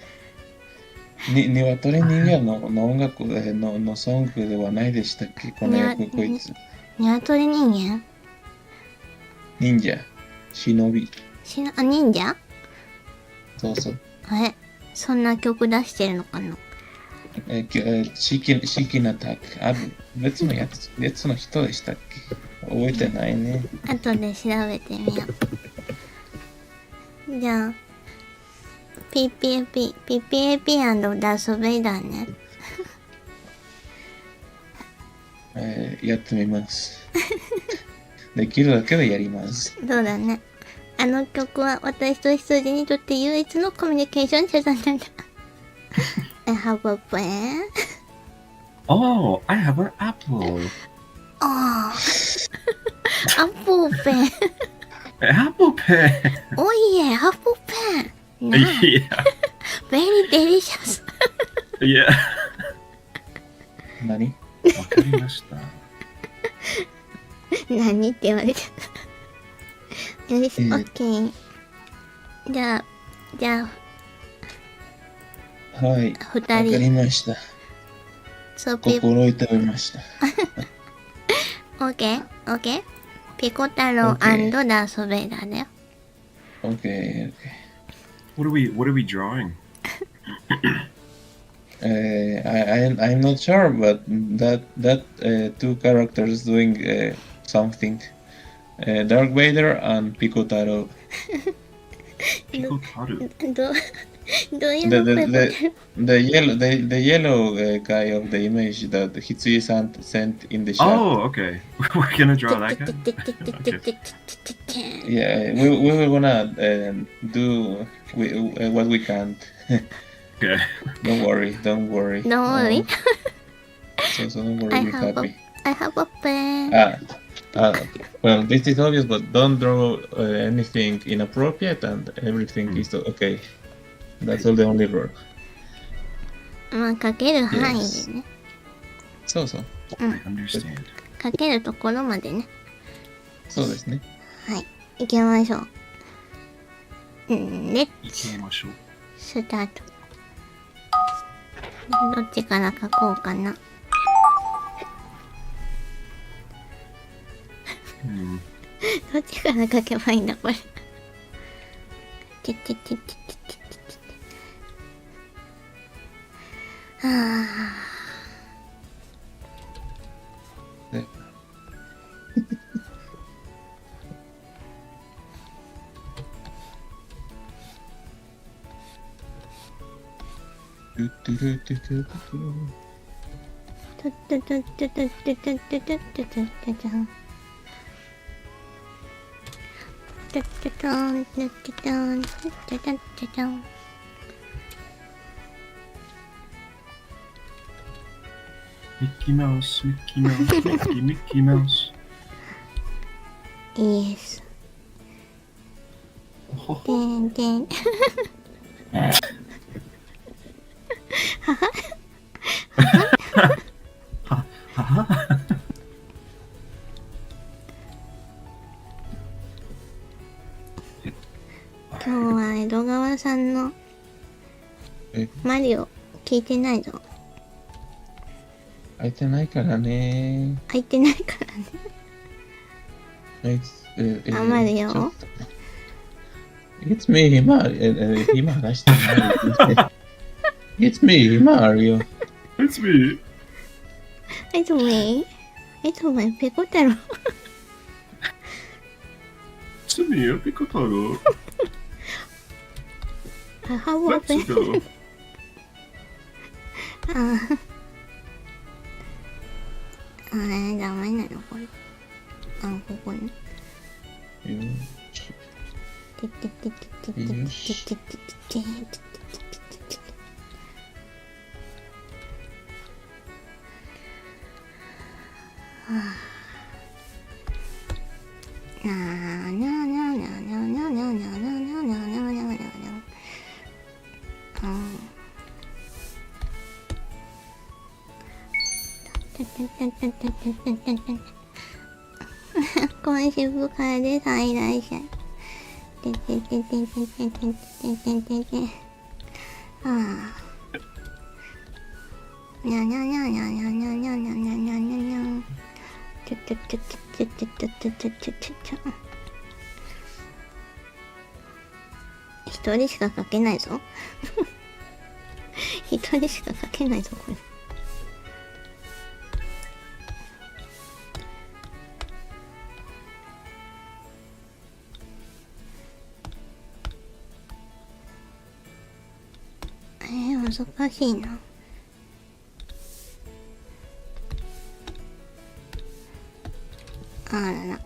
鶏人形の音楽のソングではないでしたっけ、この役、こいつ。鶏人間？忍者、忍び。忍者？そうそう。そんな曲出してるのかな？シキナタック。別の人でしたっけ？覚えてないね。後で調べてみよう。じゃあ、PPAP ダース・ベイダーね。やってみます。できるだけでやります。そうだね。あの曲は私と羊にとって唯一のコミュニケーション手段なんだ。I have a pen. Oh, I have an apple. ああ。アップルペン。Apple pen. おいえ、アップルペン。なあ。 Yeah. Very delicious. Yeah. 何？わかりました。何って言われちゃった。よし、オッケー。じゃあ、はい。わ二かり人。ました。そう、心痛めました。オッケー。ピコ太郎 OK and ダース・ベイダーだよ。Okay. What are we drawing? I'm not sure, but that two characters doing something. Dark Vader and Picotaro. Pikotaru. どういうのペコ The yellow guy of the image that Hitsui sent in the chat. Oh, okay. We're gonna draw that guy. Yeah, we were gonna do what we can. Okay. Don't worry. Don't worry. So don't worry, be happy. I have a pen. Well, this is obvious, but don't draw anything inappropriate and everything is okay. That's all the only rule. まあ、書ける範囲でね。そうそう。I understand. 書けるところまでね。そうですね。はい。行きましょう。レッツ行きましょう。スタート。どっちから書こうかな。どっちから書けばいいんだ、これ。はあ。ね。ミッキーマウス、ミッキーマウス、ミッキーマウス。イエス。ほほてんてん。今日は江戸川さんのマリオ聞いてないぞ。開いてないからね。開いてないからね。まるよ。ちょっと It's me, 今話してない。It's me, 今あるよ。It's me! いつもいいペコ太郎。It's me, ピコ太郎。母親 Let's go! ダメなのこれ。ここね。よし。今週部会で最大者。にゃにゃにゃにゃにゃにゃにゃにゃにゃにゃにゃにゃ。一人しか書けないぞ。一人しか書けないぞこれ。難しいな。あらら。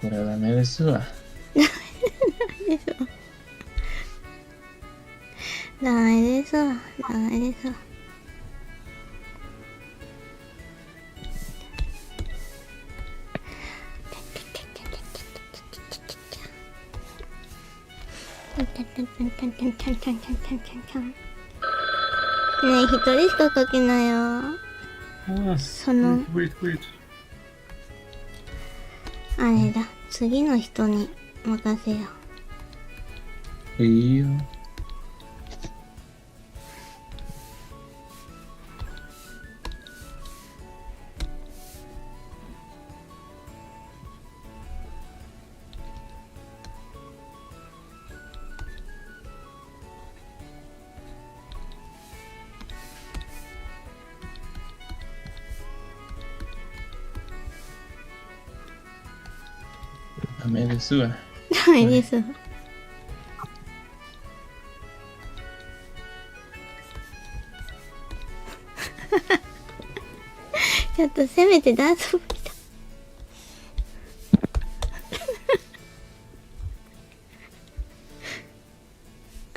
これはダメですわ。ダメですわ。ダメですわ。ねえ、一人しか書けないよ。その Wait. あれだ、次の人に任せよう。いいよ。ダメですわ。ダメですわ。ちょっとせめてダンス部来た。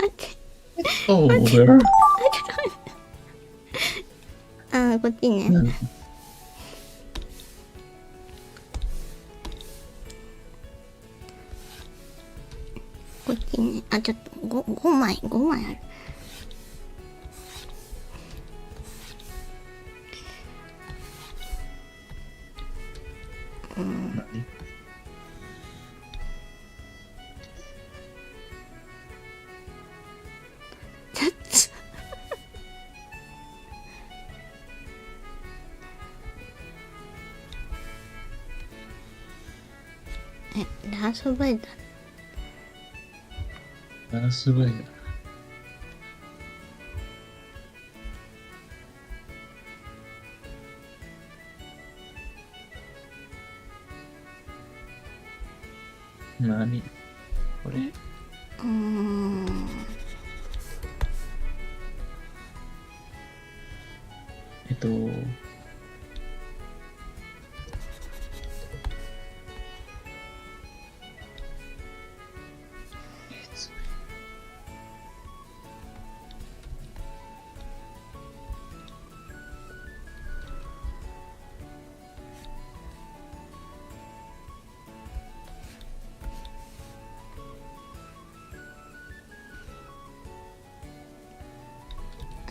あっち。Over. あ、こっちね。こっちね。あ、ちょっと5枚ある。ちょっと。ダースバイダー。ダースバイダー。何これ。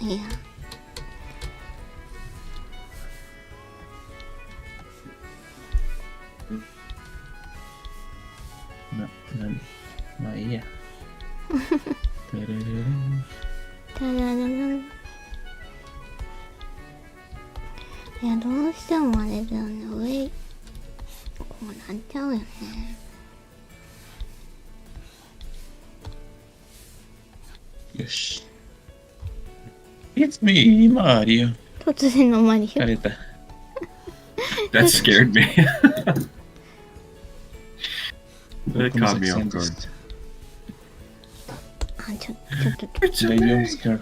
いや。まあいいや。てれれれんたらららん。いや、どうしてもあれだよね。上、こうなっちゃうよね。よし。It's me, Mario. 突然のマリオ。疲れた。That scared me. That 僕も caught 作 me 戦 off で guard. した。あ、ちょっと。 Maybe I'm scared.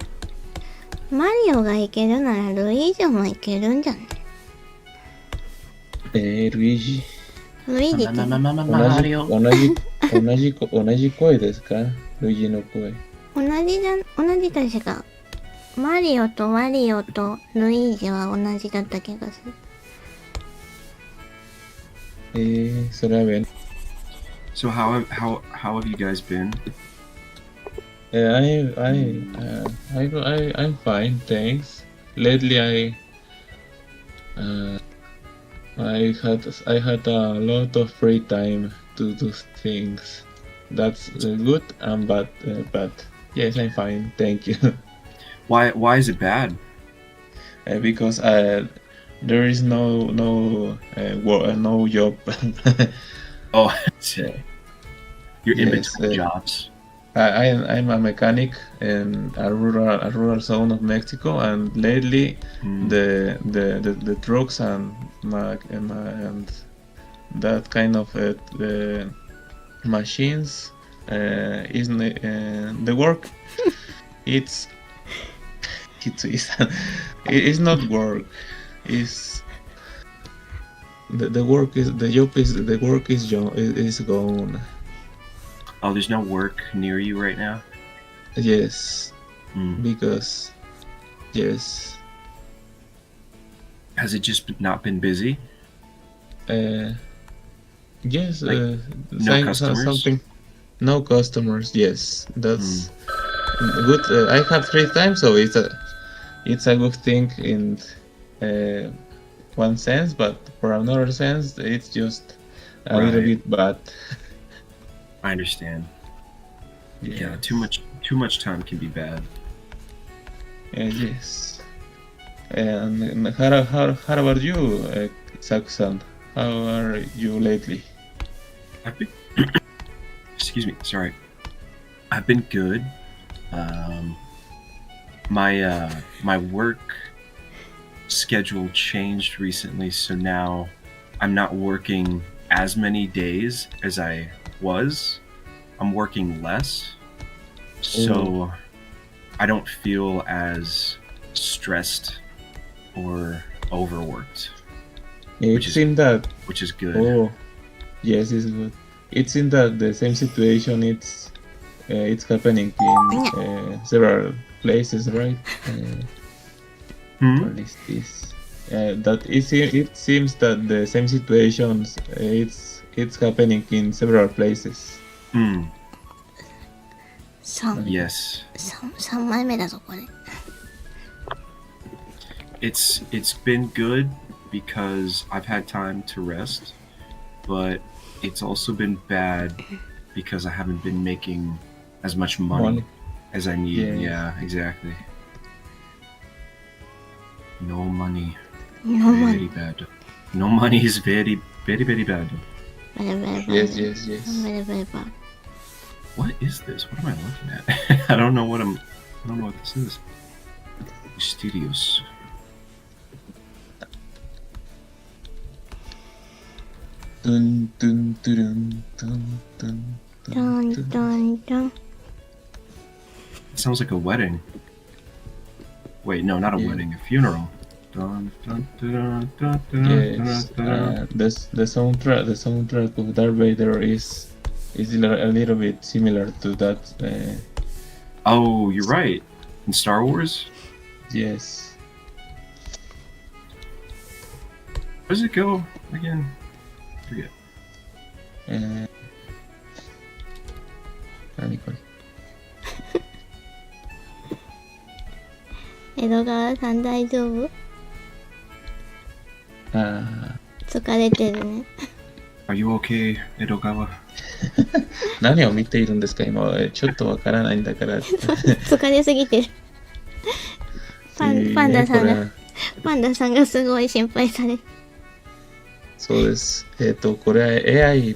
マリオがいけるならルイージョもいけるんじゃない？ルイージ。ルイージって同じ声ですか？ルイージの声。同じ確か。マリオとワリオとルイージは同じだった気がする。それは便利。So how have you guys been? I'm fine, thanks. Lately, I had a lot of free time to do things. That's good and bad, but yes, I'm fine, thank you. Why is it bad? Because there is no job. Oh, say you're in Yes, between jobs. I'm a mechanic in a rural zone of Mexico, and lately the trucks and that kind of machines isn't the work. It's not work. It's the work is gone. Oh, there's no work near you right now? Yes, because yes. Has it just not been busy? Yes. Like, no customers? Something. No customers. Yes, that's good. I have free time, so it's a good thing in one sense, but for another sense, it's just a little Right. bit bad. I understand. Yes. Yeah, too much time can be bad. Yes. And how about you, Sakusan? How are you lately? I've been excuse me, sorry. I've been good. My work schedule changed recently, so now I'm not working as many days as I was. I'm working less, so I don't feel as stressed or overworked, It Which is- seems that which is good. oh yes, it's good. It seems that the same situation it's happening in several places, right? Hmm? Or at least this. That it seems that the same situations it's happening in several places. Hmm. 3 Yes. 枚目だぞこれ。 It's been good because I've had time to rest, but it's also been bad because I haven't been making as much money as I need. Yes. Yeah, exactly. No money. No Very money. bad. No money is very, very, very bad. ベレベレベレ。 Yes, yes, yes. ベレベレバー。 What is this? What am I looking at? I don't know what this is. Studios. Dun dun dun dun dun トントントン。 It sounds like a wedding. Wait, no, not a Yeah. wedding, a funeral. Dun, dun, dun, dun, dun, Yes, dun, dun. the soundtrack of Darth Vader is a little bit similar to that. Oh, you're right. In Star Wars? Yes. How does it go again? Forget. 何これ？江戸川さん大丈夫？あ疲れてるね。Are you okay, Edogawa? 何を見ているんですか今。ちょっとわからないんだから。疲れすぎてる。パンダさんが、パンダさんがすごい心配される。そうです。これは AI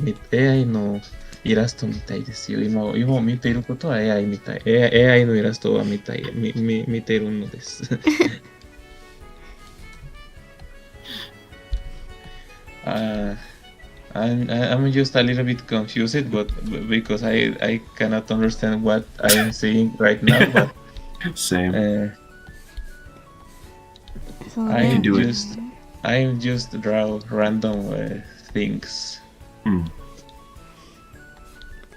のイラストみたいですよ。今見ていることは AI みたい。AI のイラストは見ているのです。I'm just a little bit confused, but because I cannot understand what I am saying right now, but Same. そう I ね can。do it. I'm just draw random things. うん。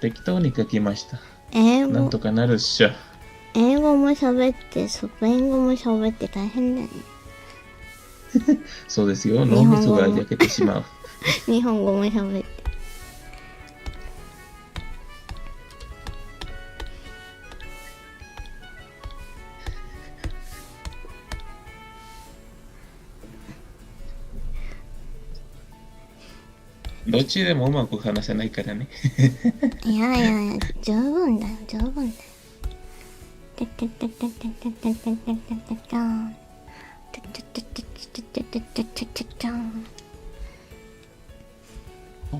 適当に書きました。英語なんとかなるっしょ。英語も喋ってスペイン語も喋って大変だよね。そうですよ。脳みそが焼けてしまう。日本語も喋って。どっちでもうまく話せないからね。いやいやいや、十分だよ、十分だよ。てってってってってってってってってってってちゃん。てってってってってってってってってってちゃん。お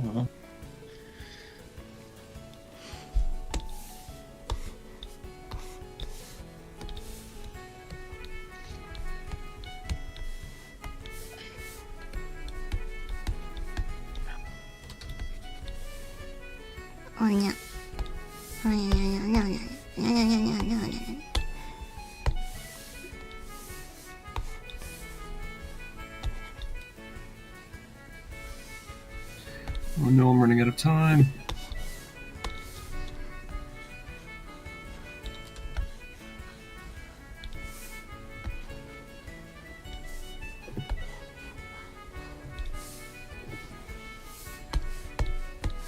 にゃ。おにゃにゃにゃにゃにゃにゃにゃにゃにゃにゃにゃにゃ。Oh no, I'm running out of time.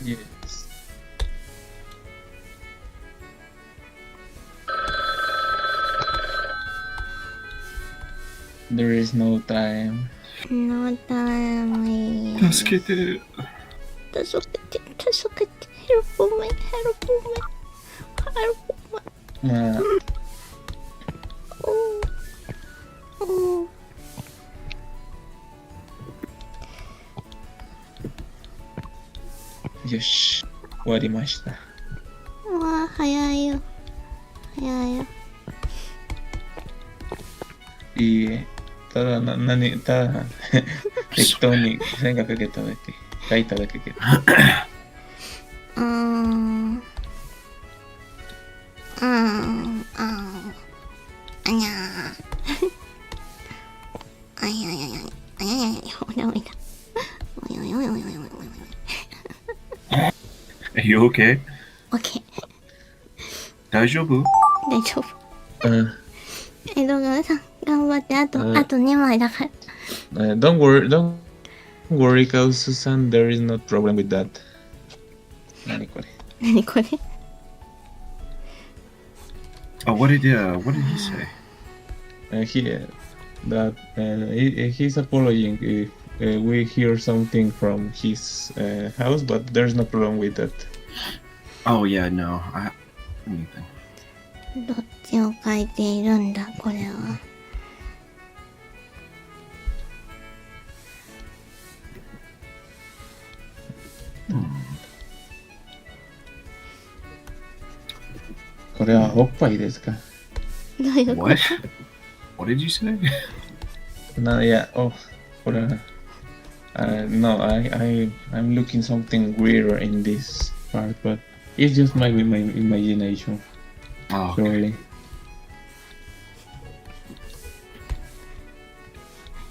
Yes. There is no time. No time いい。助けて。助けて、助けて。Help me, help me, help me. まあ、おー。よし。終わりました。わあ、早いよ。早いよ。いいえ。ただ、適当に線がかけただけ。書いただけけど。うーん。あにゃー。あいやいやいや。あやいやいや。おいだおいだ。おいおいおいおいおいおいおい。Are you okay? オッケー。大丈夫？大丈夫。うん。江戸川さん、頑張って。あと2枚だから。Don't worry, Kausu-san. There is no problem with that. 何これ。何これ。Oh, what did he say? He's apologizing if we hear something from his house, but there's no problem with that. Oh yeah, no. Anything. どっちを書いているんだ、これは。これはおっぱいですか？どういうこと？ What? What did you say? Yeah, oh,これはno, I'm looking something weird in this part, but it's just my imagination. Oh, okay. Surely.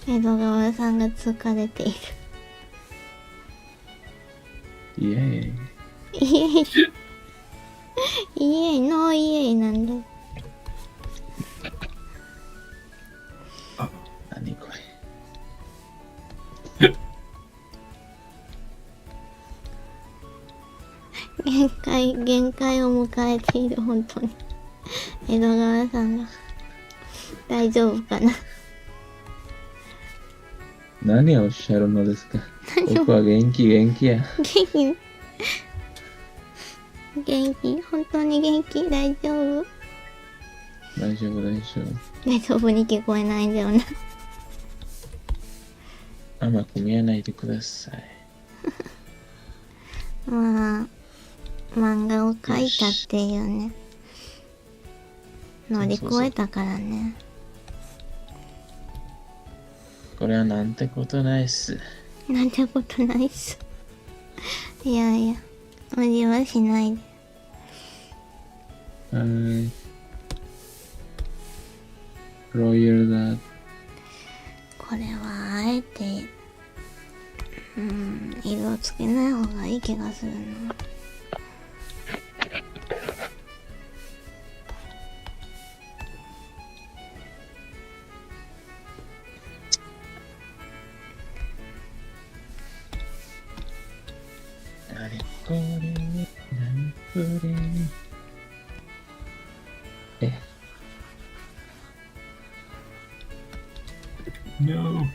江戸川さんが疲れている。イエーイ。イエイ。イエイ、ノーイエイなんだ。何これ。限界を迎えている、本当に。江戸川さんが。大丈夫かな。何をおっしゃるのですか。僕は元気や。元気元気、本当に元気、大丈夫。大丈夫。大丈夫に聞こえないんだよな。甘く見えないでください。まあ、漫画を描いたっていうね。乗り越えたからね。これはなんてことないっす。なんてことないっす。いやいや、無理はしないで。ロイヤルだ。これはあえて、色をつけない方がいい気がするな。あれこれ何これ。No.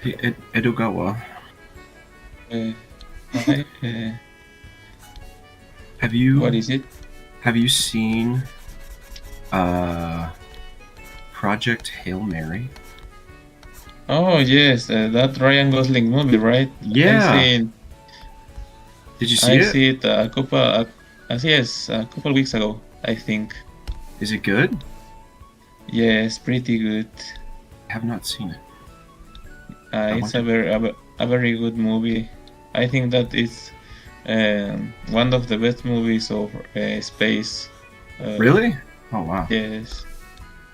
Hey, Edogawa, have you What is it? seen Project Hail Mary? Oh yes, that Ryan Gosling movie, right? Yeah. Did you see I it? see it a couple weeks ago, I think. Is it good? Yes, pretty good. I have not seen it. It's a very good movie. I think that it's one of the best movies of space. Really? Oh wow. Yes.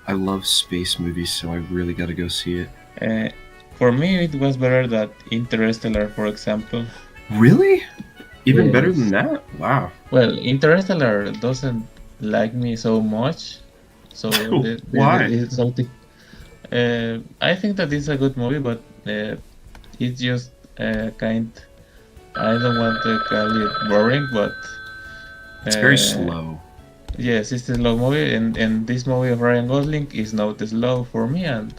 I love space movies, so I really got to go see it. For me, it was better than Interstellar, for example. Really? Even Yes. better than that? Wow. Well, Interstellar doesn't like me so much, so Why? it's something. I think that it's a good movie, but it's just kind. I don't want to call it boring, but It's very slow. Yes, it's a slow movie, and this movie of Ryan Gosling is not slow for me, and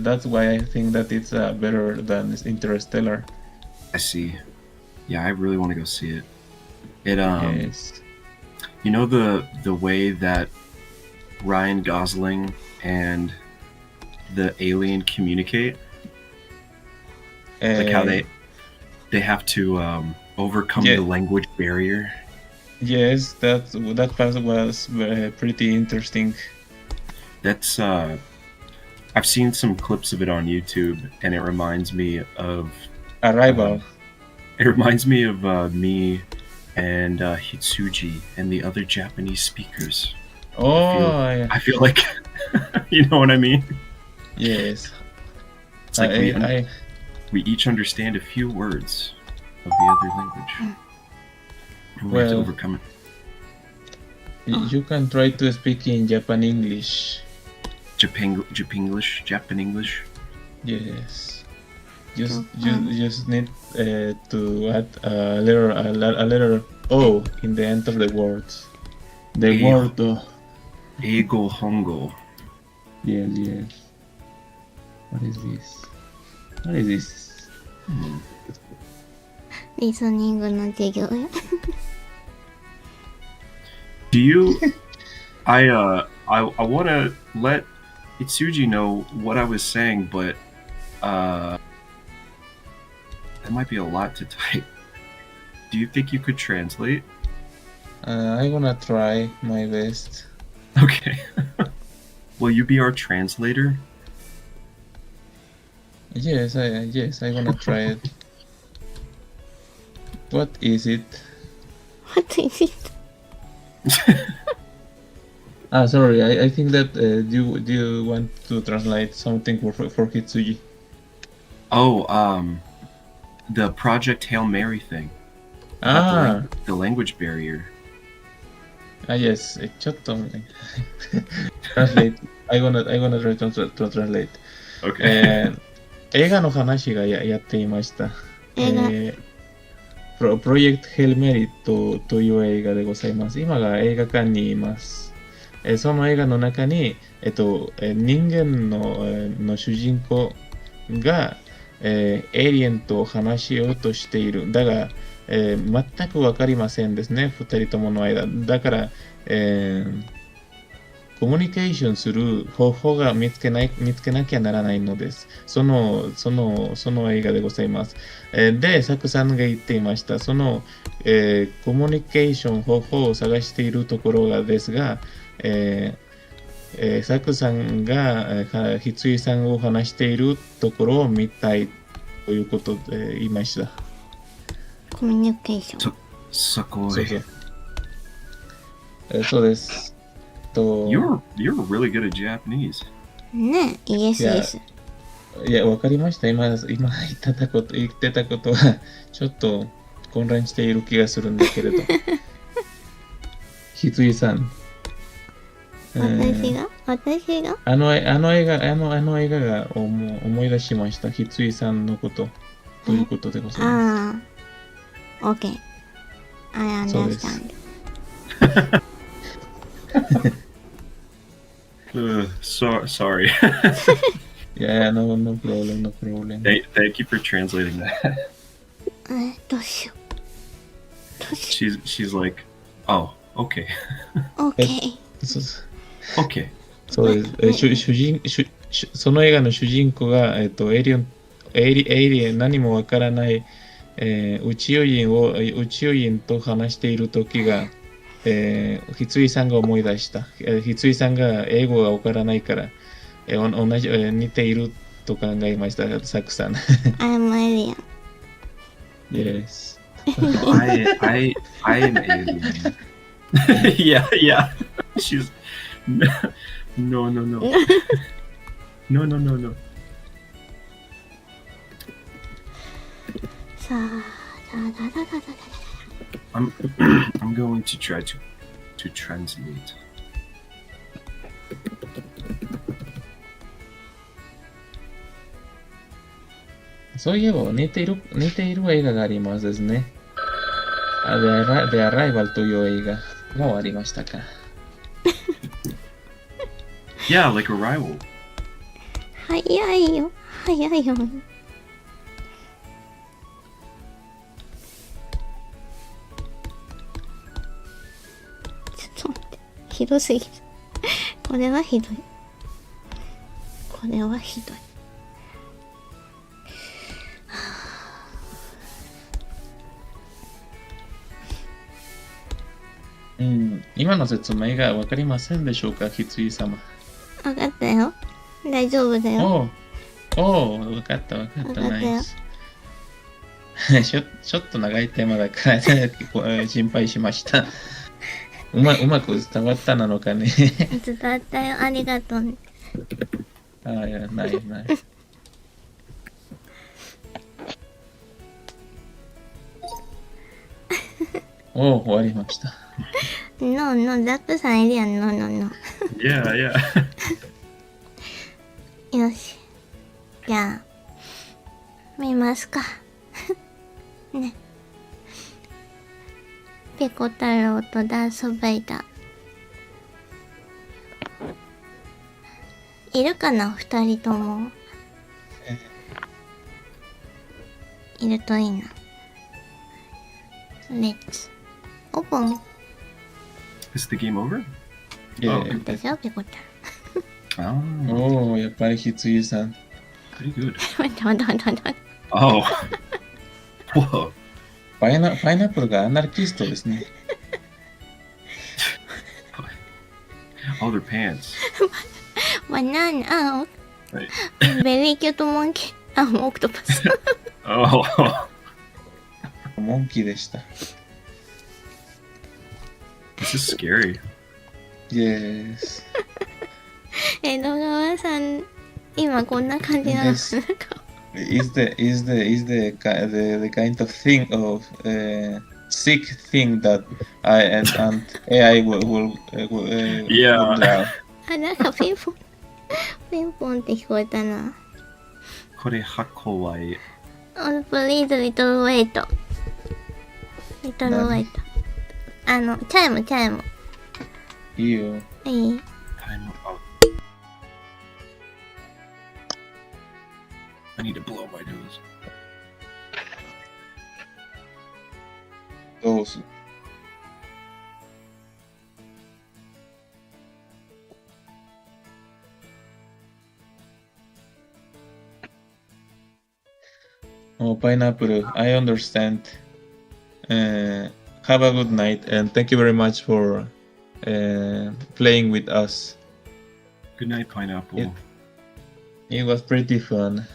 that's why I think that it's better than Interstellar. I see. Yeah, I really want to go see it. It Yes. You know the way that Ryan Gosling and the alien communicate, like how they have to overcome Yeah. the language barrier. Yes, that part was pretty interesting. That's I've seen some clips of it on YouTube, and it reminds me of Arrival. Me and Hitsuji and the other Japanese speakers. Oh, I feel like you know what I mean. yes. It's like I we each understand a few words of the other language. And we have to Well- overcome it. you can try to speak in Japan English. Japan English. Yes. Just need to add a letter O in the end of the words. The A. word O. Eigo Hongo. Yes. What is this? What is this? リスニングの授業や。Do you? I want to let Itsuji know what I was saying, but that might be a lot to type. Do you think you could translate? I'm gonna try my best. Okay. Will you be our translator? Yes, I'm gonna try it. What is it? What is it? Sorry. I think that you want to translate something for Hitsuji. Oh, the Project Hail Mary thing. About the language barrier. Yes. ちょっと translate. I'm gonna try to translate. Okay. 映画の話がやっていました。映画プロジェクトヘルメリットという映画でございます。今が映画館にいます。その映画の中に、人間の主人公が、エイリアンと話しようとしている。だが、全くわかりませんですね、二人ともの間。だから、コミュニケーションする方法が見つけなきゃならないのです。その映画でございます。で、サクさんが言っていました。コミュニケーション方法を探しているところがですが、サクさんがひついさんを話しているところを見たいということで言いました。コミュニケーション。すごい。そうです。You're really good at Japanese. ねえ、イエスです。いや、わかりました。今言ってたことは、ちょっと混乱している気がするんだけれど。ひついさん。私があの映画が思い出しました。ひついさんのことということでございます。OK。I understand. Sorry. Yeah, no problem, no problem. Thank you for translating that. どうしよう。She's like, oh, okay. OK。Okay. そうです。その映画の主人公が、エイリアン、何もわからない、宇宙人と話しているときが、ひついさんが思い出した。ひついさんが英語がわからないから、似ていると考えました、サクさん。I'm alien. Yes. I am alien. Yeah. She's no. No. さあ、I'm going to try to translate. そういえば似ている映画がありますですね。The Arrival という映画もありましたか。Yeah, like Arrival. 早いよ。ちょっと待って。ひどすぎる。これはひどい。今の説明がわかりませんでしょうか、ひつい様。わかったよ。大丈夫だよ。わかった、ナイス。ちょっと長いテーマだから心配しました。うまく伝わったなのかね。伝わったよ。ありがとうね。いや、ない。終わりました。No,ザックさんエリアン、No. Yeah. よし。じゃあ、見ますか。ね。ピコ太郎とダース・ベイダー。いるかな、二人とも。いるといいな。Let's open. Is the game over? Yeah. でしょ、ピコ太 Oh, やっぱりひついさん。pretty good. 郎。待って。Oh. Whoa. パイナップルがアナルキストですね。Oh, their pants. バナナ、Right. ベリーキュートモンキー、オクトパス。Oh. モンキーでした。This is scary. Yes. 江戸川さん、今こんな感じなの。Yes. Is the kind of sick thing that I and AI will Yeah. allow. なんかピンポンって聞こえたな。これは怖い。Please little wait. リトルワイト。チャイム。いいよ。いい Time out. I need to blow my nose. どうすOh, pineapple, I understand. Have a good night and thank you very much for playing with us. Good night, pineapple. Yeah. It was pretty fun.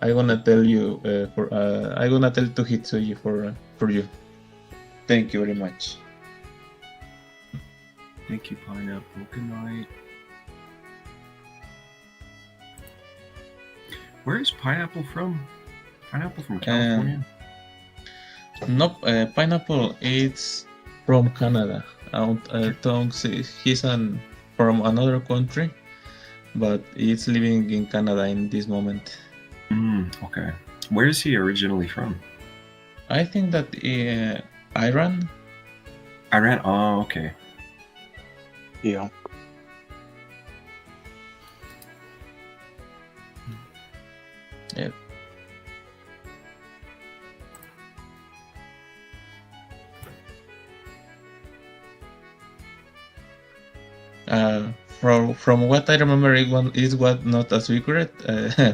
I'm gonna tell you I'm gonna tell to Hitsuji for you. Thank you very much. Thank you, pineapple. Good night. Where is pineapple from? Pineapple from California? Nope, pineapple is from Canada. Tonks, he's from another country, but he's living in Canada in this moment. Okay. Where is he originally from? I think that Iran. Iran? Oh, okay. Yeah. Yeah. From what I remember, it was not a secret.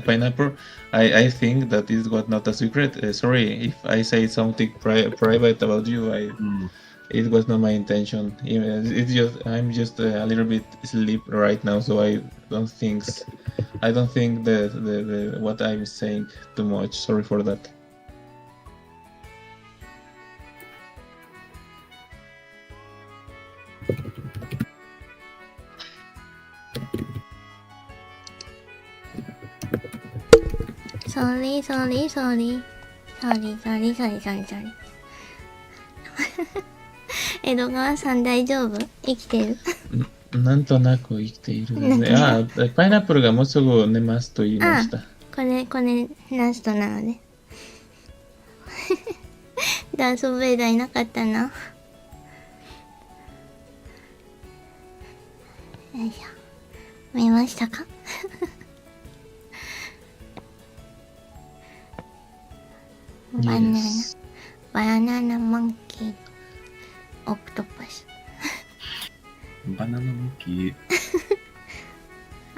Pineapple. I think that it was not a secret. Sorry if I say something private about you. It was not my intention. It's just I'm just a little bit asleep right now, so I don't think the what I'm saying too much. Sorry for that. Sorry. 江戸川さん大丈夫？生きてる？なんとなく生きているので、パイナップルがもうすぐ寝ますと言いました。これラストなので。ダースベイダーいなかったな。よいしょ。見ましたか？バナナモンキー、オクトパス。Banana monkey.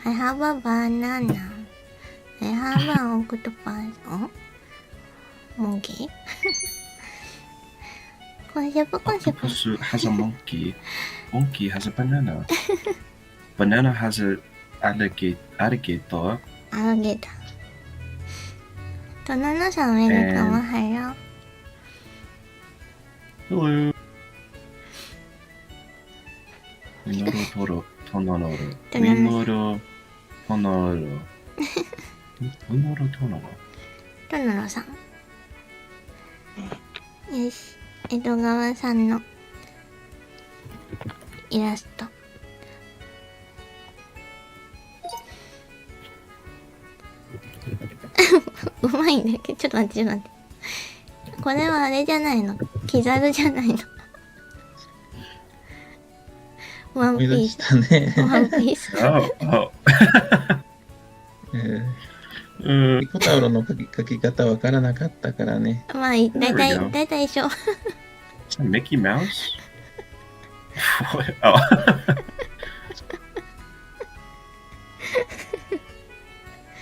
I have a banana. I have an octopus. Oh? Monkey? Octopus has a monkey. Monkey has a banana. Banana has a alligator. Alligator. とななさんウェルカムハロー。Hello. Winoro Tonoro. Winoro Tonoro. Winoro Tonoro. とななさん。よし。江戸川さんのイラスト。うまいんだけど、ちょっと待って。これはあれじゃないの？キザルじゃないの？ワンピース。ワンピース。ピコタウロの書き方わからなかったからね。まあ、だいたい一緒。Mickey Mouse?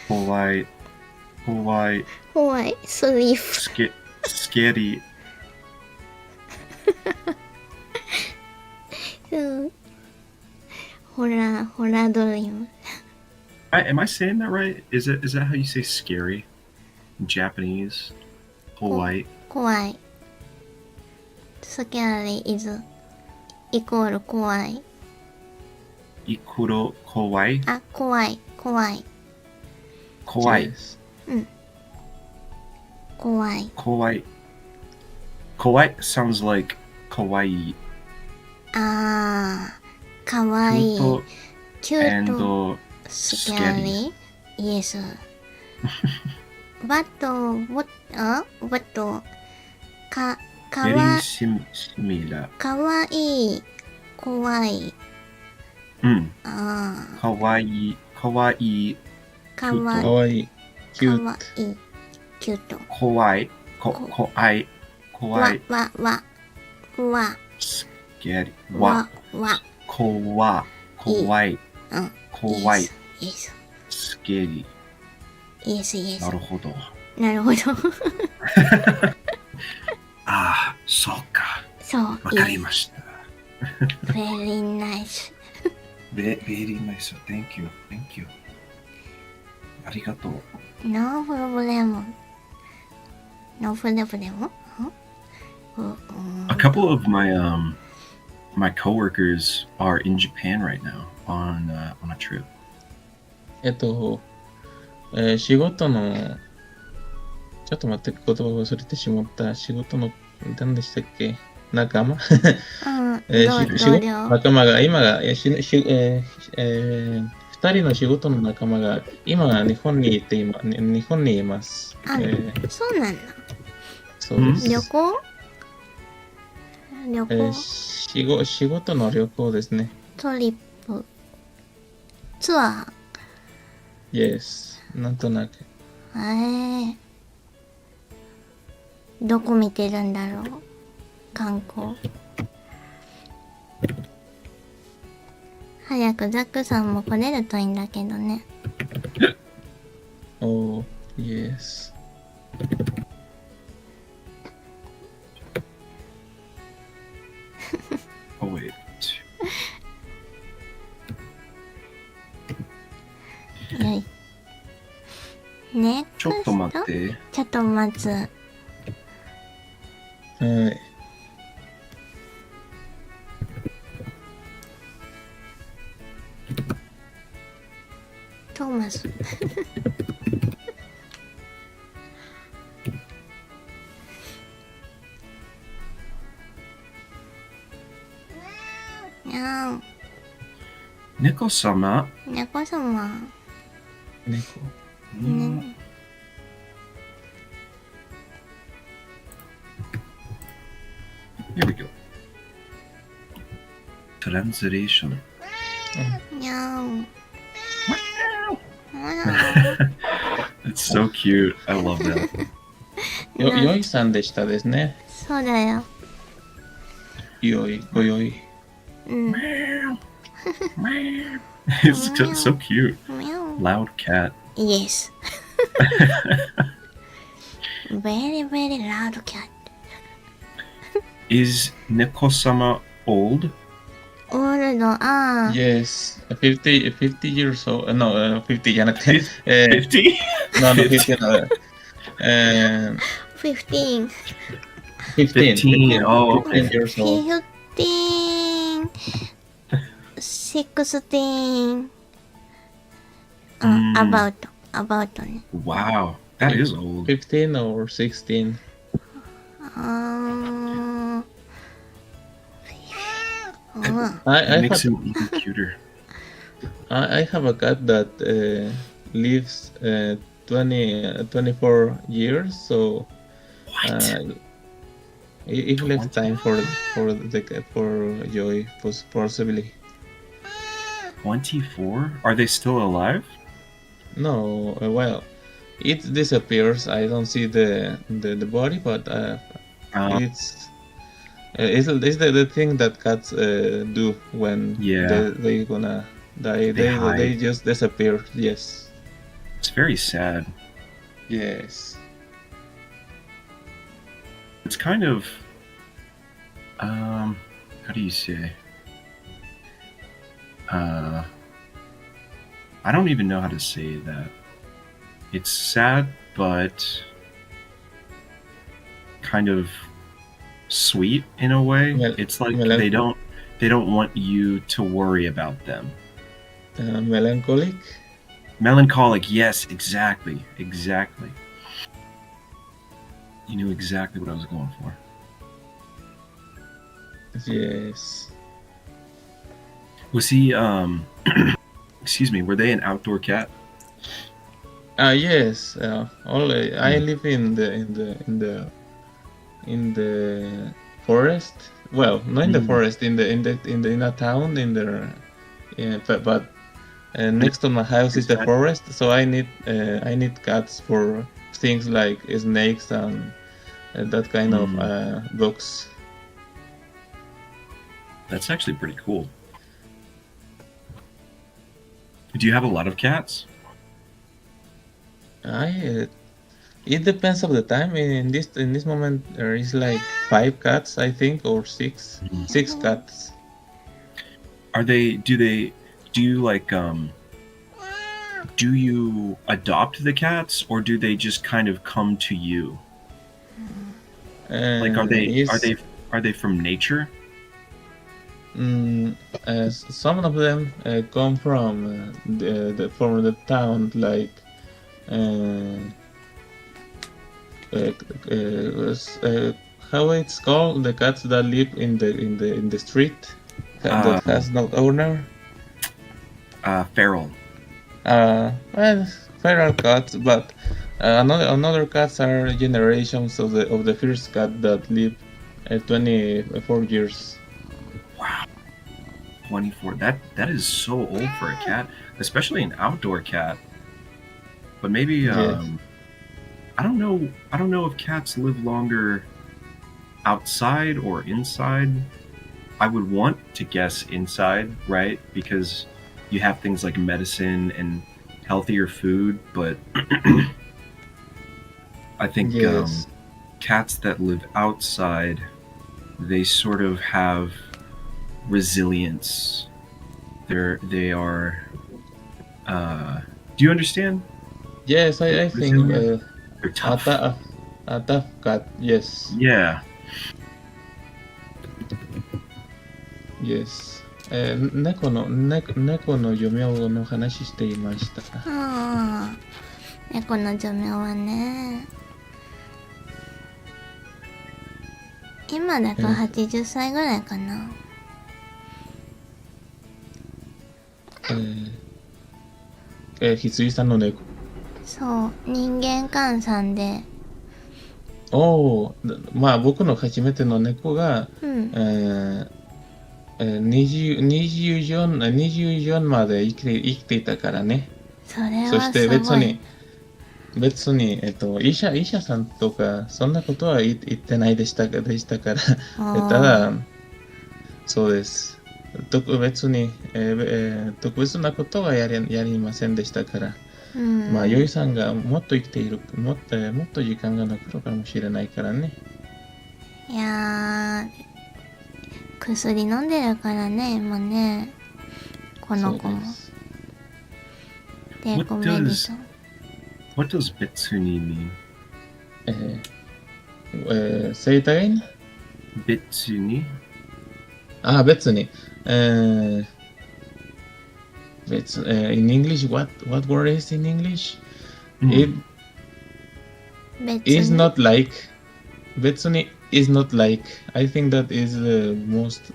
Hawaii, sleep. Scary. ホラードリーム。Am I saying that right? Is that how you say scary in Japanese? Hawaii. 怖い。Scary is イコール怖い。Ikuro kawaii? あ、怖い。Kawaii. うん。怖い。Kawaii. Kawaii sounds like kawaii. あー、かわいい。キュート。And Scary? Yes. But か Very わ similar. かわいい怖い ああ Kawaii. かわいかわいい。キューかわいいキュート Kawaii. Kawaii. わ Kawaii. わ Scary. わ Wa. わ Kawa. Kawaii. うん Kawaii. Yes Scary. Yes Yes なるほど。なるほどああ、そうか。そうわかりました。Very nice Very nice. Thank you. Thank you. ありがとう。 No problem No problem A couple of my coworkers are in Japan right now on a trip. 仕事の、ちょっと待って、言葉を忘れてしまった。仕事の、何でしたっけ仲間うん仕事同僚仲間が、今が、2人の仕事の仲間が、今、日本にいます。あそうなんだそうです。旅行旅行仕事の旅行ですね。トリップツア Yes。なんとなく。ーどこ見てるんだろう観光早くザックさんも来れるといいんだけどね Oh, yes. Oh, wait. よいねちょっと待って。ちょっと待つはい。トーマスにゃん猫様。猫様猫。ね Here we go. Translation. にゃん It's so cute. I love that. よいさんでしたですね。そうだよよい、ごよい。うん It's just so cute. みゃん Loud cat. Yes very very loud cat Is Neko-sama old? オールドああ Yes, 50 years old. No, 50じゃなくて、50? no, 50 no. 15 15. Oh, 15 years old. 15 16 Mm. about ね Wow. That is old. 15 or 16. あー I It makes have, him even cuter. I have a cat that lives 24 years, so What? if left time for Joy, possibly. 24? Are they still alive? No, well, it disappears. I don't see the body, but it's the thing that cats do when Yeah. they gonna die. They They hide. just disappear. Yes. It's very sad. Yes. It's kind of how do you say? I don't even know how to say that. It's sad but kind of sweet in a way. It's like they don't want you to worry about them. Melancholic. Melancholic, yes, exactly. You knew exactly what I was going for. Yes. Was he excuse me, were they an outdoor cat? Yes. I live in the in the forest. Well, not in the forest, in a town, but next to my house is the forest, so I need cats for things like snakes and that kind of bugs. That's actually pretty cool. Do you have a lot of cats? It depends of the time. In this moment, there is like 5 cats, I think, or 6. 6 cats. Do you like do you adopt the cats, or do they just kind of come to you? Like, are they from nature? Some of them come from the town, like how it's called, the cats that live in the street that has no owner. Feral. Well, feral cats, but another cats are generations of the first cat that live 24 years. Wow, 24. That is so old for a cat, especially an outdoor cat. But maybe Yes. I don't know if cats live longer outside or inside. I would want to guess inside, right? Because you have things like medicine and healthier food, but I think Yes. cats that live outside, they sort of have resilience. They are. Do you understand? Yes, I think Resilient. They're a tough. tough cat. Yes. Yeah. Yes. 猫の寿命の話していました。ああ、猫の寿命はね、今だと80歳ぐらいかな。ひついさんの猫。そう、人間換算で、まあ僕の初めての猫が、24まで生きていたからね。それはそしてすごい。別に、医者さんとかそんなことは言ってないでしたからただそうです。特別なことはやりませんでしたから、まあヨイさんがもっと生きている、もっと時間が残るかもしれないからね。いやー、薬飲んでるからね、今ね、この子も。で、コメディション。What does Bitsuni mean? Say it again? Bitsuni? 別に。in English, what word is in English? It 別 is に not like. 別に is not like. I think that is the most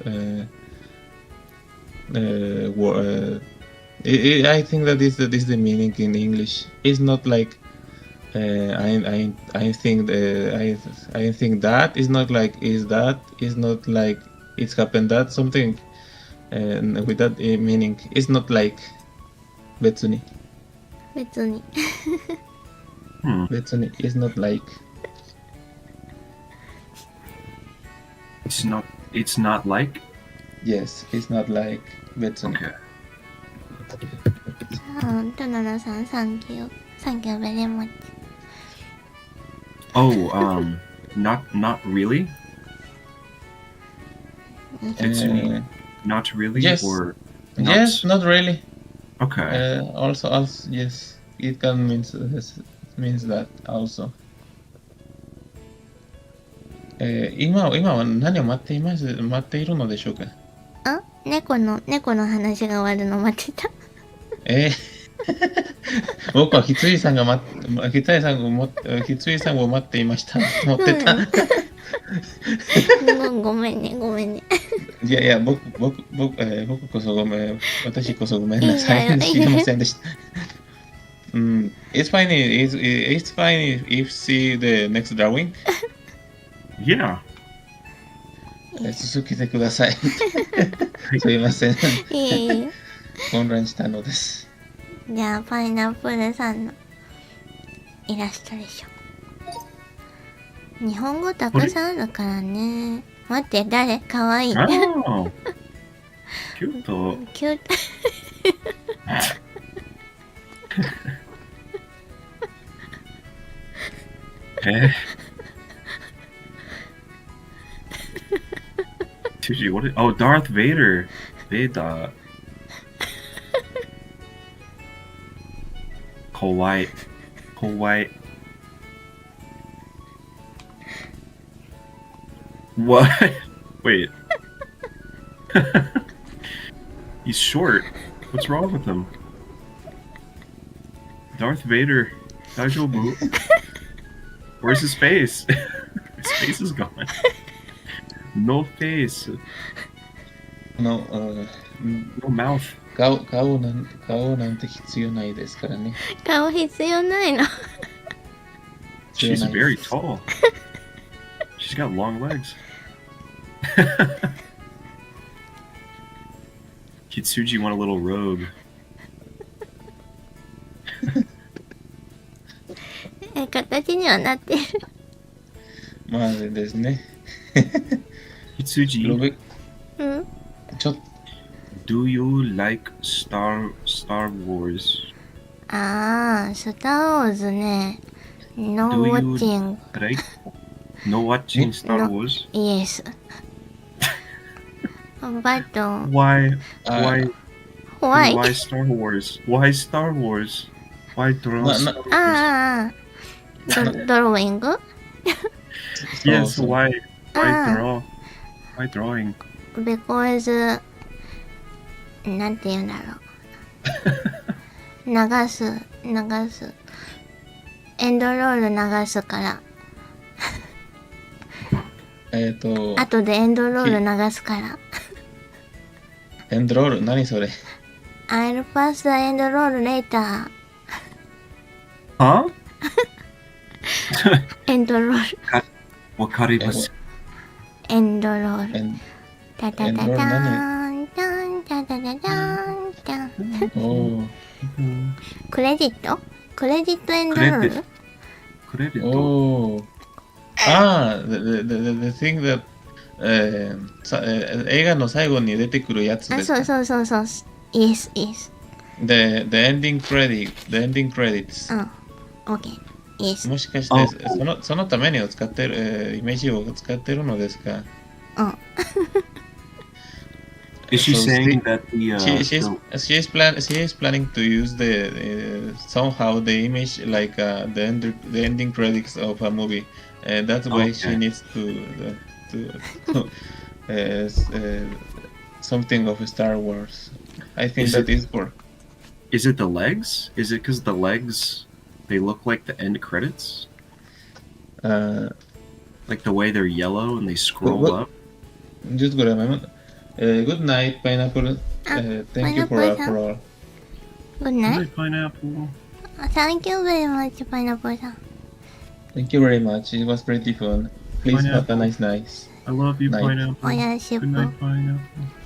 I think that is the meaning in English. It's not like I think I think that is not like is that is not like it's happened that something with that meaning. It's not like 別に別に。別に is not like. It's not like? Yes, it's not like 別に。 Okay. トナナさん、サンキューベリーマッチ。Oh, not really? Bitsuni, not really? Yes. Or not? Yes, not really. Okay. Also, yes, it can means that also. 今は何を待っているのでしょうか。猫の話が終わるの待ってた。僕はひついさんを待っていました。持ってた。ごめんね。いや、僕こそごめん。私こそごめんなさい。知りませんでした。It's fine if see the next drawing. Yeah. 続けてください。すいません。いえいえ。混乱したのです。じゃあ、パイナップルさんのイラストでしょ。日本語たくさんあるからね。待って、誰かわいい。 Oh. Cute. キュート。Eh? Tucci, what is... Oh, Darth Vader. Vader. Kawaii. Kawaii. What? Wait. He's short. What's wrong with him? Darth Vader. Daijoubu. Where's his face? His face is gone. No face. No mouth. 顔なんて必要ないですからね。顔必要ないの。 She's very tall. She's got long legs. Kitsuji went a little rogue. 形にはなってる。まあですね。Kitsuji, うん。ちょっ do you like Star Wars? ああ、スターウォーズね。No Do you- watching. Right? No watching Star No. Wars? Yes. But Why? Ah. Why? why? Why Star Wars? Why Star Wars? Why draw No, Star no. Wars? ああ、ドローイング Yes. そう Why Ah. draw? Why drawing? because なんて言うんだろう。流す。エンドロール流すから。後でエンドロール流すから。エンドロール、何それ？ I'll pass the end roll later. Huh? エンドロール。 Wakarimasu. エンドロール。エンタタタターン、タン、タタタターン、タン。おークレジットエンドロール Credit. おー。ああ、the thing that 映画の最後に出てくるやつであ、すか？そう。Yes. The ending credits。うん。OK。Yes。もしかしてそのために使ってる、イメージを使ってるのですか？うん。 Is she So saying that the she is planning to use the somehow the image like the ending credits of a movie. That's why she Okay. needs to something of Star Wars. I think Is that it- is for. is it the legs? Is it because the legs they look like the end credits? Like the way they're yellow and they scroll What- up? Just go remember. Good night, pineapple. Thank you for Pineapple-san. all. Good night. Hi, pineapple. Thank you very much, パイナップルさん。 Thank you very much. It was pretty fun. Please have a Pineapple. nice night. I love you, Night. pineapple. おやすみ。 Good night, pineapple.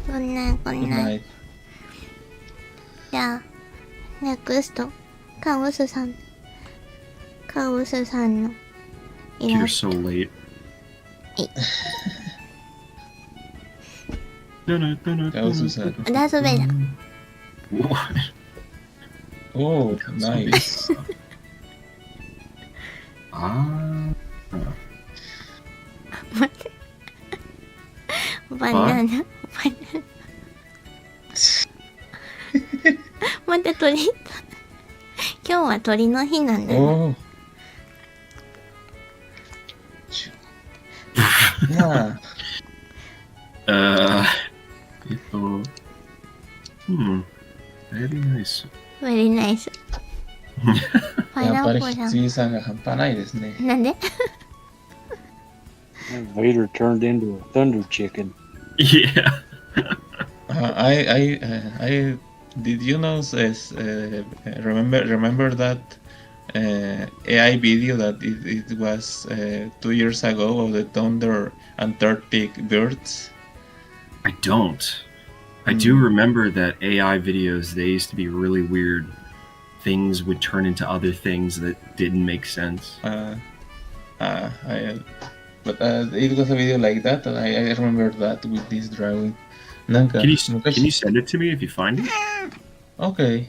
Good night. Good night. じゃあ、NEXT、カウスさんのイ You're ラス so late. Kaosu-san. ト。ダースベイダー。 What? Oh, nice. Ah. 待って。バナナ。待って、鳥。今日は鳥の日なんだね。 Oh. Yeah. Very nice. Very nice. パイやっぱりナップルさん。羊さんが半端ないですね。なんで And Vader turned into a thunder chicken. Yeah. I did you know remember that AI video that it was 2 years ago of the Thunder Antarctic birds? I don't. I do remember that AI videos, they used to be really weird. Things would turn into other things that didn't make sense. But it was a video like that, and I remember that with this drawing. なんか Can you 昔 send it to me if you find it? Okay.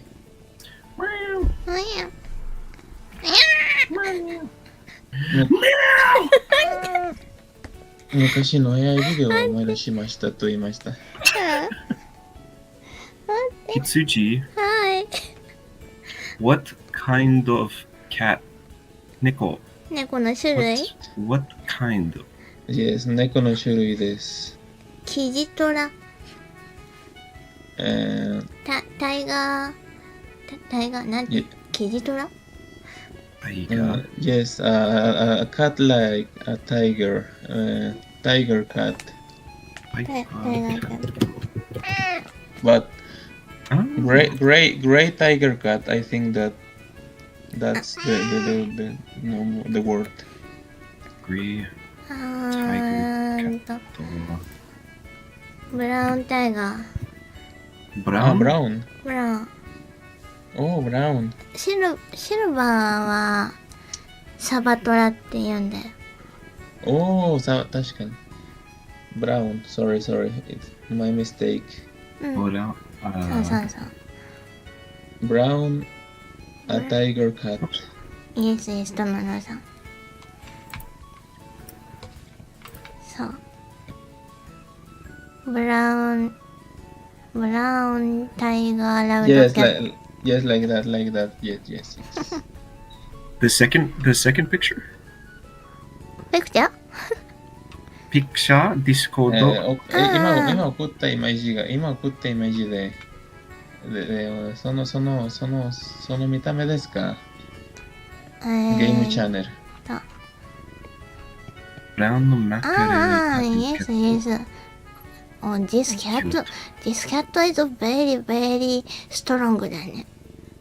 昔の AI ビデオを思い出しましたと言いました。Kitsuji, はい。 what kind of cat? Neko. 猫の種類 What kind? Yes、猫の種類です。キジトラ。タイガー、なんて、キジトラ Yes, a cat like a tiger, tiger cat. タイガー。 But gray tiger cat, I think that's the word. Gray ブラウンタイガー。 Ah, brown. brown. ブラウン。 Oh, brown. シルバーはサバトラって言うんだよ。 Oh, 確かに。Brown. Sorry. It's my mistake. うん。 Brown. そうそう。 Brown, a tiger cat. イエス、友野さん。そう。ブラウンタイガーラウド Yes, キャット。 yes, like that. Yes. The second picture? ピクチャー Picture Discord. 今送ったイメージで、その見た目ですか？ゲームチャンネル。Brown の中でYes. Oh, this cat is very, very strong だね。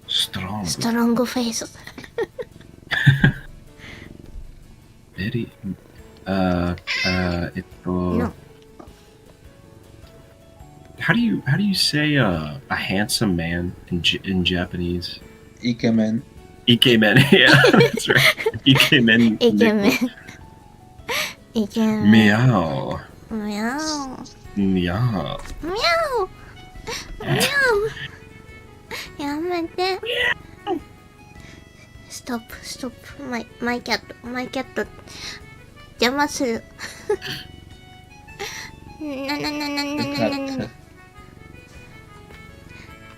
strong. Strong face. Very. No. How do you say a handsome man in Japanese? イケメン。 Ikemen. Yeah, that's right. Ikemen. イケメン。イケメン。 Meow. ミャオ。 Meow. ミャオ。やめて。ストップ。マイキャット。邪魔する。な。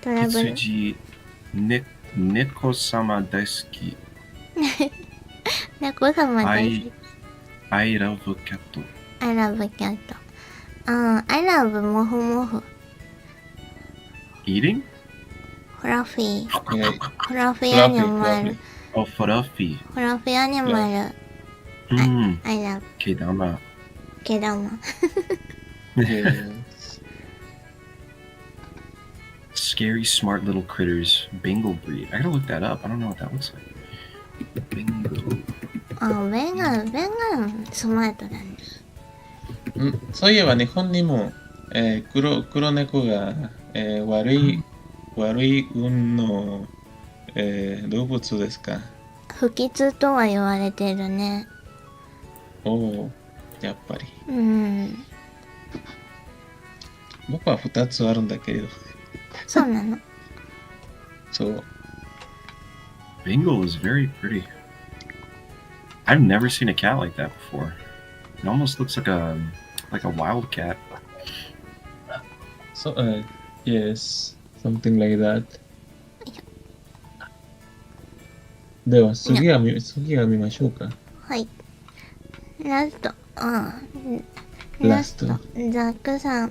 トラブル。 Kitsuji Neko sama desuki. 猫様大好き。 I love cat. I love cat. I love モフモフ。 Eating? フラフィー。フラフィーフアニマル。 Oh, fluffy. フラフィーアニマル。 I love Kedama. ケダマ。 Scary, smart little critters. Bengal breed. I gotta look that up. I don't know what that looks like. Bengal. ベンガルスマートだね。そういえば日本にも、黒猫が、悪い運の、動物ですか？不吉とは言われてるね。おお、やっぱり。僕は2つあるんだけれど。そうなの。そう。 Bengal is very pretty. I've never seen a cat like that before. It almost looks like a wild cat. So, yes, something like that. では次は見ましょうか。はい。ラスト。ラスト。ザックさ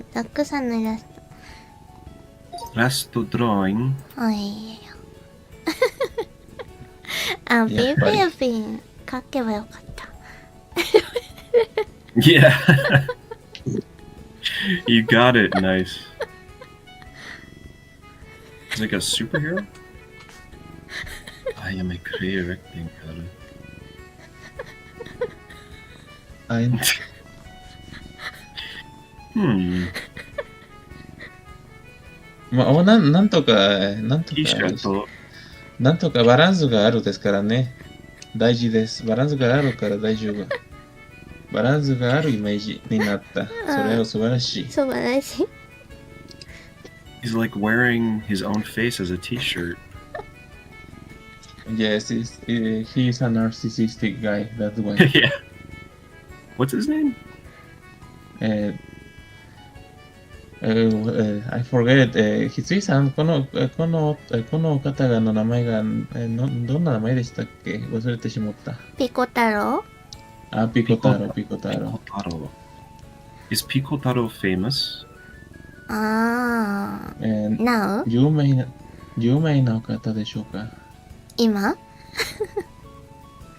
んのイラスト。 Last drawing. はいよ。ピーピン書けばよかった。Yeah. You got it. Nice. It's like a superhero? I am a clear rectangle. Hmm. まあ、なんとか、T シャツとなんとかバランスがあるですからね。大事です。バランスがあるから大丈夫。バランスがあるイメージになった。それは素晴らしい。素晴らしい。 He's like wearing his own face as a T-shirt. Yes, he's a narcissistic guy. That's why. Yeah. What's his name? I forget. ひついさん、この方がの名前が、どんな名前でしたっけ？忘れてしまった。ピコ太郎。あ、ピコ太郎、ピコ太郎。 Pikotaro. Is Pikotaro famous? ああ。Now？有名な方でしょうか？今？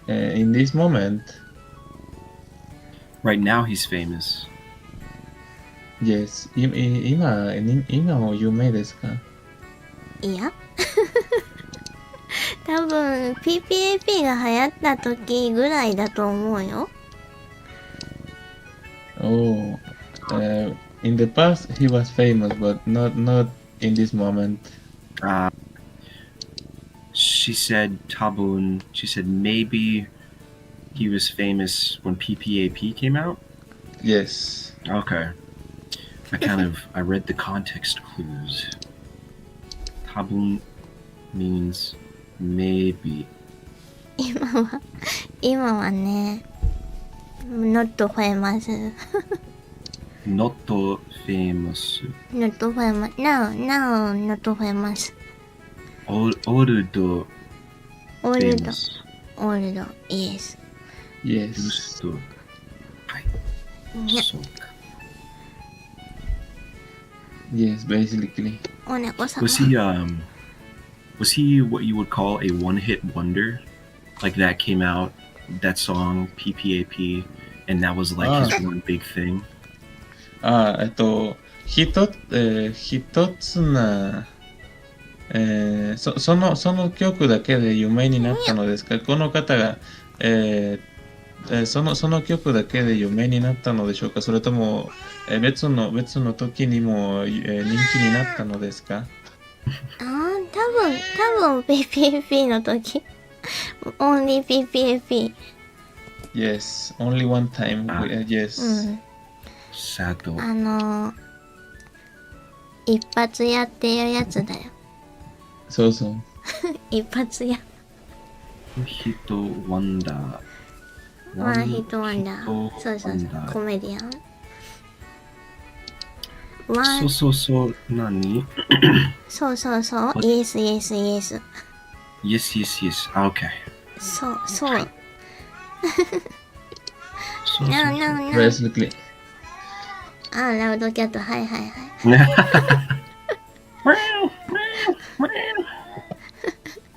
In this moment, Right now he's famous. yes. 今も有名ですか？いや。多分 PPAP が流行った時ぐらいだと思うよ。Oh, in the past he was famous, but not in this moment. She said tabun. She said maybe he was famous when PPAP came out. Yes. Okay. I read the context clues. Tabun means maybe. 今はね、not famous. Not famous. not famous. Now not famous. Old Old, famous. old, yes. Yes. Used to. ね、そうか。 Yes, basically. お猫さん。 Was he what you would call a one-hit wonder? Like that came out, that song PPAP, and that was like his one big thing. 一つな、その曲だけで有名になったのですか？この方が、その曲だけで有名になったのでしょうか？それとも、別の時にも、人気になったのですか？多分 PPAP の時。only PPAP。Yes, only one time. Yes. うん。Sad. 一発屋っていうやつだよ。そうそう。一発屋。ヒットワンダー。ワンヒットワンダー。そうそうそう。コメディアン。そう何？そう。Yes. Yes. Okay. そう。Basically. ラウドキャット。はい。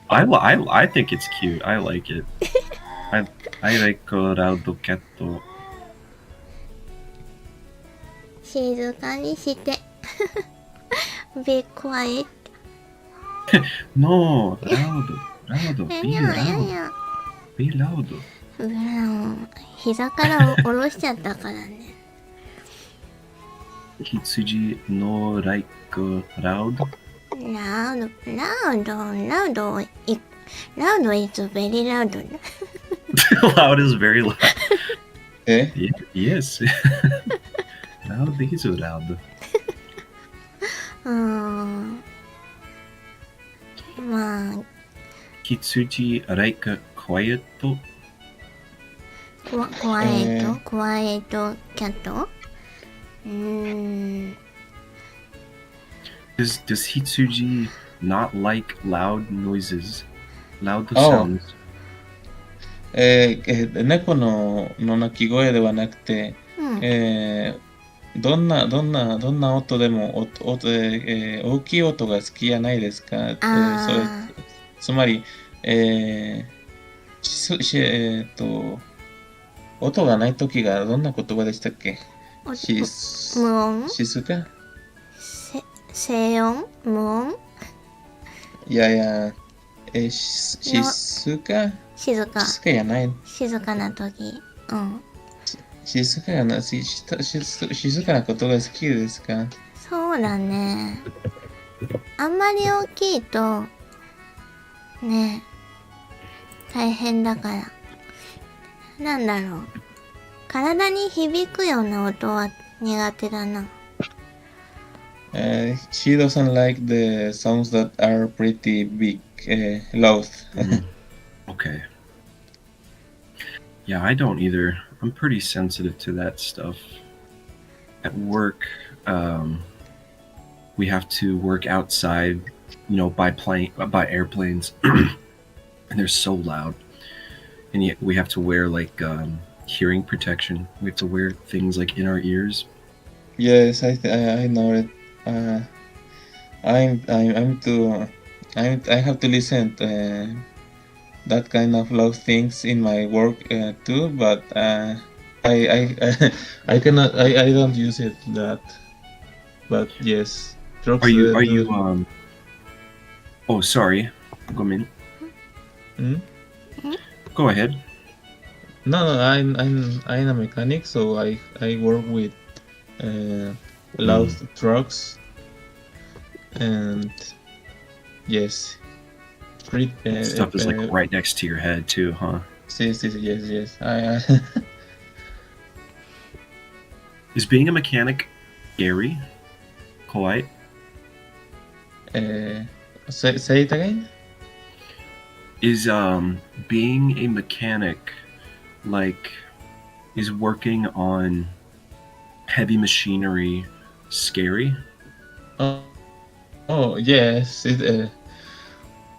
I think it's cute. I like it. I like loud cat. 静かにして。Be quiet. No, loud. Be loud. 膝から下ろしちゃったからね。羊の like loud. Loud is very loud. Loud is very loud. え？ Yes. Loud is loud. まあ。羊 like quiet. Quiet cat? Does Hitsuji not like loud noises? Loud Oh. sounds? 猫の鳴き声ではなくて、どんな音でも大きい音が好きじゃないですか？つまり、音がないときがどんな言葉でしたっけ？無音？静か？静音？無音？いや、静か静か。静かじゃない。静かな時。うん。静かな、静かなことが好きですか？そうだね。あんまり大きいと、ね、大変だから。なんだろう。体に響くような音は苦手だな。She doesn't like the sounds that are pretty big, loud. Okay. Yeah, I don't either. I'm pretty sensitive to that stuff. At work, we have to work outside, by airplanes, and they're so loud. And yet we have to wear hearing protection. We have to wear things like in our ears. Yes, I know it. I have to listen to that kind of loud things in my work too, but I I cannot I don't use it that. But yes, trucks. Are you Oh, sorry. Go in. Hmm? Go ahead. No, I'm a mechanic, so I work with loud trucks, and yes, Stuff is right next to your head too, huh? yes. Is being a mechanic scary? Kawaii? Say it again. Is being a mechanic is working on heavy machinery scary? Oh yes,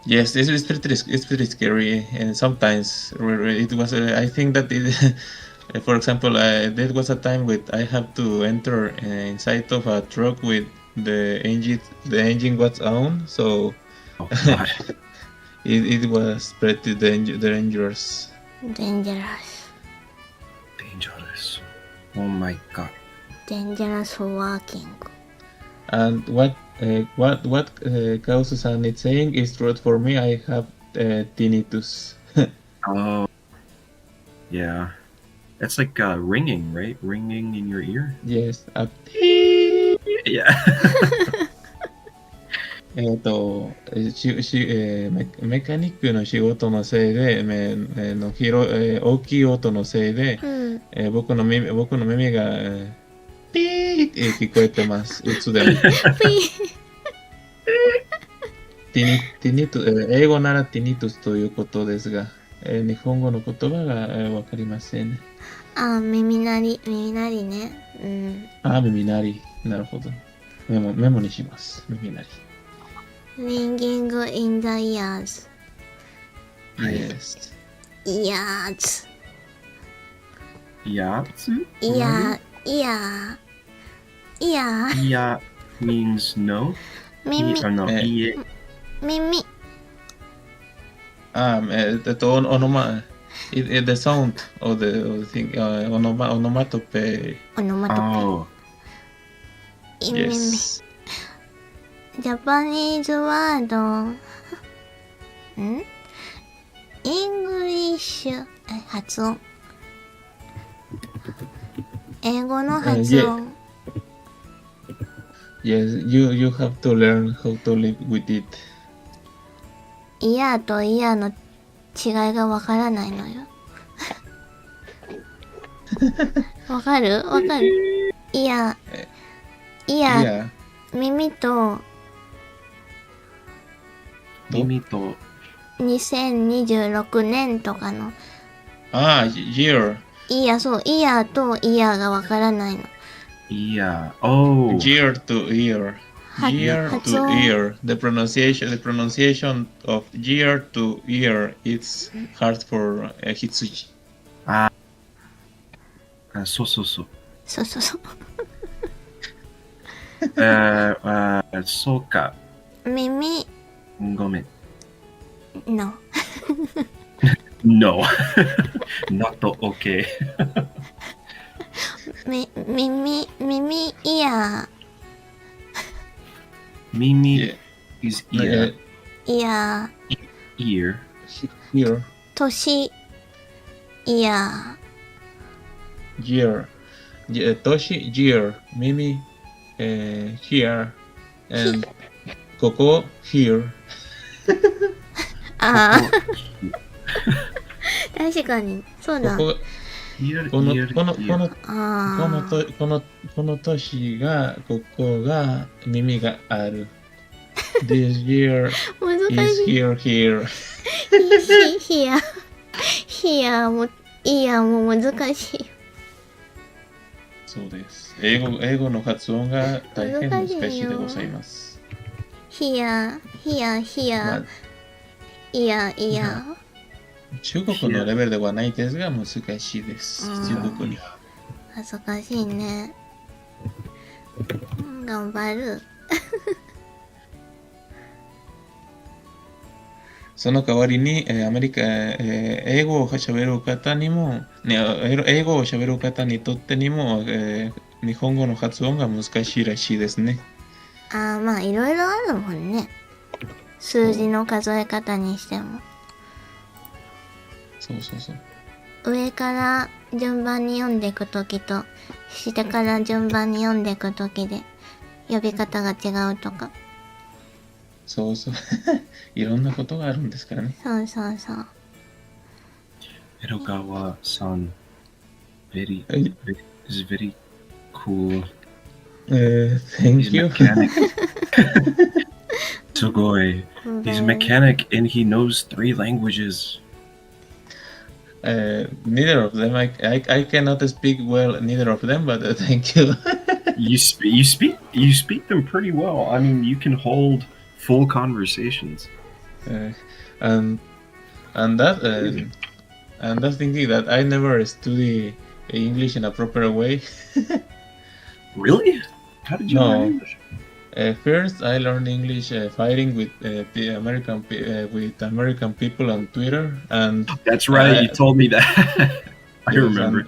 yes, it's pretty scary, and sometimes it was. I think that it, for example, there was a time with I have to enter inside of a truck with the engine was on, so Oh god. it was pretty dangerous. Dangerous. Dangerous. Oh my god. Dangerous working. And what Kausu-san is saying is true for me. I have tinnitus. Oh. Yeah. That's like ringing, right? Ringing in your ear? Yes. Yeah. メカニックの仕事のせいで、大きい音のせいで、うん。僕の耳が、ピーって聞こえてます。いつでも。ティニト英語ならティニトスということですが、日本語の言葉がわかりません。あ、耳鳴りね。うん。耳鳴り。なるほど。メモにします。耳鳴り。Ringing in the ears. Yes. Ears. Yatsu? Ear. Ya means no. 耳。No. Ie. 耳。The sound of the thing, onomatope. Oh. 耳。Yes. ジャパニーズワード。イングリッシュ。発音。英語の発音。Yes, you have to learn how to live with it. イヤーとイヤーの違いがわからないのよ。わかるイヤー、耳と耳と2026年とかのyear. イヤーとイヤーがわからないの。Yeah. Oh. Year to year. Year to year. The pronunciation of year to year is hard for Hitsuji. そう。そう。そうか。耳ごめん。の。No. Not okay. 耳イヤ耳 is ear. ー。イヤ ear. Here, 年、イヤ year. Toshi, year. Mimi, here. And Coco, here. ー。ああ、確かに。そうだ。ここ Ear, この ear, この ear. このああ。この年がここが耳がある。This year 難 is しい。 here here. ヒア。ヒアも、イヤも難しい。そうです。英語の発音が大変難しいでございます。ヒア、ヒア、ヒまあア、イヤ、イヤ。中国のレベルではないですが難しいです。うん中国に。難しいね。頑張る。その代わりに、アメリカ、英語を喋る方にも、ね、英語を喋る方にとってにも、日本語の発音が難しいらしいですね。ああ、まあいろいろあるもんね。数字の数え方にしても。そうそうそう。上から順番に読んでいくときと、下から順番に読んでいくときで、呼び方が違うとか。そうそう。いろんなことがあるんですからね。そうそうそう。 Edogawa-san, very, はい。 is very cool. Thank He's a you. mechanic. Sugoi. He's a mechanic and he knows 3 languages. Neither of them. I cannot speak well neither of them, but thank you. You speak them pretty well. I mean, you can hold full conversations. And that's thinking that I never study English in a proper way. Really? How did you No. learn English? First, I learned English fighting with the American people on Twitter, and That's right. You told me that. I yes, remember.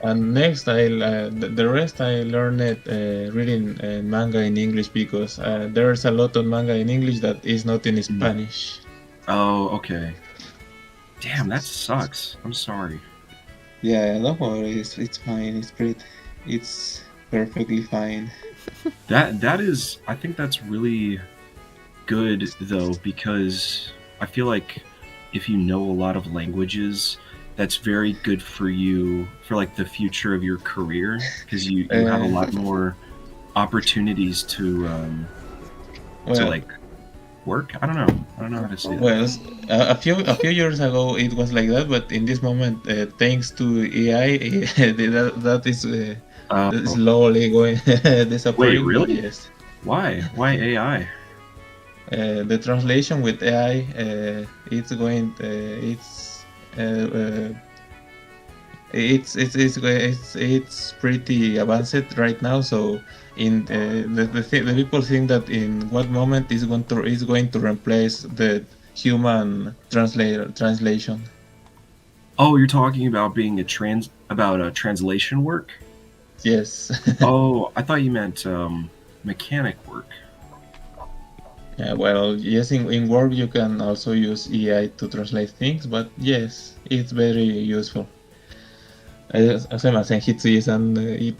And next, the rest I learned it reading manga in English because there's a lot of manga in English that is not in Spanish. Oh, okay. Damn, that sucks. I'm sorry. Yeah, don't worry, it's fine. It's great. It's perfectly fine. That is, I think that's really good though, because I feel like if you know a lot of languages, that's very good for you for like the future of your career, because you have a lot more opportunities to like work. I don't know how to say that. Well, a few years ago it was like that, but in this moment, thanks to AI, that is slowly going disappearing. Wait, really? But yes. Why AI? The translation with AI, it's going, it's pretty advanced right now. So in the people think that in what moment is going to replace the human translation. Oh, you're talking about being translation work? Yes. Oh, I thought you meant mechanic work. Well, yes, in work you can also use AI to translate things, but yes, it's very useful. すいません、ひついさん、ペ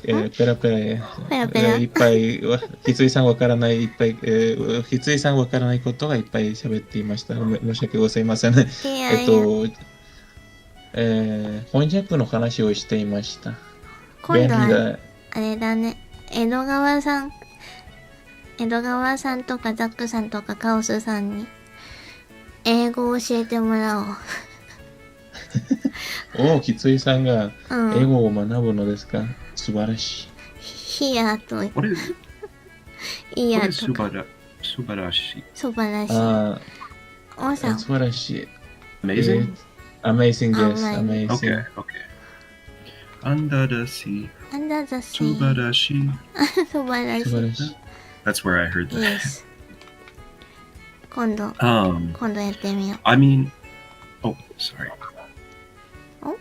ラペラ、いっぱい、ひついさんわからない、ひついさんわからないことがいっぱい喋っていました。申し訳ございません。翻訳の話をしていました。今度はあれだね、江戸川さんとかザックさんとかカオスさんに英語を教えてもらおう。きついさんが英語を学ぶのですか？素晴らしい。ヒヤとイヤとか。素晴らしい。素晴らしい。Amazing? Amazing, yes, amazing. Okay. Under the sea. 素晴らしい。素晴らしい。That's where I heard that. Yes. 今度やってみよう。I mean, oh, sorry. Oh?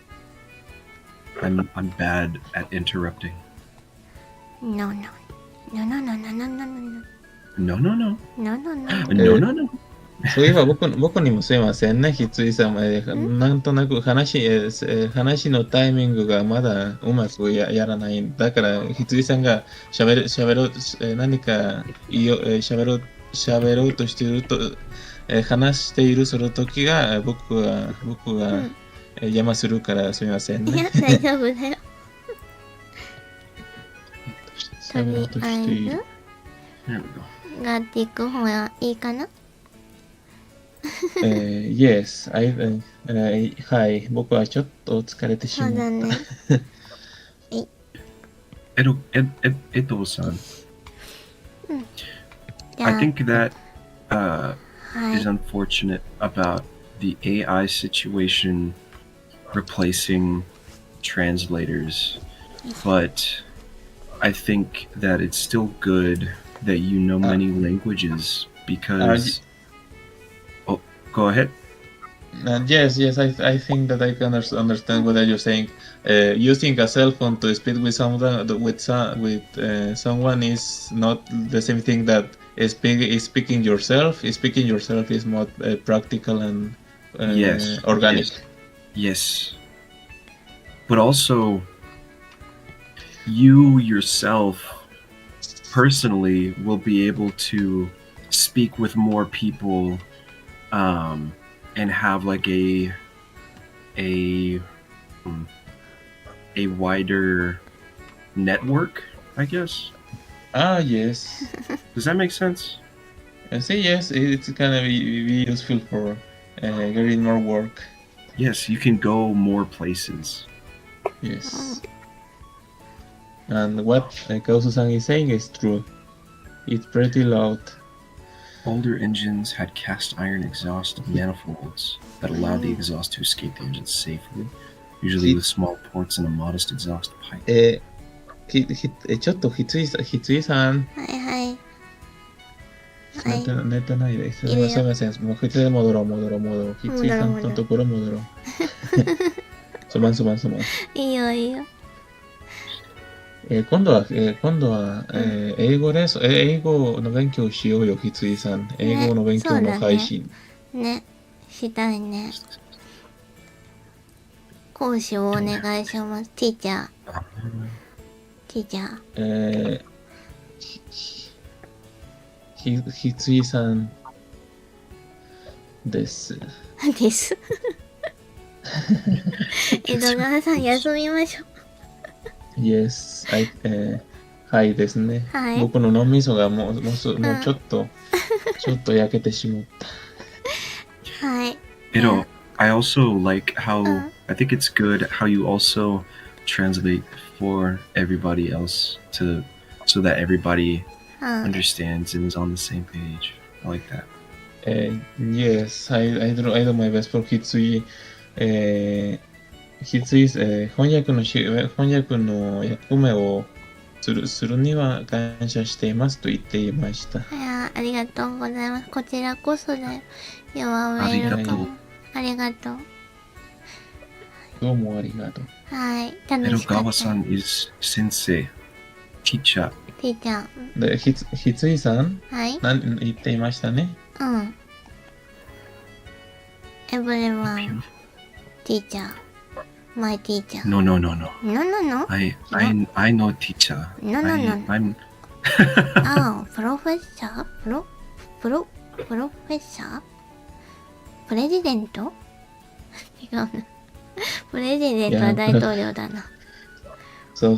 I'm bad at interrupting. No. No. No. そういえば僕にもすいませんね、ひついさん。なんとなく話のタイミングがまだうまくやらない。だから、ひついさんが喋ろう、何か喋ろうとしていると、話しているその時が、僕が邪魔するからすみませんね。いや、大丈夫だよ。とりあえず、 There we go. ガーティック方はいいかな。Yes,はい、僕はちょっと疲れてしまった。そうだね。Edo-san, じゃあ I think that は is い。 unfortunate about the AI situation replacing translators, but I think that it's still good that you know many languages because. Oh, go ahead. Yes, I think that I can understand what you're saying. Using a cell phone to speak with someone is not the same thing that speaking yourself. Speaking yourself is more practical and Yes. organic. Yes. But also, you yourself personally will be able to speak with more people and have like a wider network, I guess. Yes. Does that make sense? I say yes. It's gonna be useful for getting more work. Yes, you can go more places. Yes. And what Kausu-san is saying is true. It's pretty loud. Older engines had cast iron exhaust manifolds that allowed the exhaust to escape the engine safely, usually with small ports and a modest exhaust pipe. ちょっとひついさん、はいはい。はい。寝てないです。いるよすみません。もう普通に戻ろう。ひついさんのところ戻ろう。そばん。いいよいいよ。今度は、英語の勉強をしようよ、ひついさん。英語の勉強の配信。ね。したいね。講師をお願いします。ティーチャー。ひついさんです。です。江戸川さん休みましょう。Yes, はいですね。はい。僕の脳みそがもうちょっと焼けてしまった。はい。 It'll. I also like how I think it's good how you also translate for everybody else so that everybody うん。 understands and is on the same page. I like that. Yes, I do my best for ひつい、翻訳の役目をするには感謝していますと言っていました。いやありがとうございます。こちらこそだよ。弱ウェルカム。ありがとう。どうもありがとう。はい。楽しかった。 Edogawa-san is sensei, teacher. ティーチャー。で、ひついさん、はい。言っていましたね。うん。Everyone, teacher. My teacher. No. No, no, no. I know teacher. No. I'm professor? プロフェッサープレジデント違うな。プレジデントは大統領だな。そう。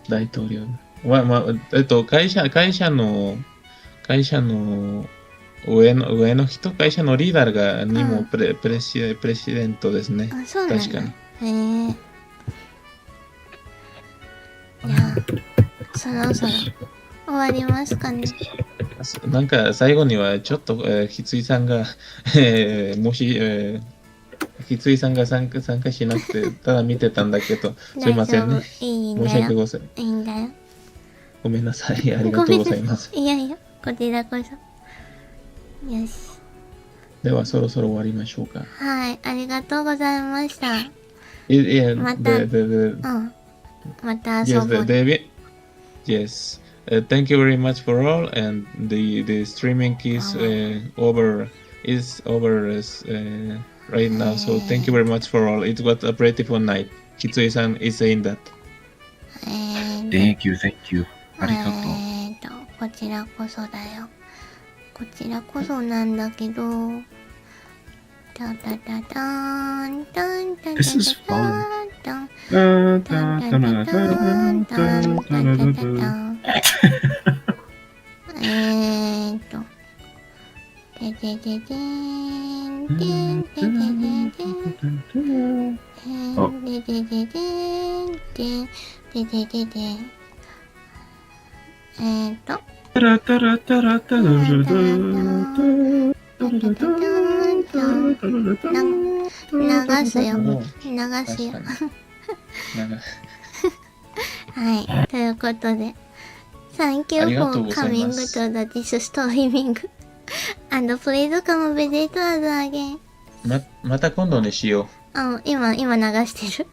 大統領。会社の上の人、会社のリーダーにもプレシデントですね。あ、そうなんだ。確かに。へえ。じゃあ、そろそろ終わりますかね。なんか最後にはちょっと、ひついさんが、もし、ひついさんが参加しなくて、ただ見てたんだけど、すいませんね。いいんだよ。申し訳ございません。いいんだよ。ごめんなさい。ありがとうございます。いや、こちらこそ。よし。では、そろそろ終わりましょうか。はい、ありがとうございました。いや、また、また遊ぼう。Yes, thank you very much for all, and the streaming is over right now. So thank you very much for all. It was a beautiful night. Kitsui-san is saying that. Thank you. ありがとう。こちらこそだよ。こちらこそなんだけど。タタタターンタンタンタンタン This is fun. タンタンタンタンタンタンタンタンタンててててんてんててててんてててててんててててんタラタラタラタララララ流すよ。流すよ。はい。ということで、Thank you for coming to this streaming. And please come visit us again. また今度にしよう。今流してる。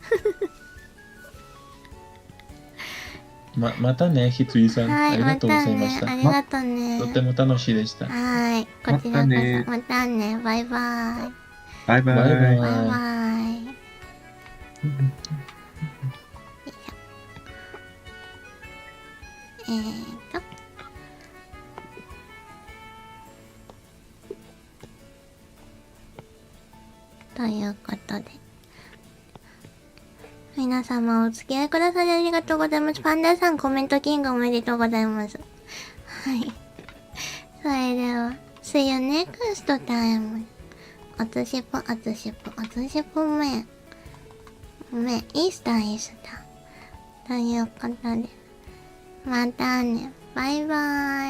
またね、ひついさん。はい、ありがとうございました。ありがとうね。とても楽しいでした。はい。こちらこそ。またね。バイバイ。バイバイ。バイバイ。ということで。皆様お付き合いくださりありがとうございます。パンダさんコメントキングおめでとうございます。はい。それでは、See you next time. おつしぽめ。イースター。ということで。またね。バイバイ。